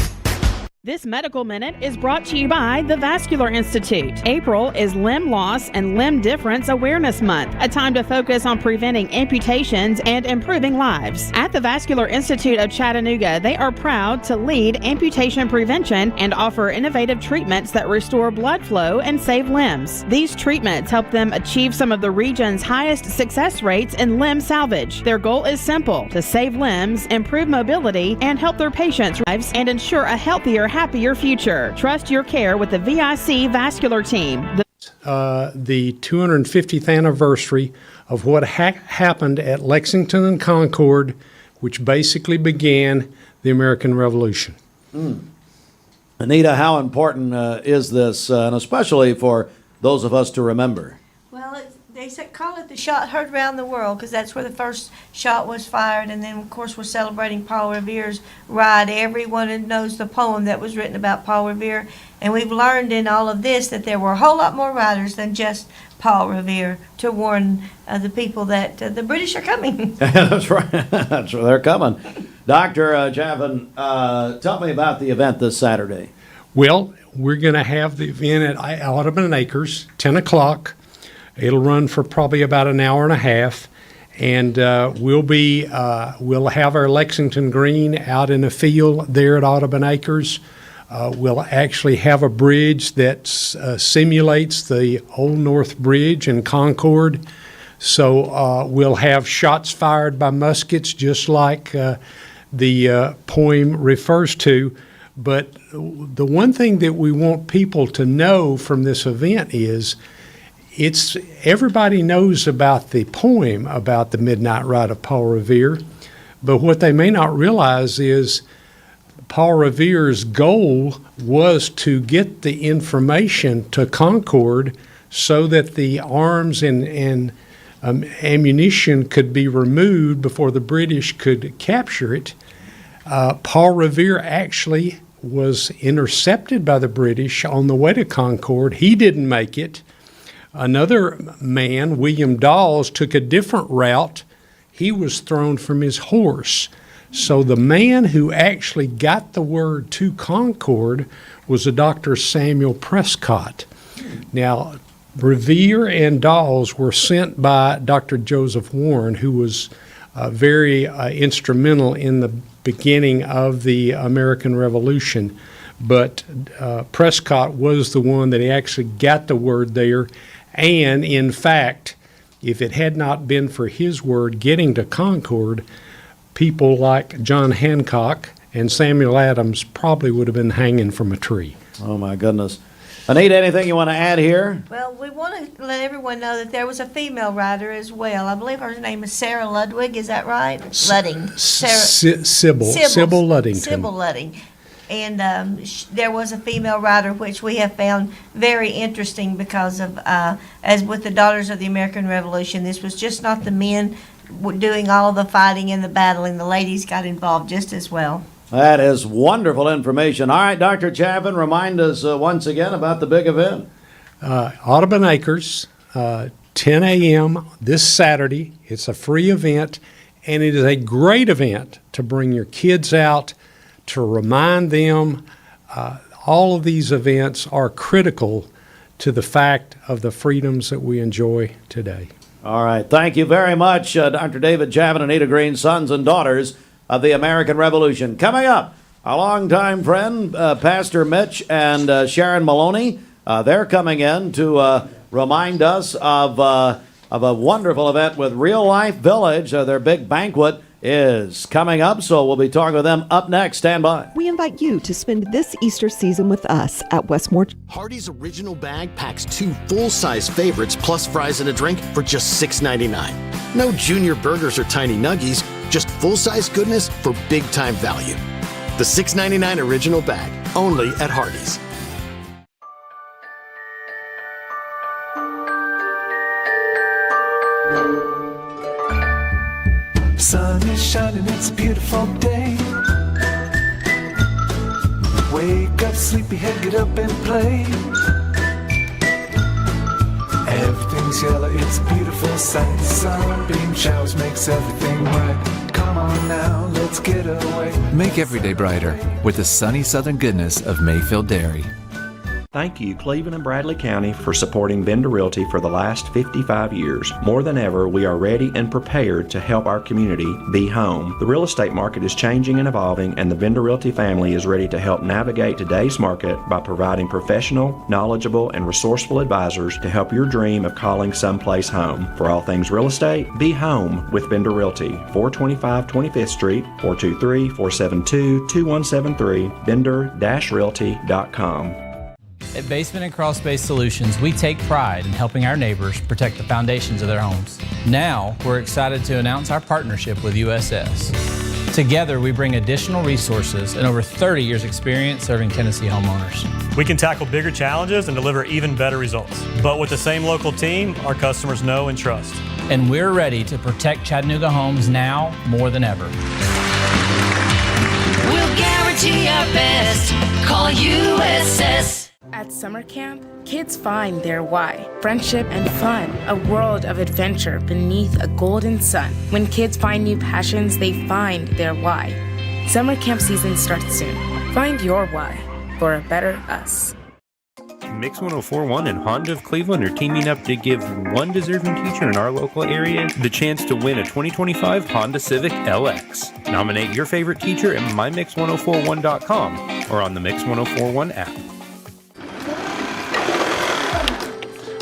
Speaker 8: This Medical Minute is brought to you by the Vascular Institute. April is Limb Loss and Limb Difference Awareness Month, a time to focus on preventing amputations and improving lives. At the Vascular Institute of Chattanooga, they are proud to lead amputation prevention and offer innovative treatments that restore blood flow and save limbs. These treatments help them achieve some of the region's highest success rates in limb salvage. Their goal is simple: to save limbs, improve mobility, and help their patients' lives and ensure a healthier, happier future. Trust your care with the VIC Vascular Team.
Speaker 2: The 250th anniversary of what happened at Lexington and Concord, which basically began the American Revolution.
Speaker 3: Anita, how important is this, and especially for those of us to remember?
Speaker 6: Well, They call it the shot heard around the world because that's where the first shot was fired. And then, of course, we're celebrating Paul Revere's ride. Everyone knows the poem that was written about Paul Revere. And we've learned in all of this that there were a whole lot more riders than just Paul Revere to warn the people that the British are coming.
Speaker 3: That's right. That's right. They're coming. Dr. Chaffin, tell me about the event this Saturday.
Speaker 2: Well, we're going to have the event at Audubon Acres, 10 o'clock. It'll run for probably about an hour and a half. And we'll have our Lexington Green out in a field there at Audubon Acres. We'll actually have a bridge that simulates the Old North Bridge in Concord. So we'll have shots fired by muskets just like the poem refers to. But the one thing that we want people to know from this event is everybody knows about the poem about the Midnight Ride of Paul Revere, but what they may not realize is Paul Revere's goal was to get the information to Concord so that the arms and ammunition could be removed before the British could capture it. Paul Revere actually was intercepted by the British on the way to Concord. He didn't make it. Another man, William Dawes, took a different route. He was thrown from his horse. So the man who actually got the word to Concord was a Dr. Samuel Prescott. Now, Revere and Dawes were sent by Dr. Joseph Warren, who was very instrumental in the beginning of the American Revolution. But Prescott was the one that actually got the word there. And in fact, if it had not been for his word getting to Concord, people like John Hancock and Samuel Adams probably would have been hanging from a tree.
Speaker 3: Oh, my goodness. Anita, anything you want to add here?
Speaker 6: Well, we want to let everyone know that there was a female rider as well. I believe her name is Sarah Ludwig. Is that right? Ludding.
Speaker 2: Sybil Luddington.
Speaker 6: Sybil Ludding. And there was a female rider, which we have found very interesting because of, as with the Daughters of the American Revolution, this was just not the men doing all of the fighting and the battling. The ladies got involved just as well.
Speaker 3: That is wonderful information. All right, Dr. Chaffin, remind us once again about the big event.
Speaker 2: Audubon Acres, 10 a.m. this Saturday. It's a free event, and it is a great event to bring your kids out, to remind them. All of these events are critical to the fact of the freedoms that we enjoy today.
Speaker 3: All right. Thank you very much, Dr. David Chaffin and Anita Green, sons and daughters of the American Revolution. Coming up, a longtime friend, Pastor Mitch and Sharon Maloney. They're coming in to remind us of a wonderful event with Real Life Village. Their big banquet is coming up, so we'll be talking with them up next. Stand by.
Speaker 7: We invite you to spend this Easter season with us at Westmore.
Speaker 10: Hardee's Original Bag packs 2 full-size favorites plus fries and a drink for just $6.99. No junior burgers or tiny nuggies, just full-size goodness for big-time value. The $6.99 Original Bag, only at Hardee's.
Speaker 11: Sun is shining, it's a beautiful day. Wake up, sleepyhead, get up and play. Everything's yellow, it's a beautiful sight. Sunbeam showers makes everything right. Come on now, let's get away.
Speaker 12: Make every day brighter with the sunny southern goodness of Mayfield Dairy.
Speaker 13: Thank you, Cleveland and Bradley County, for supporting Bender Realty for the last 55 years. More than ever, we are ready and prepared to help our community be home. The real estate market is changing and evolving, and the Bender Realty family is ready to help navigate today's market by providing professional, knowledgeable, and resourceful advisors to help your dream of calling someplace home. For all things real estate, be home with Bender Realty, 425 25th Street, 423-472-2173, bender-realty.com.
Speaker 15: At Basement and Crawl Space Solutions, we take pride in helping our neighbors protect the foundations of their homes. Now, we're excited to announce our partnership with USS. Together, we bring additional resources and over 30 years experience serving Tennessee homeowners.
Speaker 22: We can tackle bigger challenges and deliver even better results. But with the same local team, our customers know and trust.
Speaker 15: And we're ready to protect Chattanooga homes now more than ever.
Speaker 17: We'll guarantee our best. Call USS.
Speaker 4: At summer camp, kids find their why. Friendship and fun, a world of adventure beneath a golden sun. When kids find new passions, they find their why. Summer camp season starts soon. Find your why for a better us.
Speaker 26: Mix 1041 and Honda of Cleveland are teaming up to give one deserving teacher in our local area the chance to win a 2025 Honda Civic LX. Nominate your favorite teacher at mymix1041.com or on the Mix 1041 app.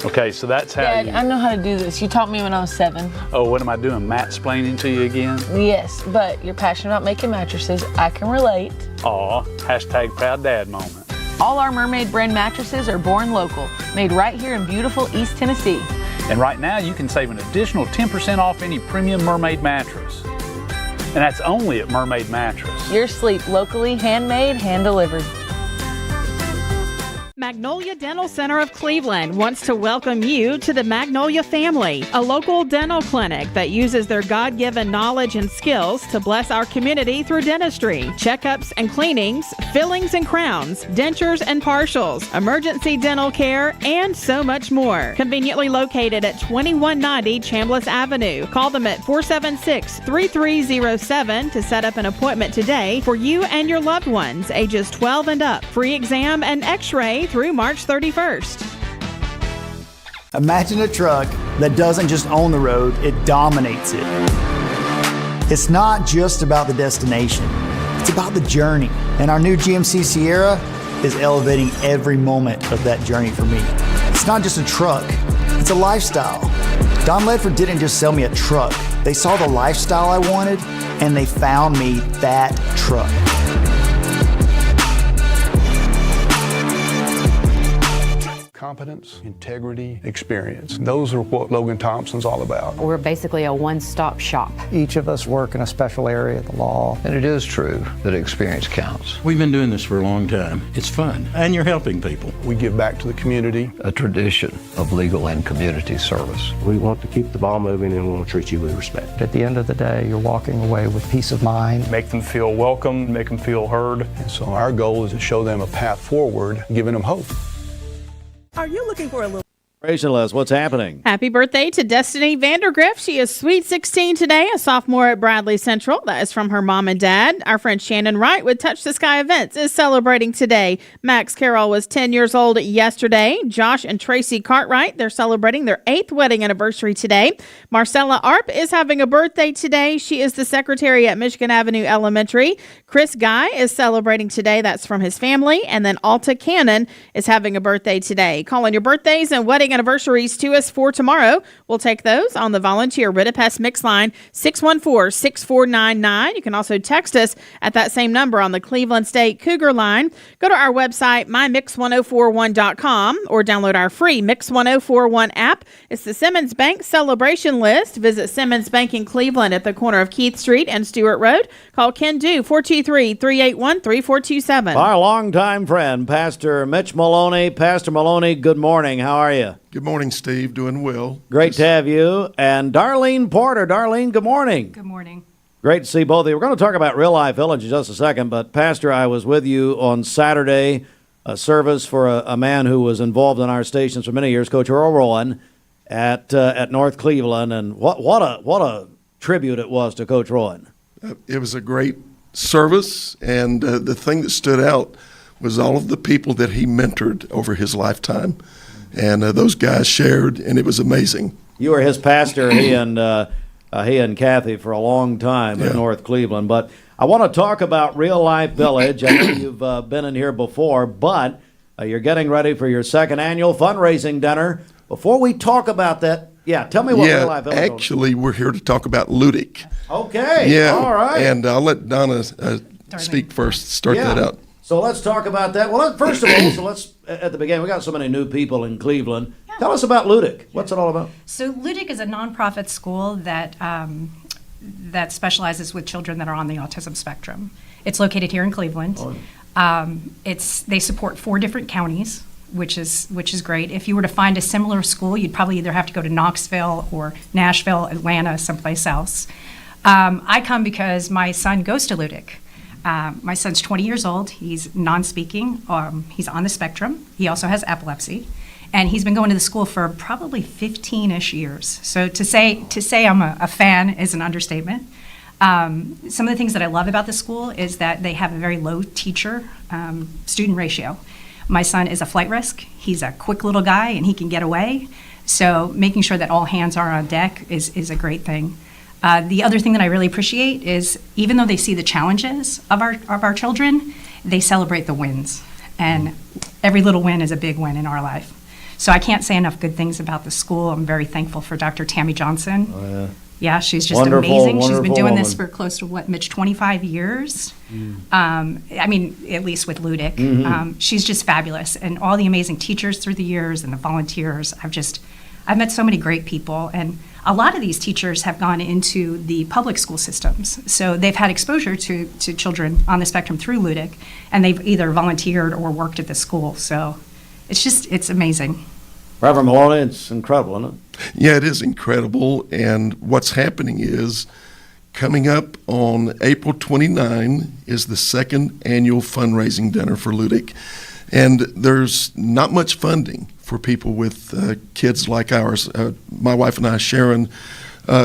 Speaker 5: Okay, so that's how
Speaker 9: Dad, I know how to do this. You taught me when I was 7.
Speaker 5: Oh, what am I doing, matsplaining to you again?
Speaker 9: Yes, but you're passionate about making mattresses. I can relate.
Speaker 5: Aw, hashtag proud dad moment.
Speaker 9: All our Mermaid brand mattresses are born local, made right here in beautiful East Tennessee.
Speaker 5: And right now you can save an additional 10% off any premium Mermaid mattress. And that's only at Mermaid Mattress.
Speaker 9: Your sleep locally, handmade, hand-delivered.
Speaker 8: Magnolia Dental Center of Cleveland wants to welcome you to the Magnolia family, a local dental clinic that uses their God-given knowledge and skills to bless our community through dentistry, checkups and cleanings, fillings and crowns, dentures and partials, emergency dental care, and so much more. Conveniently located at 2190 Chambliss Avenue. Call them at 476-3307 to set up an appointment today for you and your loved ones, ages 12 and up. Free exam and x-ray through March 31st.
Speaker 16: Imagine a truck that doesn't just own the road, it dominates it. It's not just about the destination, it's about the journey. And our new GMC Sierra is elevating every moment of that journey for me. It's not just a truck, it's a lifestyle. Don Ledford didn't just sell me a truck. They saw the lifestyle I wanted and they found me that truck.
Speaker 18: Competence, integrity, experience. Those are what Logan Thompson's all about.
Speaker 19: We're basically a one-stop shop.
Speaker 20: Each of us work in a special area of the law.
Speaker 21: And it is true that experience counts.
Speaker 23: We've been doing this for a long time. It's fun, and you're helping people.
Speaker 18: We give back to the community.
Speaker 21: A tradition of legal and community service.
Speaker 27: We want to keep the ball moving and we want to treat you with respect.
Speaker 20: At the end of the day, you're walking away with peace of mind.
Speaker 18: Make them feel welcome, make them feel heard. And so our goal is to show them a path forward, giving them hope.
Speaker 31: Are you looking for a little...
Speaker 3: Rachel, what's happening?
Speaker 8: Happy birthday to Destiny Vandergrift. She is sweet 16 today, a sophomore at Bradley Central. That is from her mom and dad. Our friend Shannon Wright with Touch the Sky Events is celebrating today. Max Carroll was 10 years old yesterday. Josh and Tracy Cartwright, they're celebrating their 8th wedding anniversary today. Marcella Arp is having a birthday today. She is the secretary at Michigan Avenue Elementary. Chris Guy is celebrating today. That's from his family. And then Alta Cannon is having a birthday today. Call in your birthdays and wedding anniversaries to us for tomorrow. We'll take those on the volunteer Ritapest mix line 614-6499. You can also text us at that same number on the Cleveland State Cougar line. Go to our website mymix1041.com or download our free Mix 1041 app. It's the Simmons Bank celebration list. Visit Simmons Bank in Cleveland at the corner of Keith Street and Stewart Road. Call Ken Do 423-381-3427.
Speaker 3: Our longtime friend, Pastor Mitch Maloney. Pastor Maloney, good morning. How are you?
Speaker 32: Good morning, Steve. Doing well.
Speaker 3: Great to have you. And Darlene Porter. Darlene, good morning.
Speaker 33: Good morning.
Speaker 3: Great to see both of you. We're going to talk about Real Life Village in just a second, but Pastor, I was with you on Saturday, a service for a man who was involved in our stations for many years, Coach Earl Rowan, at North Cleveland, and what a tribute it was to Coach Rowan.
Speaker 32: It was a great service, and the thing that stood out was all of the people that he mentored over his lifetime. And those guys shared, and it was amazing.
Speaker 3: You were his pastor, he and Kathy, for a long time in North Cleveland. But I want to talk about Real Life Village. I know you've been in here before, but you're getting ready for your second annual fundraising dinner. Before we talk about that, tell me what Real Life Village is.
Speaker 32: Actually, we're here to talk about Ludic.
Speaker 3: Okay, all right.
Speaker 32: And I'll let Donna speak first, start that out.
Speaker 3: So let's talk about that. Well, first of all, let's, at the beginning, we got so many new people in Cleveland. Tell us about Ludic. What's it all about?
Speaker 33: So Ludic is a nonprofit school that
Speaker 1: that specializes with children that are on the autism spectrum. It's located here in Cleveland. They support 4 different counties, which is great. If you were to find a similar school, you'd probably either have to go to Knoxville or Nashville, Atlanta, someplace else. I come because my son goes to Ludic. My son's 20 years old. He's non-speaking. He's on the spectrum. He also has epilepsy. And he's been going to the school for probably 15-ish years. So to say I'm a fan is an understatement. Some of the things that I love about the school is that they have a very low teacher-student ratio. My son is a flight risk. He's a quick little guy, and he can get away. So making sure that all hands are on deck is a great thing. The other thing that I really appreciate is even though they see the challenges of our children, they celebrate the wins. And every little win is a big win in our life. So I can't say enough good things about the school. I'm very thankful for Dr. Tammy Johnson.
Speaker 3: Oh, yeah.
Speaker 1: Yeah, she's just
Speaker 3: Wonderful,
Speaker 1: amazing. She's been doing
Speaker 3: woman.
Speaker 1: this for close to, Mitch, 25 years? I mean, at least with Ludic.
Speaker 3: Mhm.
Speaker 1: She's just fabulous. And all the amazing teachers through the years and the volunteers. I've met so many great people. And a lot of these teachers have gone into the public school systems. So they've had exposure to children on the spectrum through Ludic, and they've either volunteered or worked at the school. So it's amazing.
Speaker 3: Reverend Maloney, it's incredible, isn't it?
Speaker 32: Yeah, it is incredible. And what's happening is coming up on April 29 is the 2nd annual fundraising dinner for Ludic. And there's not much funding for people with kids like ours. My wife and I, Sharon,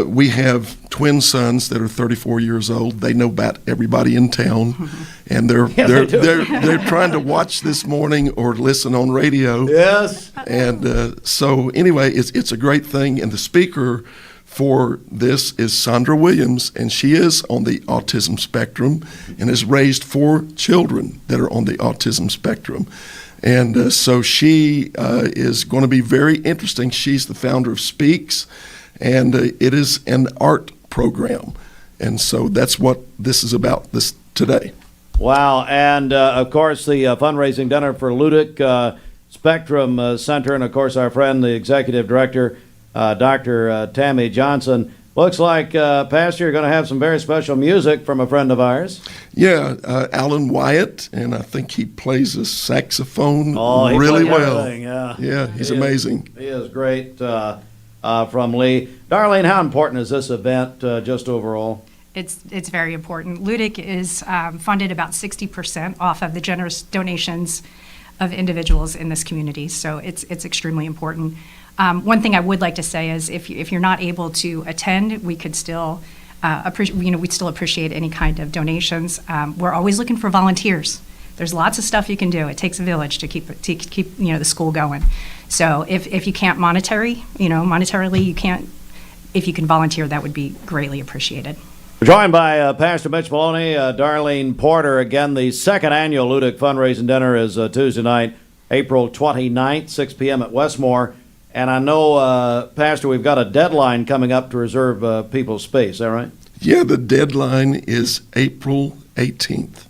Speaker 32: we have twin sons that are 34 years old. They know about everybody in town, and they're trying to watch this morning or listen on radio.
Speaker 3: Yes.
Speaker 32: And so anyway, it's a great thing. And the speaker for this is Sandra Williams, and she is on the autism spectrum and has raised 4 children that are on the autism spectrum. And so she is going to be very interesting. She's the founder of Speaks, and it is an art program. And so that's what this is about today.
Speaker 3: Wow. And, of course, the fundraising dinner for Ludic Spectrum Center, and, of course, our friend, the executive director, Dr. Tammy Johnson. Looks like, Pastor, you're going to have some very special music from a friend of ours.
Speaker 32: Yeah, Alan Wyatt, and I think he plays a saxophone
Speaker 3: he
Speaker 32: really
Speaker 3: plays
Speaker 32: well.
Speaker 3: everything, yeah.
Speaker 32: Yeah, he's amazing.
Speaker 3: He is great from Lee. Darlene, how important is this event just overall?
Speaker 1: It's very important. Ludic is funded about 60% off of the generous donations of individuals in this community, so it's extremely important. One thing I would like to say is if you're not able to attend, we could still we'd still appreciate any kind of donations. We're always looking for volunteers. There's lots of stuff you can do. It takes a village to keep the school going. So if you can't monetarily you can't. If you can volunteer, that would be greatly appreciated.
Speaker 3: We're joined by Pastor Mitch Maloney, Darlene Porter. Again, the 2nd annual Ludic fundraising dinner is Tuesday night, April 29th, 6 p.m. at Westmore. And I know, Pastor, we've got a deadline coming up to reserve people's space. Is that right?
Speaker 32: Yeah, the deadline is April 18th.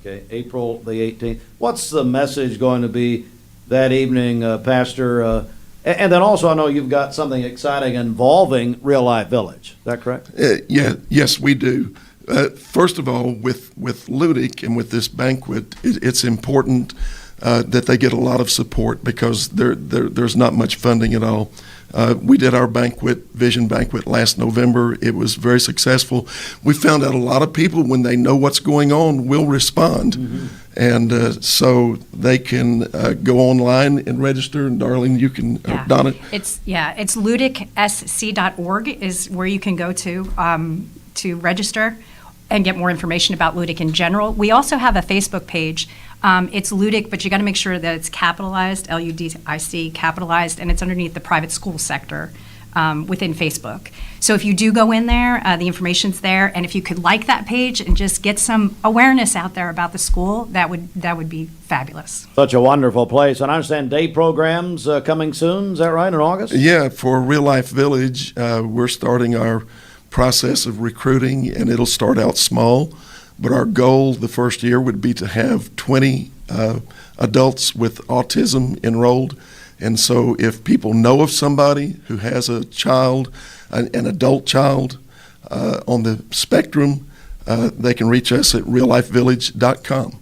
Speaker 3: Okay, April the 18th. What's the message going to be that evening, Pastor? And then also, I know you've got something exciting involving Real Life Village. Is that correct?
Speaker 32: Yes, we do. First of all, with Ludic and with this banquet, it's important that they get a lot of support because there's not much funding at all. We did our vision banquet last November. It was very successful. We found out a lot of people, when they know what's going on, will respond. Mm-hmm. And so they can go online and register. And Darlene, you can, Donna?
Speaker 1: It's ludicsc.org is where you can go to register and get more information about Ludic in general. We also have a Facebook page. It's Ludic, but you got to make sure that it's capitalized, Ludic, capitalized, and it's underneath the private school sector within Facebook. So if you do go in there, the information's there, and if you could like that page and just get some awareness out there about the school, that would be fabulous.
Speaker 3: Such a wonderful place. And I understand day programs coming soon. Is that right, in August?
Speaker 32: Yeah, for Real Life Village, we're starting our process of recruiting, and it'll start out small. But our goal the first year would be to have 20 adults with autism enrolled. And so if people know of somebody who has a child, an adult child, on the spectrum, they can reach us at reallifevillage.com.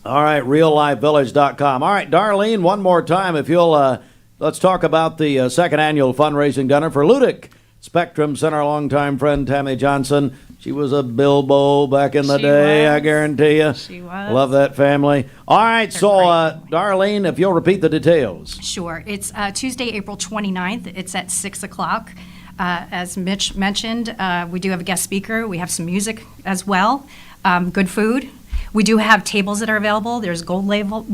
Speaker 3: All right, reallifevillage.com. All right, Darlene, one more time, if you'll, let's talk about the second annual fundraising dinner for Ludic Spectrum Center. Longtime friend Tammy Johnson. She was a Bilbo back in the day, I guarantee you.
Speaker 1: She was.
Speaker 3: Love that family. All right, so Darlene, if you'll repeat the details.
Speaker 1: Sure. It's Tuesday, April 29th. It's at 6 o'clock. As Mitch mentioned, we do have a guest speaker. We have some music as well. Good food. We do have tables that are available. There's gold level,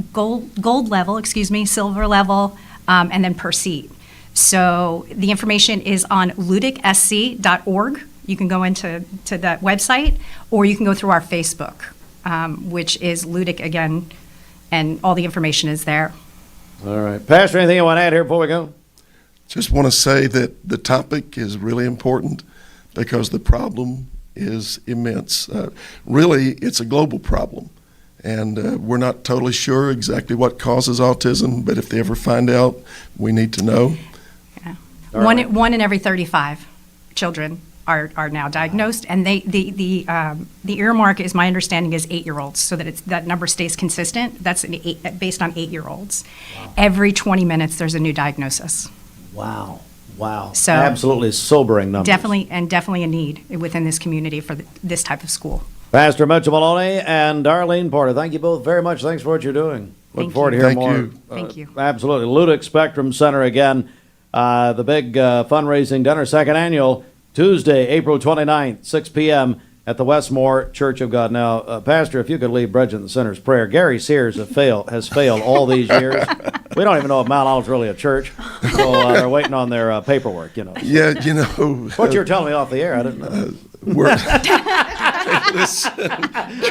Speaker 1: silver level, and then per seat. So the information is on ludicsc.org. You can go into that website, or you can go through our Facebook, which is Ludic again, and all the information is there.
Speaker 3: All right. Pastor, anything you want to add here before we go?
Speaker 32: Just want to say that the topic is really important because the problem is immense. Really, it's a global problem, and we're not totally sure exactly what causes autism, but if they ever find out, we need to know.
Speaker 1: Yeah.
Speaker 32: Right.
Speaker 1: One in every 35 children are now diagnosed, and the earmark, is my understanding, is 8-year-olds, so that that number stays consistent. That's based on 8-year-olds. Wow. Every 20 minutes, there's a new diagnosis.
Speaker 3: Wow.
Speaker 1: So
Speaker 3: absolutely sobering numbers.
Speaker 1: Definitely a need within this community for this type of school.
Speaker 3: Pastor Mitchell Maloney and Darlene Porter, thank you both very much. Thanks for what you're doing. Look forward to hearing more.
Speaker 1: Thank you.
Speaker 3: Absolutely. Ludic Spectrum Center again. The big fundraising dinner, second annual, Tuesday, April 29th, 6 p.m. at the Westmore Church of God. Now, Pastor, if you could lead Bridget in the Center's prayer. Gary Sears has failed all these years. We don't even know if Mount Olive's really a church, so they're waiting on their paperwork, you know.
Speaker 32: Yeah, you know.
Speaker 3: What you were telling me off the air, I didn't know.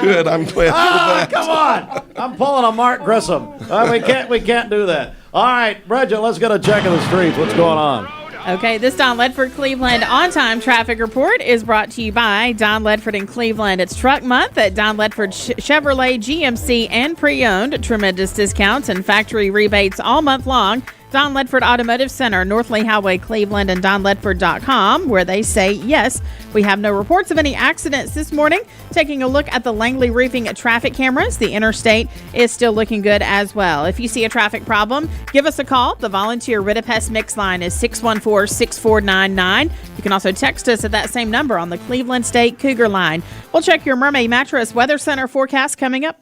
Speaker 32: Good, I'm glad for that.
Speaker 3: Come on! I'm pulling a Mark Grissom. We can't do that. All right, Bridget, let's get a check of the streets. What's going on?
Speaker 8: Okay, this Don Ledford Cleveland on-time traffic report is brought to you by Don Ledford in Cleveland. It's Truck Month at Don Ledford Chevrolet, GMC, and pre-owned. Tremendous discounts and factory rebates all month long. Don Ledford Automotive Center, North Lee Highway, Cleveland, and donledford.com, where they say, yes, we have no reports of any accidents this morning. Taking a look at the Langley Roofing traffic cameras, the interstate is still looking good as well. If you see a traffic problem, give us a call. The volunteer Ridipest Mix line is 614-6499. You can also text us at that same number on the Cleveland State Cougar line. We'll check your Mermaid Mattress Weather Center forecast coming up.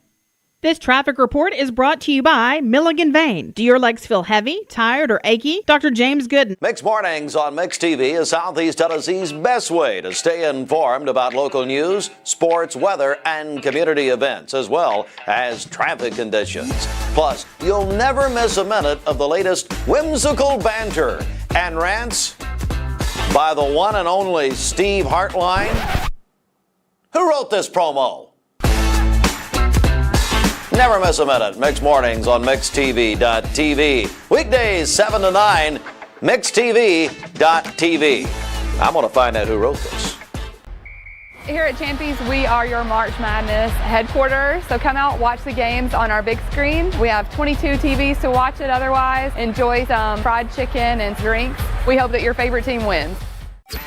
Speaker 8: This traffic report is brought to you by Milligan Vane. Do your legs feel heavy, tired, or achy? Dr. James Gooden.
Speaker 3: Mix Mornings on Mix TV is Southeast Tennessee's best way to stay informed about local news, sports, weather, and community events, as well as traffic conditions. Plus, you'll never miss a minute of the latest whimsical banter and rants by the one and only Steve Hartline. Who wrote this promo? Never miss a minute. Mix Mornings on MixTV.tv. Weekdays 7 to 9, MixTV.tv. I'm going to find out who wrote this.
Speaker 2: Here at Champies, we are your March Madness headquarters. So come out, watch the games on our big screen. We have 22 TVs to watch it otherwise. Enjoy some fried chicken and drinks. We hope that your favorite team wins.
Speaker 17: From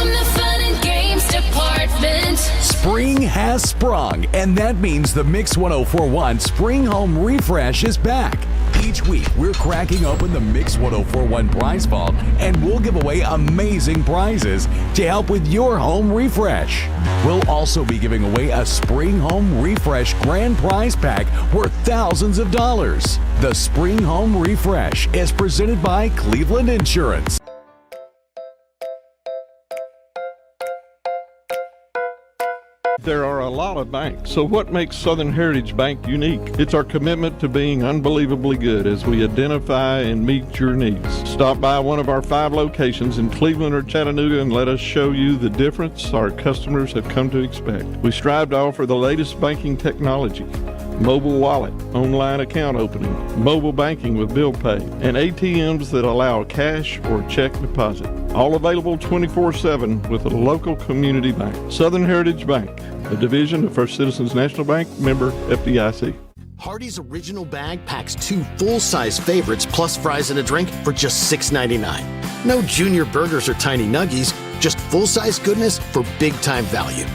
Speaker 17: the fun and games department.
Speaker 6: Spring has sprung, and that means the Mix 1041 Spring Home Refresh is back. Each week, we're cracking open the Mix 1041 prize vault, and we'll give away amazing prizes to help with your home refresh. We'll also be giving away a Spring Home Refresh grand prize pack worth thousands of dollars. The Spring Home Refresh is presented by Cleveland Insurance.
Speaker 7: There are a lot of banks, so what makes Southern Heritage Bank unique? It's our commitment to being unbelievably good as we identify and meet your needs. Stop by one of our 5 locations in Cleveland or Chattanooga and let us show you the difference our customers have come to expect. We strive to offer the latest banking technology, mobile wallet, online account opening, mobile banking with bill pay, and ATMs that allow cash or check deposit. All available 24/7 with a local community bank. Southern Heritage Bank, a division of First Citizens National Bank, member FDIC.
Speaker 10: Hardee's original bag packs 2 full-size favorites plus fries and a drink for just $6.99. No junior burgers or tiny nuggies, Just full-size goodness for big-time value.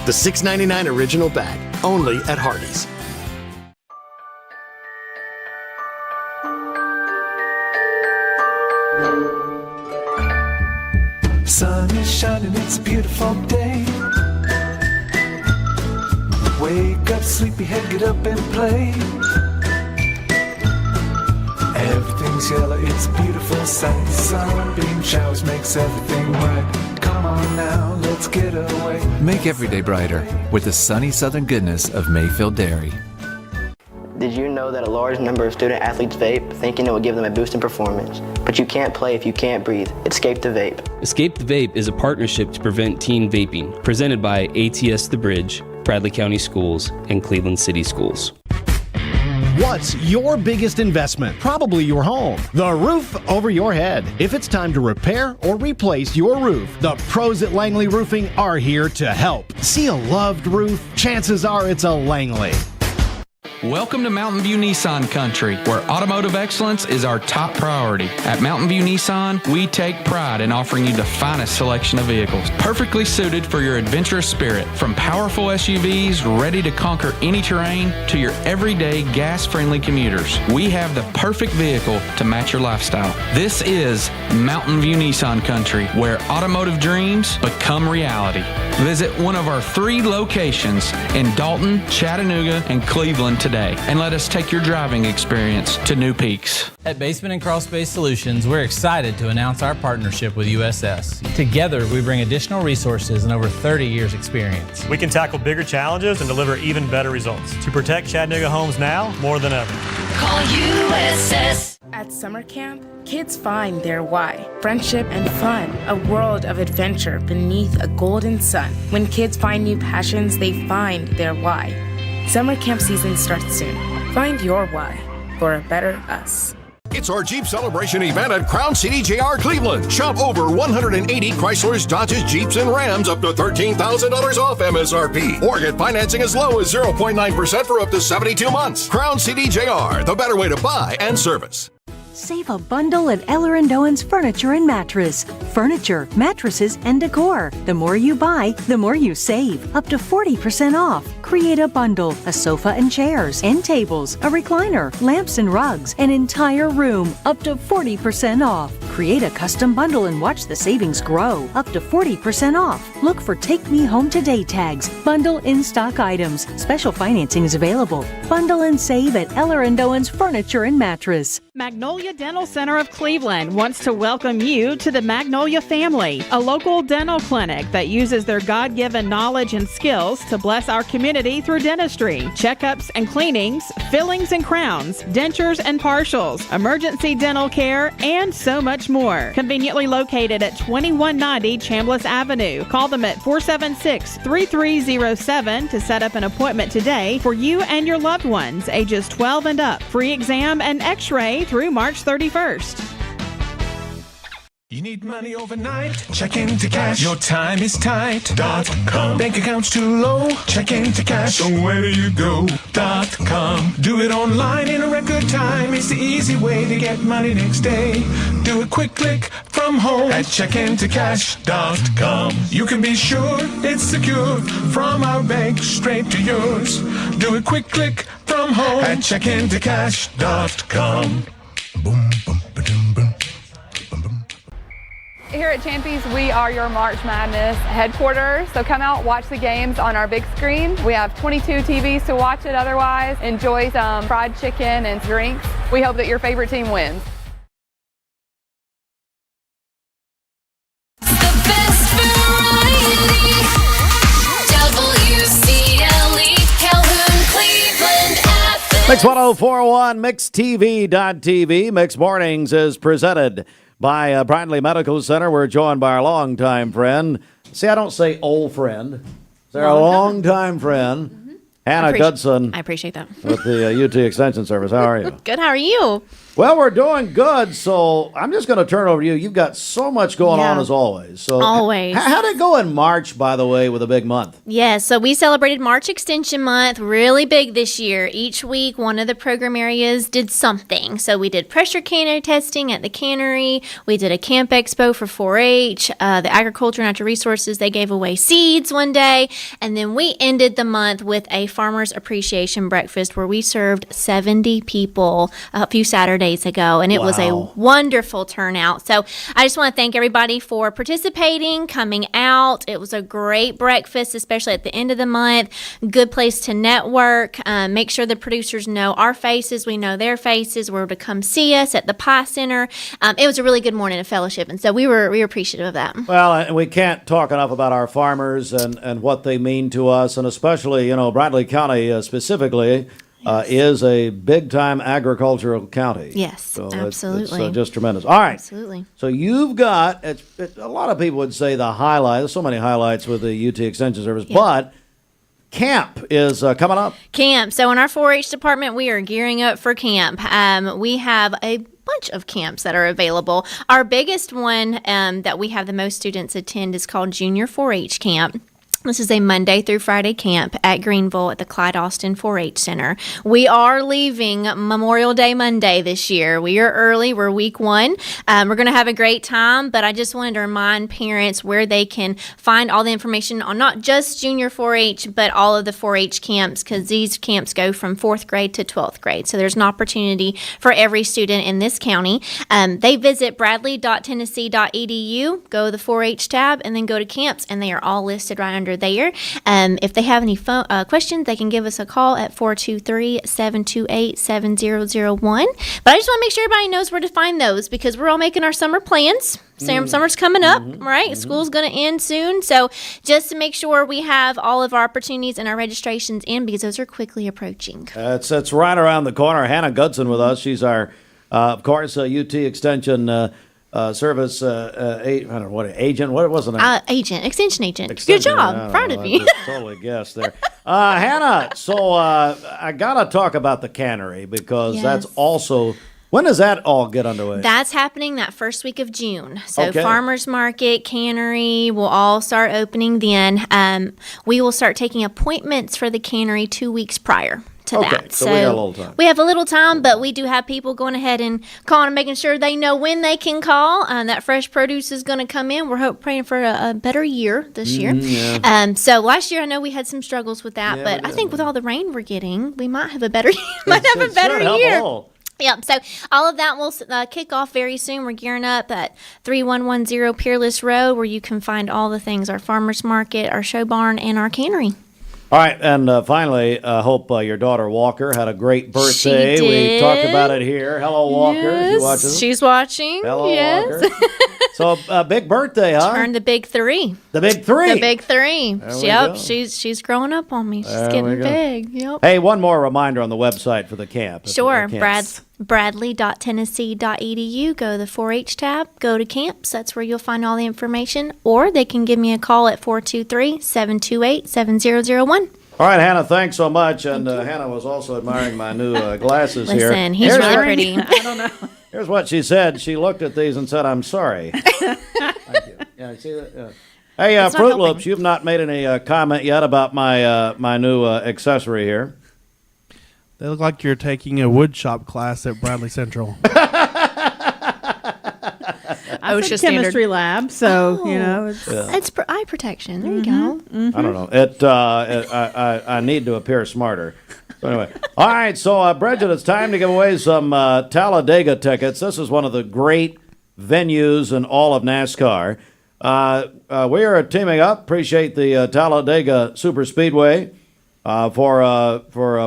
Speaker 10: The $6.99 original bag, only at Hardee's.
Speaker 4: Sun is shining, it's a beautiful day. Wake up, sleepyhead, get up and play. Everything's yellow, it's a beautiful sight. Sunbeam showers makes everything right. Come on now, let's get away.
Speaker 11: Make every day brighter with the sunny southern goodness of Mayfield Dairy.
Speaker 12: Did you know that a large number of student athletes vape, thinking it will give them a boost in performance? But you can't play if you can't breathe. Escape the vape.
Speaker 13: Escape the Vape is a partnership to prevent teen vaping, presented by ATS The Bridge, Bradley County Schools, and Cleveland City Schools.
Speaker 14: What's your biggest investment? Probably your home. The roof over your head. If it's time to repair or replace your roof, the pros at Langley Roofing are here to help. See a loved roof? Chances are it's a Langley.
Speaker 15: Welcome to Mountain View Nissan Country, where automotive excellence is our top priority. At Mountain View Nissan, we take pride in offering you the finest selection of vehicles, perfectly suited for your adventurous spirit. From powerful SUVs ready to conquer any terrain to your everyday gas-friendly commuters, we have the perfect vehicle to match your lifestyle. This is Mountain View Nissan Country, where automotive dreams become reality. Visit one of our 3 locations in Dalton, Chattanooga, and Cleveland today, and let us take your driving experience to new peaks.
Speaker 22: At Basement and Crawl Space Solutions, we're excited to announce our partnership with USS. Together, we bring additional resources and over 30 years experience.
Speaker 24: We can tackle bigger challenges and deliver even better results to protect Chattanooga homes now more than ever.
Speaker 17: Call USS.
Speaker 25: At summer camp, kids find their why. Friendship and fun, a world of adventure beneath a golden sun. When kids find new passions, they find their why. Summer camp season starts soon. Find your why for a better us.
Speaker 28: It's our Jeep Celebration event at Crown City JR Cleveland. Shop over 180 Chryslers, Dodges, Jeeps, and Rams up to $13,000 off MSRP. Or get financing as low as 0.9% for up to 72 months. Crown City JR, the better way to buy and service.
Speaker 29: Save a bundle at Eller & Owen's Furniture and Mattress. Furniture, mattresses, and decor. The more you buy, the more you save. Up to 40% off. Create a bundle, a sofa and chairs, end tables, a recliner, lamps and rugs, an entire room. Up to 40% off. Create a custom bundle and watch the savings grow. Up to 40% off. Look for Take Me Home Today tags. Bundle in-stock items. Special financing is available. Bundle and save at Eller & Owen's Furniture and Mattress.
Speaker 8: Magnolia Dental Center of Cleveland wants to welcome you to the Magnolia family, a local dental clinic that uses their God-given knowledge and skills to bless our community through dentistry, checkups and cleanings, fillings and crowns, dentures and partials, emergency dental care, and so much more. Conveniently located at 2190 Chambliss Avenue. Call them at 476-3307 to set up an appointment today for you and your loved ones, ages 12 and up. Free exam and x-ray through March 31st.
Speaker 4: You need money overnight? Check into cash. Your time is tight.com. Bank account's too low? Check into cash. So where do you go.com? Do it online in a record time. It's the easy way to get money next day. Do a quick click from home at checkintocash.com. You can be sure it's secure from our bank straight to yours. Do a quick click from home at checkintocash.com. Boom, boom, ba-dum, boom.
Speaker 2: Here at Champy's, we are your March Madness headquarters. So come out, watch the games on our big screen. We have 22 TVs to watch it otherwise. Enjoy some fried chicken and drinks. We hope that your favorite team wins.
Speaker 17: The best variety. WCLE, Calhoun, Cleveland, Athens.
Speaker 3: Mix 1041, MixTV.tv. Mix Mornings is presented by Bradley Medical Center. We're joined by our longtime friend. See, I don't say old friend. They're a longtime friend.
Speaker 30: Mm-hmm.
Speaker 3: Hannah Goodson.
Speaker 30: I appreciate that.
Speaker 3: With the UT Extension Service. How are you?
Speaker 30: Good. How are you?
Speaker 3: Well, we're doing good, so I'm just going to turn it over to you. You've got so much going on as always. So
Speaker 5: Always.
Speaker 3: How did it go in March, by the way, with a big month?
Speaker 5: Yeah, so we celebrated March Extension Month really big this year. Each week, one of the program areas did something. So we did pressure canner testing at the cannery. We did a camp expo for 4-H. The Agriculture and Natural Resources, they gave away seeds one day. And then we ended the month with a Farmers Appreciation Breakfast where we served 70 people a few Saturdays ago, and it was a wonderful turnout. So I just want to thank everybody for participating, coming out. It was a great breakfast, especially at the end of the month. Good place to network. Make sure the producers know our faces, we know their faces. We're to come see us at the Pie Center. It was a really good morning of fellowship, and so we were appreciative of that.
Speaker 3: Well, and we can't talk enough about our farmers and what they mean to us, and especially, Bradley County specifically. Is a big-time agricultural county.
Speaker 5: Yes,
Speaker 3: so
Speaker 5: absolutely.
Speaker 3: It's just tremendous. All right.
Speaker 5: Absolutely.
Speaker 3: So you've got, a lot of people would say the highlight, there's so many highlights with the UT Extension Service, but camp is coming up.
Speaker 5: Camp. So in our 4-H department, we are gearing up for camp. We have a bunch of camps that are available. Our biggest one that we have the most students attend is called Junior 4-H Camp. This is a Monday through Friday camp at Greenville at the Clyde Austin 4-H Center. We are leaving Memorial Day Monday this year. We are early. We're week 1. We're going to have a great time, but I just wanted to remind parents where they can find all the information on not just Junior 4-H, but all of the 4-H camps, because these camps go from 4th grade to 12th grade. So there's an opportunity for every student in this county. They visit bradley.tennessee.edu, go to the 4-H tab, and then go to camps, and they are all listed right under there. If they have any questions, they can give us a call at 423-728-7001. But I just want to make sure everybody knows where to find those, because we're all making our summer plans. Summer's coming up, right? School's going to end soon. So just to make sure we have all of our opportunities and our registrations in, because those are quickly approaching.
Speaker 3: It's right around the corner. Hannah Goodson with us. She's our, of course, UT Extension Service agent. What was it?
Speaker 5: Extension agent. Good job. Proud of you.
Speaker 3: I just totally guessed there. Hannah, so I got to talk about the cannery, because that's also, when does that all get underway?
Speaker 5: That's happening that first week of June. So farmers market, cannery will all start opening then. We will start taking appointments for the cannery 2 weeks prior to that.
Speaker 3: So we got a little time.
Speaker 5: We have a little time, but we do have people going ahead and calling and making sure they know when they can call. That fresh produce is going to come in. We're praying for a better year this year. So last year, I know we had some struggles with that, but I think with all the rain we're getting, we might have a better year. Yep. So all of that will kick off very soon. We're gearing up at 3110 Peerless Road, where you can find all the things: our farmers market, our show barn, and our cannery.
Speaker 3: All right, and finally, I hope your daughter Walker had a great birthday.
Speaker 5: She did.
Speaker 3: We talked about it here. Hello, Walker.
Speaker 5: Yes,
Speaker 3: She watches.
Speaker 5: she's watching.
Speaker 3: Hello,
Speaker 5: yes.
Speaker 3: Walker. So big birthday, huh?
Speaker 5: Turned the big 3.
Speaker 3: The big 3.
Speaker 5: The big 3.
Speaker 3: There we go.
Speaker 5: Yep, she's growing up on me. She's getting big. Yep.
Speaker 3: Hey, one more reminder on the website for the camp.
Speaker 5: Sure, bradley.tennessee.edu. Go to the 4-H tab, go to camps. That's where you'll find all the information. Or they can give me a call at 423-728-7001.
Speaker 3: All right, Hannah, thanks so much. And Hannah was also admiring my new glasses here.
Speaker 5: Listen, he's really pretty.
Speaker 1: I don't know.
Speaker 3: Here's what she said. She looked at these and said, "I'm sorry." Thank you. Yeah, you see that? Yeah. Hey, Fruit Loops, you've not made any comment yet about my new accessory here.
Speaker 9: They look like you're taking a wood shop class at Bradley Central.
Speaker 8: I was chemistry lab, so
Speaker 5: it's eye protection. There you go.
Speaker 3: I don't know. I need to appear smarter. So anyway, all right. So Bridget, it's time to give away some Talladega tickets. This is one of the great venues in all of NASCAR. We are teaming up. Appreciate the Talladega Super Speedway for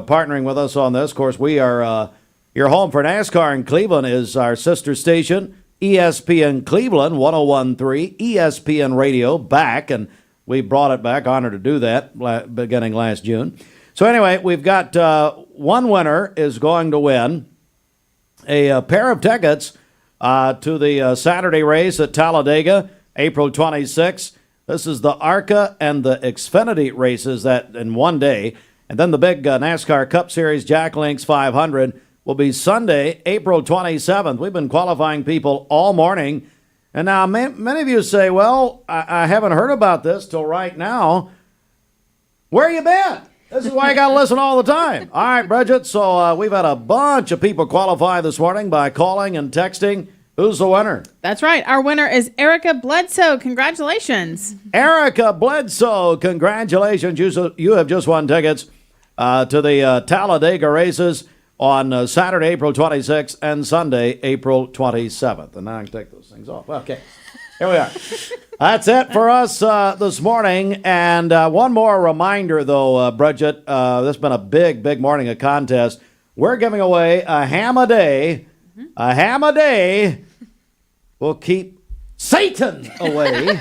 Speaker 3: partnering with us on this. Of course, we are your home for NASCAR in Cleveland is our sister station. ESPN Cleveland 101.3, ESPN Radio back, and we brought it back. Honored to do that beginning last June. So anyway, we've got one winner is going to win a pair of tickets to the Saturday race at Talladega, April 26th. This is the ARCA and the Xfinity races that in one day, and then the big NASCAR Cup Series Jack Links 500 will be Sunday, April 27th. We've been qualifying people all morning. And now many of you say, well, I haven't heard about this till right now. Where you been? This is why you got to listen all the time. All right, Bridget, so we've had a bunch of people qualify this morning by calling and texting. Who's the winner?
Speaker 8: That's right. Our winner is Erica Bledsoe. Congratulations.
Speaker 3: Erica Bledsoe, congratulations. You have just won tickets to the Talladega races on Saturday, April 26th and Sunday, April 27th. And now I can take those things off. Okay, here we are. That's it for us this morning. And one more reminder, though, Bridget. This has been a big morning of contest. We're giving away a ham a day. A ham a day will keep Satan away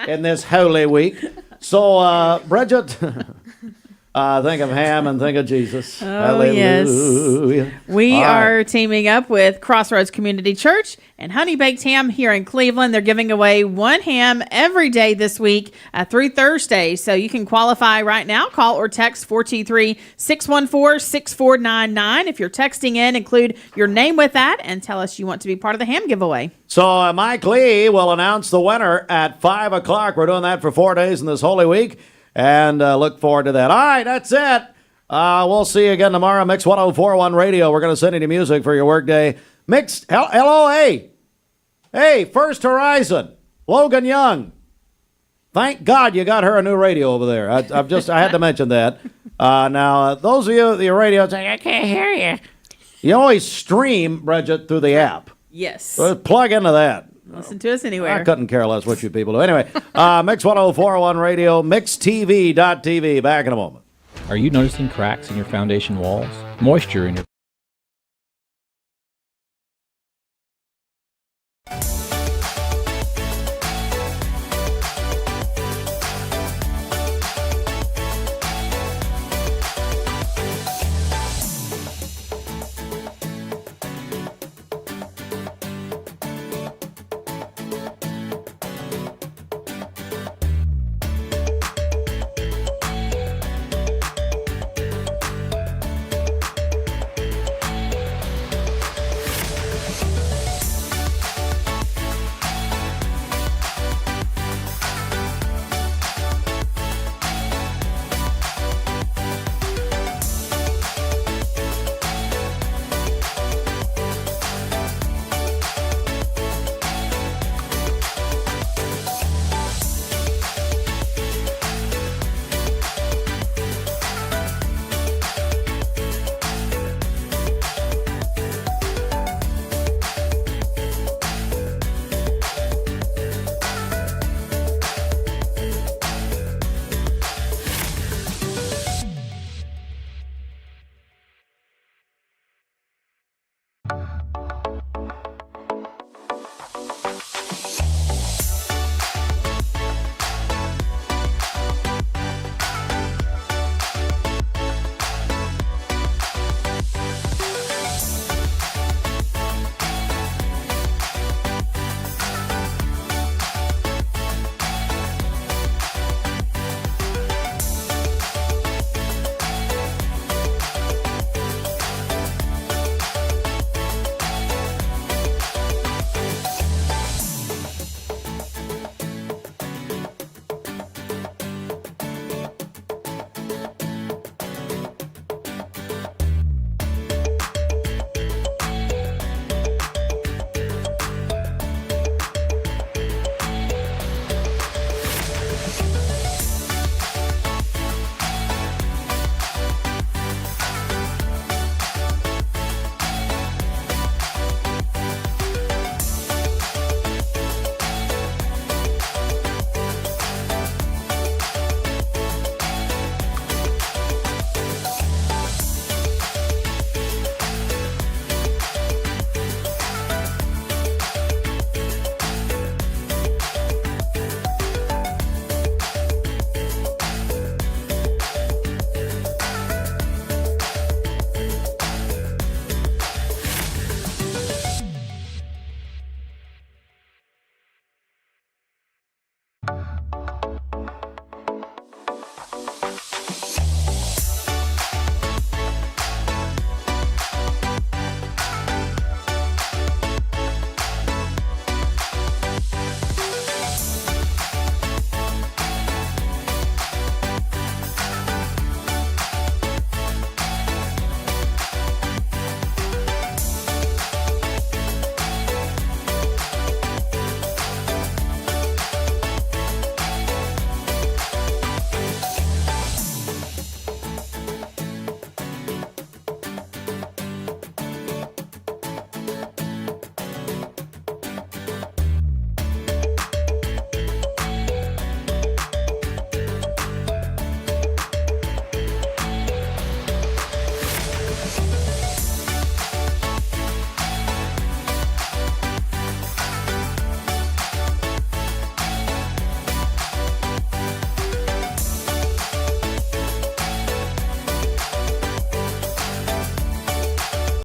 Speaker 3: in this holy week. So, Bridget, think of ham and think of Jesus.
Speaker 8: Oh,
Speaker 3: Hallelujah.
Speaker 8: yes. We
Speaker 3: All right.
Speaker 8: are teaming up with Crossroads Community Church and Honey Baked Ham here in Cleveland. They're giving away one ham every day this week through Thursday. So you can qualify right now. Call or text 423-614-6499. If you're texting in, include your name with that and tell us you want to be part of the ham giveaway.
Speaker 3: So Mike Lee will announce the winner at 5 o'clock. We're doing that for 4 days in this Holy Week, and look forward to that. All right, that's it. We'll see you again tomorrow. Mix 1041 Radio. We're going to send you the music for your workday. Mixed LOA. Hey, First Horizon. Logan Young. Thank God you got her a new radio over there. I had to mention that. Now, those of you at the radio saying, I can't hear you. You always stream, Bridget, through the app.
Speaker 8: Yes.
Speaker 3: So plug into that.
Speaker 8: Listen to us anywhere.
Speaker 3: I couldn't care less what you people do. Anyway, Mix 1041 Radio, mixtv.tv. Back in a moment.
Speaker 6: Are you noticing cracks in your foundation walls? Moisture in your